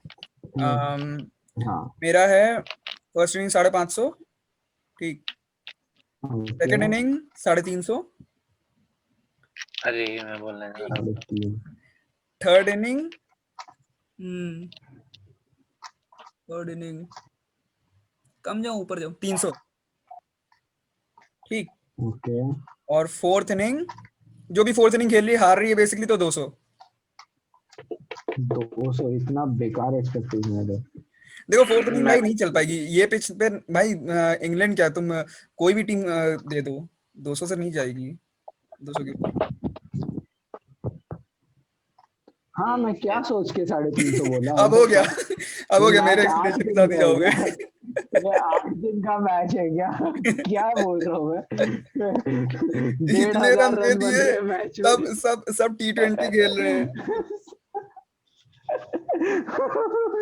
हम्म, अम, हाँ मेरा है फर्स्ट इनिंग 550, ठीक, सेकंड इनिंग 350, अरे मैं बोलने जा रहा हूँ। थर्ड इनिंग थर्ड इनिंग कम जाऊं ऊपर जाऊं 300, ठीक। ओके, और फोर्थ इनिंग जो भी फोर्थ इनिंग खेल रही है हार रही है बेसिकली तो 200। 200 इतना बेकार एक्सपेक्टेशन है। देखो फोर्थ इनिंग मैं भाई नहीं चल पाएगी ये पिच पे भाई। इंग्लैंड क्या तुम कोई भी टीम दे दो 200 से नहीं जाएगी 200 के ऊपर। हाँ, मैं क्या सोच के 350 बोला, अब हो गया अब हो ये गया मेरे मैच आठ एक्सपेक्टेशन के दिन साथ ही का है क्या? जाओगे। ये 8 दिन का मैच है क्या? क्या बोल रहा हूँ मैं? डेढ़ इतने रन हजार दे रन बन दिए रहे मैच सब में। सब सब T20 खेल रहे हैं।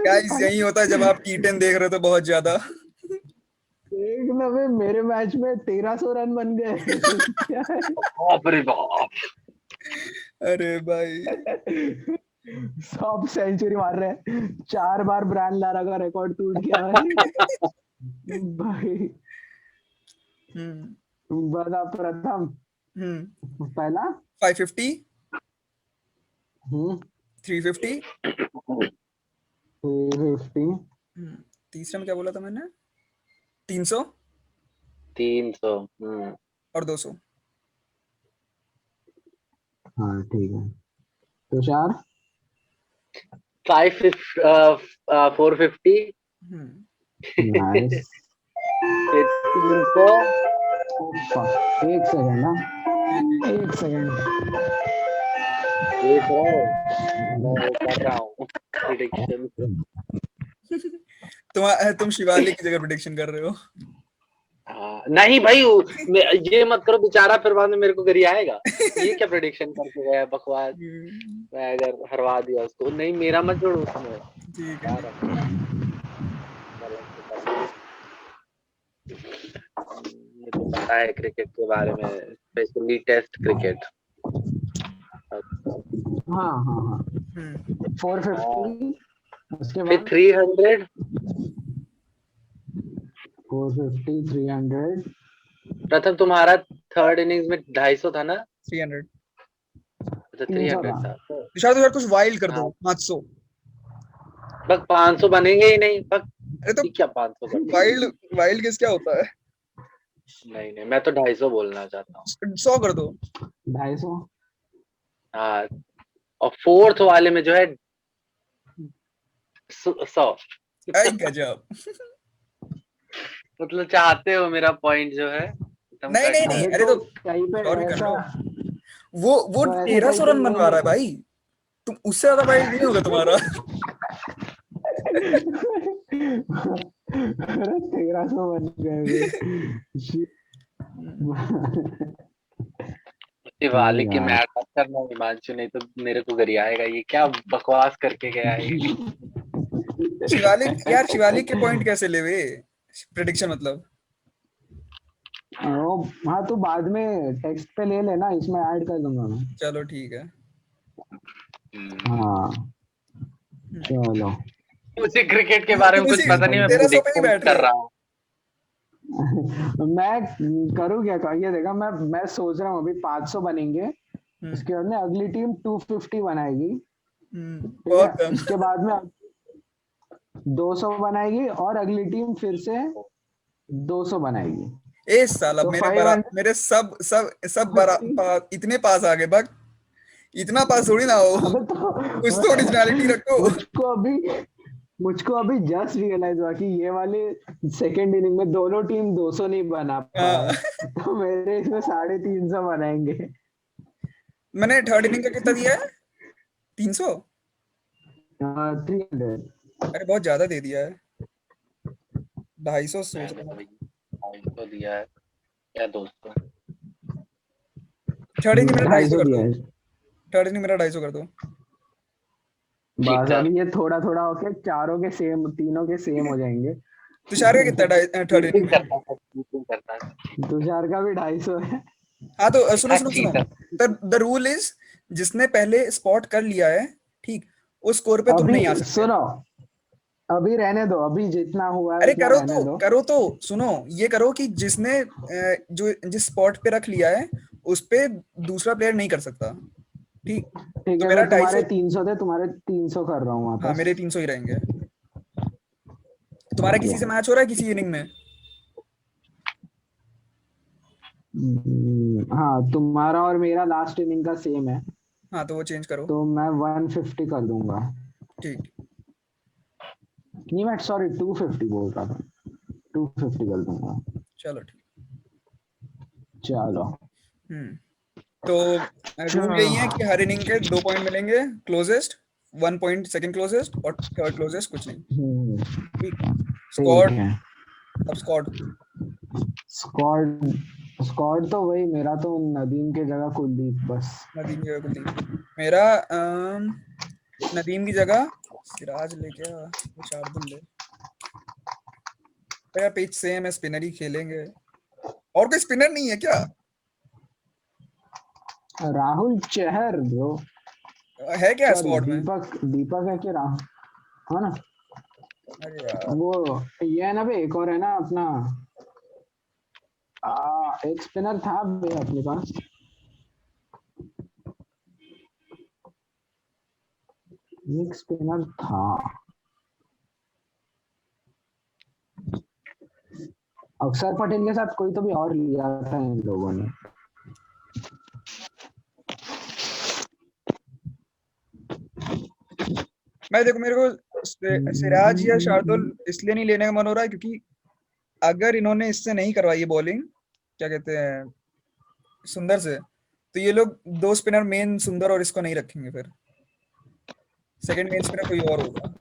गाइस यही होता है जब आप T10 देख रहे हो तो बहुत ज्यादा। एक नवे मेरे मैच में 1300 रन बन गए। क्या है? बाप रे बाप। अरे भाई। सब सेंचुरी मार रहे हैं, 4 बार ब्रायन लारा का रिकॉर्ड टूट गया है भाई। हम्म बता प्रथम हम्म पहला। 550, हम्म 350। 350। तीसरे में क्या बोला था मैंने? 300 300। और 200। हाँ ठीक है, तुषार। 450। हम्म नाइस। फिर 300। एक सेकंड ना, ठीक है। एक सेकंड। देख रहा हूँ, मैं कर रहा हूँ प्रिडिक्शन। तुम शिवालिक की जगह प्रिडिक्शन कर रहे हो। हाँ नहीं भाई, ये मत करो बेचारा, फिर बाद में मेरे को गरियाएगा। ये क्या प्रिडिक्शन करके गया बकवास। मैं अगर हरवा दिया उसको, नहीं मेरा मत जोड़ो उसमें ठीक है। यार। मुझे तो पता है क्रिकेट के बारे में, स्पेशली टेस्ट क्रिकेट। हाँ हाँ हाँ, हम्म 450। उसके फिर बाद 300। 450, 300। प्रथम तुम्हारा थर्ड इनिंग्स में 250 था ना? 300। अच्छा 300 300 था। था तो। तुषार तुषार कुछ वाइल्ड कर दो हाँ 500। बस 500 बनेंगे ही नहीं बस। अरे तो ये क्या 500 कर दिया? वाइल्ड वाइल्ड गेस क्या होता है? नहीं नहीं, मैं तो 250 बोलना चाहता हूँ। 100 कर दो। 250। हाँ, और फोर्थ वाले में जो है 100। आई गजब। मतलब चाहते हो मेरा पॉइंट जो है एकदम नहीं नहीं कट नहीं जाए। अबे अरे तो तो कहीं पे और भी कर ऐसा, लो। वो तो ऐसा कहीं 1300 पे रन ये बनवा रहा है नहीं। भाई। तुम उससे ज्यादा वाइल्ड नहीं होगा तुम्हारा। अरे 1300 बन गए वे। नहीं दिवाली की यार। मैच मत करना हिमांशु, नहीं तो मेरे को गरियाएगा। ये क्या बकवास करके गया है ये। शिवालिक यार शिवालिक के पॉइंट कैसे लेवे? प्रिडिक्शन मतलब। वो, हाँ तू बाद में टेक्स्ट पे ले लेना, इसमें ऐड कर दूंगा मैं। चलो ठीक है। हाँ चलो। मुझे क्रिकेट के बारे में तुम कुछ उसी पता नहीं, मैं 1300 पे ही प्रिडिक्शन बैठ रहे कर हो। रहा हूँ। मैं करूँ क्या, ये देखा, मैं सोच रहा हूँ अभी 500 बनेंगे। हम्म उसके बाद में अगली टीम 250 बनाएगी। ठीक है, बहुत कम। उसके बाद में 200 बनाएगी और अगली टीम फिर से 200 बनाएगी। ए साला तो मेरे सब सब सब इतने पास आ गए बक। इतना पास थोड़ी ना हो। अबे कुछ तो ओरिजिनलिटी तो रखो। मुझको अभी जस्ट रियलाइज हुआ कि ये वाले सेकेंड इनिंग में दोनों टीम 200 नहीं बना हाँ। पाए, तो मेरे इसमें 350 बनाएंगे। मैंने थर्ड इनिंग का कितना दिया है? 300। 300। अरे बहुत ज्यादा दे दिया है। 250 सोच मैंने रहा तो था। भाई 250 दिया है या 200। थर्ड इनिंग मेरा 250 250 कर दिया दो। है। थर्ड इनिंग मेरा 250 कर दो। ठीक बस था। अभी ये थोड़ा थोड़ा होके चारों के सेम, तीनों के सेम हो जाएंगे। तुषार का कितना थर्ड इनिंग चीटिंग में? करता था, चीटिंग करता था। तुषार का भी 250 है। हाँ तो सुनो हाँ सुनो सुनो। चीटर। द रूल इज जिसने पहले स्पॉट कर लिया है, ठीक, उस स्कोर पे तुम अभी नहीं आ सकते। सुनो, अभी रहने दो, अभी जितना हुआ है अरे उतना रहने दो। करो तो सुनो, ये करो कि जिसने जो जिस स्पॉट पे रख लिया है उस पे दूसरा प्लेयर नहीं कर सकता। ठीक। ठीक तो है, मेरा तो 250। तुम्हारे 300 थे, तुम्हारे 300 कर रहा हूँ हाँ वापस। मेरे 300 ही रहेंगे। तुम्हारा किसी से मैच हो रहा है किसी इनिंग में? हाँ, तुम्हारा और मेरा लास्ट इनिंग का सेम है, हाँ तो वो चेंज करो। तो मैं 150 कर दूंगा। ठीक। नहीं, मैं सॉरी 250 बोल रहा था, 250 कर दूंगा। चलो ठीक। चलो। हम्म। तो रूल चलो। यही है कि हर इनिंग के 2 पॉइंट मिलेंगे, क्लोजेस्ट 1 पॉइंट सेकंड क्लोजेस्ट और थर्ड क्लोजेस्ट कुछ नहीं। ठीक। ठीक स्क्वाड। है। अब स्क्वाड। स्क्वाड, स्क्वाड तो वही, मेरा तो नदीम के जगह कुलदीप बस। नदीम की जगह कुलदीप। मेरा नदीम की जगह सिराज ले क्या, वो शार्दुल ले। मेरा पिच सेम है, स्पिनर ही खेलेंगे। और कोई स्पिनर नहीं है क्या? राहुल चहर ब्रो। है क्या सॉरी, स्क्वाड में? दीपक, दीपक है कि राहुल? हाँ ना। अरे यार। वो ये है ना बे, एक और है ना अपना, एक स्पिनर था बे अपने पास, एक स्पिनर था। अक्षर पटेल के साथ कोई तो भी और लिया था इन लोगों ने। मैं देखो, मेरे को सिराज या शार्दुल इसलिए नहीं लेने का मन हो रहा है क्योंकि अगर इन्होंने इससे नहीं करवाई बॉलिंग, क्या कहते हैं, सुंदर से, तो ये लोग दो स्पिनर मेन सुंदर और इसको नहीं रखेंगे, फिर सेकंड मेन स्पिनर कोई और होगा।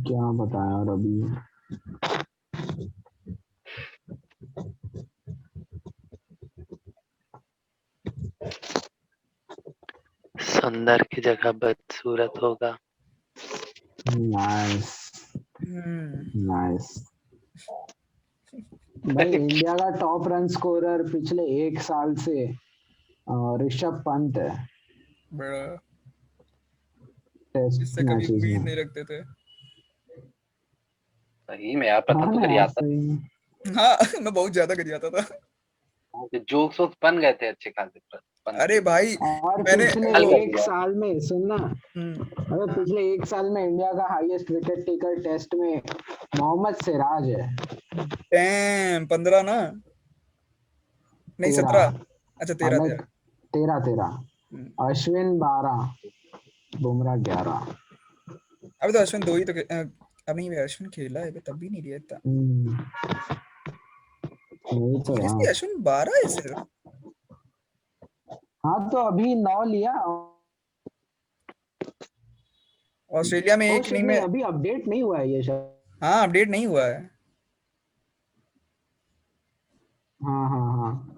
क्या बताया और अभी। सुंदर की जगह बदसूरत होगा। नाइस, हम्म। नाइस। भाई इंडिया का टॉप रन स्कोरर पिछले एक साल से ऋषभ पंत है, बड़ा। टेस्ट इससे कभी मैचेस उम्मीद में। नहीं रखते थे। सही में यार, पता हाँ तो ना करी यार, आता। सही में। हाँ मैं बहुत ज्यादा कर जाता था। जोक्स वोक्स बन गए थे अच्छे खासे पंत अरे के। भाई और मैंने पिछले हल कर एक दिया। साल में सुनना, हम्म। अगर पिछले एक साल में इंडिया का हाईएस्ट विकेट टेकर टेस्ट में मोहम्मद सिराज है। टैम 15 ना, नहीं 17। 13, अच्छा 13 अलग, 13। 13, हम्म। अश्विन 12, बुमराह 11। अभी तो अश्विन दो ही तो अब नहीं, अश्विन खेला है तब भी नहीं लिया इतना। वही तो सीरियसली यार। अश्विन 12 है सिर्फ? हाँ तो अभी 9 लिया। ऑस्ट्रेलिया में ओ एक शिट, इनिंग में। नहीं अभी अपडेट नहीं हुआ है ये शायद। हाँ अपडेट नहीं हुआ है। हाँ हाँ हाँ,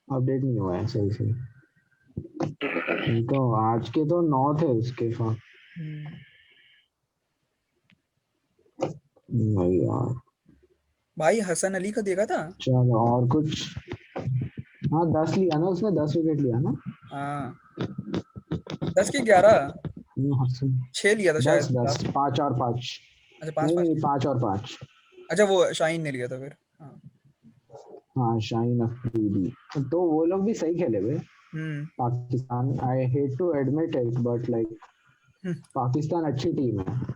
अपडेट नहीं हुआ है, सही सही। नहीं तो आज के तो 9 थे उसके फोन। हम्म। नहीं यार। भाई हसन अली का देखा था? चलो और कुछ। हाँ 10 लिया ना उसने, 10 विकेट लिया ना। हाँ 10 की 11, हसन। 6 लिया था दस शायद दस लास्ट में। 5 और 5। अच्छा 5 नहीं 5 नहीं, लिया। 5 और 5। अच्छा वो शाहीन ने लिया था फिर। हाँ। हाँ शाहीन अफरीदी। तो वो लोग भी सही खेले हुए। Hmm. Pakistan, I hate to admit it but like, hmm. Pakistan अच्छी टीम है।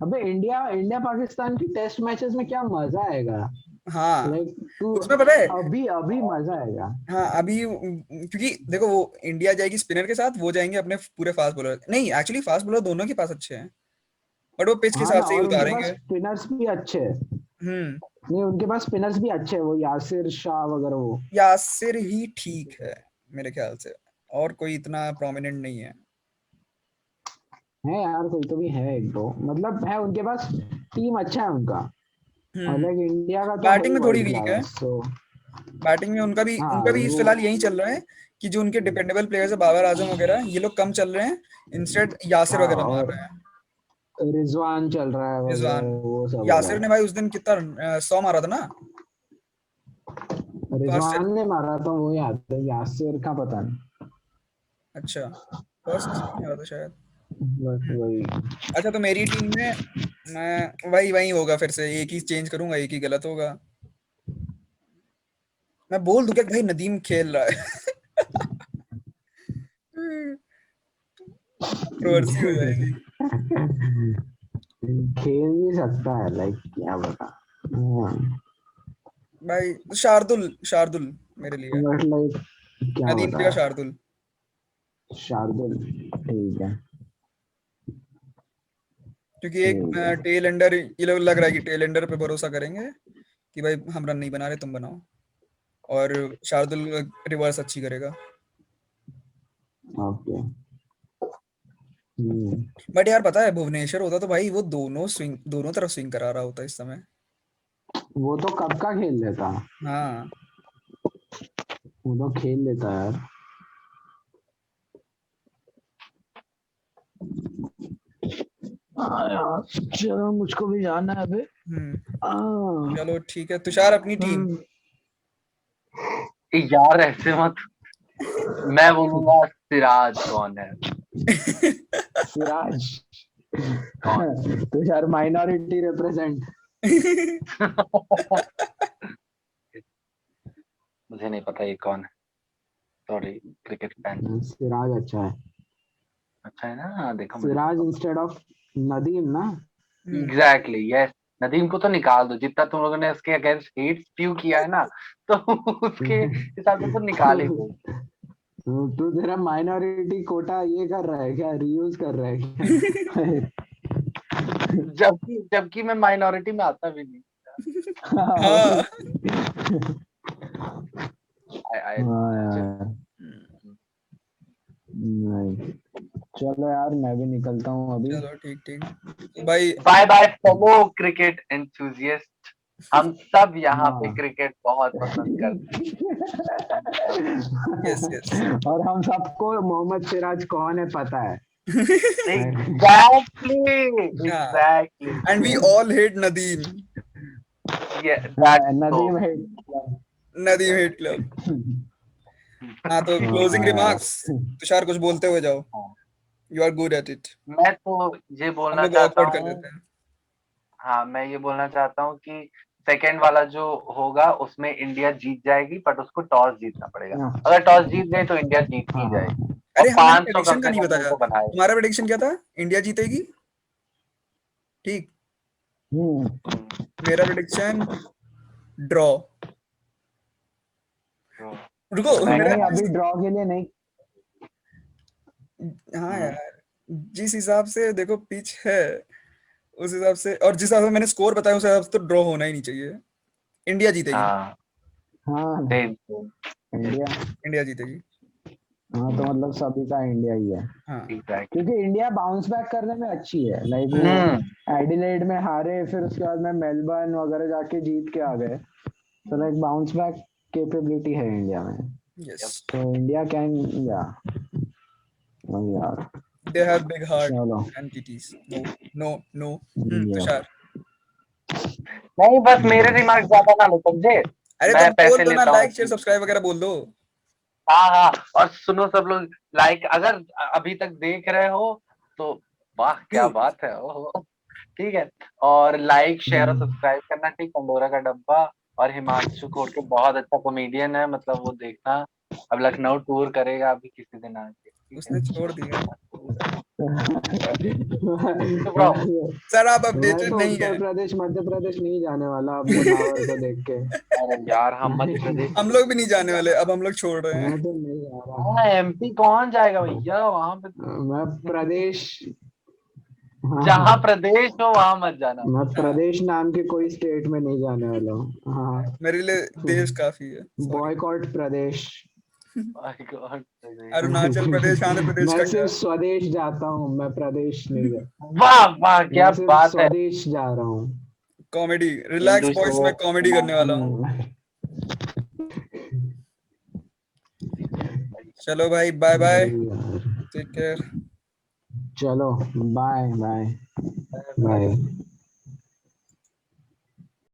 अबे इंडिया, इंडिया पाकिस्तान की टेस्ट मैचेस में क्या मजा आएगा। हाँ लाइक तू, उसमें पता है। अभी अभी मजा आएगा। हाँ अभी क्योंकि देखो वो इंडिया जाएगी स्पिनर के साथ, वो जाएंगे अपने पूरे फास्ट बॉलर, नहीं एक्चुअली फास्ट बॉलर दोनों के पास अच्छे हैं, बट वो पिच के हाँ हिसाब ना, से ही और उनके पास उतारेंगे। स्पिनर्स भी अच्छे हैं। हम्म। नहीं, उनके पास स्पिनर्स भी अच्छे हैं, वो यासिर शाह वगैरह वो। यासिर ही ठीक है मेरे ख्याल से, और कोई इतना प्रोमिनेंट नहीं है। है यार, कोई तो भी है एक दो, मतलब है उनके पास, टीम अच्छा है उनका। और हम्म। लाइक इंडिया का तो बैटिंग भाई में थोड़ी वर्ल्ड वीक है। Class so. बैटिंग में हाँ उनका भी वो, फिलहाल यही चल रहा है कि जो उनके डिपेंडेबल प्लेयर्स है बाबर आजम वगैरह, ये लोग कम चल रहे हैं, इंस्टेड यासिर हाँ वगैरह मार और रहे हैं। रिजवान चल रहा है रिजवान। वगैरह, वो सब हो रहा यासिर है। ने भाई उस दिन कितना 100 मारा था ना। रिजवान ने मारा था वो याद है, यासिर का पता नहीं। अच्छा, फर्स्ट नहीं आता शायद। बस वही। अच्छा तो मेरी टीम में मैं वही वही होगा, फिर से एक ही चेंज करूंगा, एक ही गलत होगा। मैं बोल दूं क्या कि भाई नदीम खेल रहा है? कंट्रोवर्सी हो जाएगी। खेल भी सकता है, लाइक क्या बता। भाई तो शार्दुल, शार्दुल मेरे लिए। बट लाइक क्या नदीम की बता जगह यार। शार्दुल। शार्दुल ठीक है। क्योंकि एक ठीक है। टेल एंडर, ये लोग लग रहा है कि टेल एंडर पे भरोसा करेंगे कि भाई हम रन नहीं बना रहे, तुम बनाओ। और शार्दुल रिवर्स अच्छी करेगा। ओके। हम्म, बट यार पता है भुवनेश्वर होता तो भाई वो दोनों स्विंग, दोनों तरफ स्विंग करा रहा होता इस समय। वो तो कब का खेल लेता। हाँ। वो तो खेल लेता यार। हाँ यार, चलो मुझको भी जाना है अभी। हम्म। हाँ। चलो ठीक है, तुषार अपनी टीम। यार ऐसे मत, मैं बोलूंगा सिराज कौन है। सिराज। कौन? तो यार माइनॉरिटी रिप्रेजेंट। मुझे नहीं पता ये कौन है, सॉरी क्रिकेट फैन। सिराज अच्छा है। अच्छा है ना, हाँ देखो मुझे सिराज पता। इंस्टेड ऑफ नदीम ना। हम्म। Exactly yes. नदीम को तो निकाल दो, जितना तुम लोगों ने उसके अगेंस्ट हेट स्प्यू किया है ना, तो उसके हिसाब से तो निकाल ही दो। तू तेरा माइनॉरिटी कोटा ये कर रहा है क्या, रीयूज कर रहा है क्या? जबकि जबकि मैं माइनॉरिटी में आता भी नहीं। हाँ, हाँ। वही। आई हाँ चल। यार। नहीं, चलो यार मैं भी निकलता हूँ अभी। चलो ठीक ठीक भाई। Bye bye fellow cricket enthusiast, हम सब यहाँ पे हाँ। क्रिकेट बहुत पसंद करते हैं, हम सब। Yes yes. और हम सबको मोहम्मद सिराज कौन है पता है। एग्जैक्टली हाँ, exactly. And we all hate Nadeem. ये दैट्स सो। नदीम है। Nadeem hate club. हाँ तो क्लोजिंग हाँ यार। रिमार्क्स, तुषार कुछ बोलते हुए जाओ। You are good at it. मैं तो ये हम बोलना लोग चाहता ऑकवर्ड कर हूँ, देते हैं। हाँ मैं ये बोलना चाहता हूँ कि सेकंड वाला जो होगा उसमें इंडिया जीत जाएगी, बट उसको टॉस जीतना पड़ेगा। अगर टॉस जीत गई तो इंडिया जीत ही हाँ हाँ। जाएगी। और अरे हाँ, मैंने 500 प्रेडिक्शन कम का से नहीं कम मेरे बताया। को बनाए। हमारा प्रेडिक्शन क्या था? इंडिया जीतेगी। ठीक। मेरा प्रेडिक्शन ड्रॉ। रुको मैं मेरा नहीं, क्या? अभी ड्रॉ के लिए नहीं। हाँ यार, जिस हिसाब से देखो पिच है, उस हिसाब से और जिस हिसाब से मैंने स्कोर बताया उस हिसाब से तो ड्रॉ होना ही नहीं चाहिए। इंडिया जीतेगी। हाँ हाँ। Same same India. इंडिया जीतेगी। हाँ तो मतलब सभी का इंडिया ही है। हाँ। एग्जैक्टली। क्योंकि इंडिया बाउंस बैक करने में अच्छी है, लाइक वो हम्म। एडिलेड में हारे, फिर उसके बाद में मेलबर्न वगैरह जाके जीत के आ गए। तो लाइक बाउंस बैक कैपेबिलिटी है इंडिया में। यस। तो इंडिया कैन, या यार। दे हैव बिग हार्ट चलो। एंड टीटीज। No no no. Yeah Tushar. नहीं, बस मेरे रिमार्क ज्यादा ना लो समझे, अरे तो मैं बोल पैसे दो ना, लेता हूँ लाइक शेयर इसलिए। सब्सक्राइब वगैरह बोल दो। हाँ हाँ, और सुनो सब लोग, लाइक अगर अभी तक देख रहे हो तो वाह क्या क्यों? बात है, ओहो ठीक है। और लाइक शेयर और सब्सक्राइब करना, ठीक, पंडोरा का डब्बा। और हिमांशु खोड़के बहुत अच्छा कॉमेडियन है, मतलब वो देखना, अब लखनऊ टूर करेगा अभी किसी दिन आके, ठीक है। उसने छोड़ दिया। चुप रहो। सर आप मैं अपडेटेड तो नहीं उत्तर है। प्रदेश मध्य प्रदेश नहीं जाने वाला अब मुनावर को देख के। अरे यार हम मध्य प्रदेश हम में लोग भी नहीं नहीं जाने वाले, जाना। अब हम लोग छोड़ रहे हैं। मैं तो नहीं जा हाँ रहा। एमपी कौन जाएगा भैया वहां पे? मैं प्रदेश। हाँ हाँ। जहाँ प्रदेश हो वहां मत जाना। मैं हाँ, प्रदेश नाम के कोई स्टेट में नहीं जाने वाला हूँ। हाँ। मेरे लिए देश काफी है, sorry. Boycott Pradesh. My god. Arunachal Pradesh, Andhra Pradesh मैं का क्या? सिर्फ स्वदेश जाता हूँ, मैं प्रदेश नहीं जा। वाह वाह क्या मैं सिर्फ बात है। स्वदेश जा रहा हूँ। Comedy, relax Hindu boys, show मैं कॉमेडी करने वाला हूँ। हम्म। चलो भाई, बाय बाय। वही यार। Take care. चलो। Bye bye. बाय। बाय।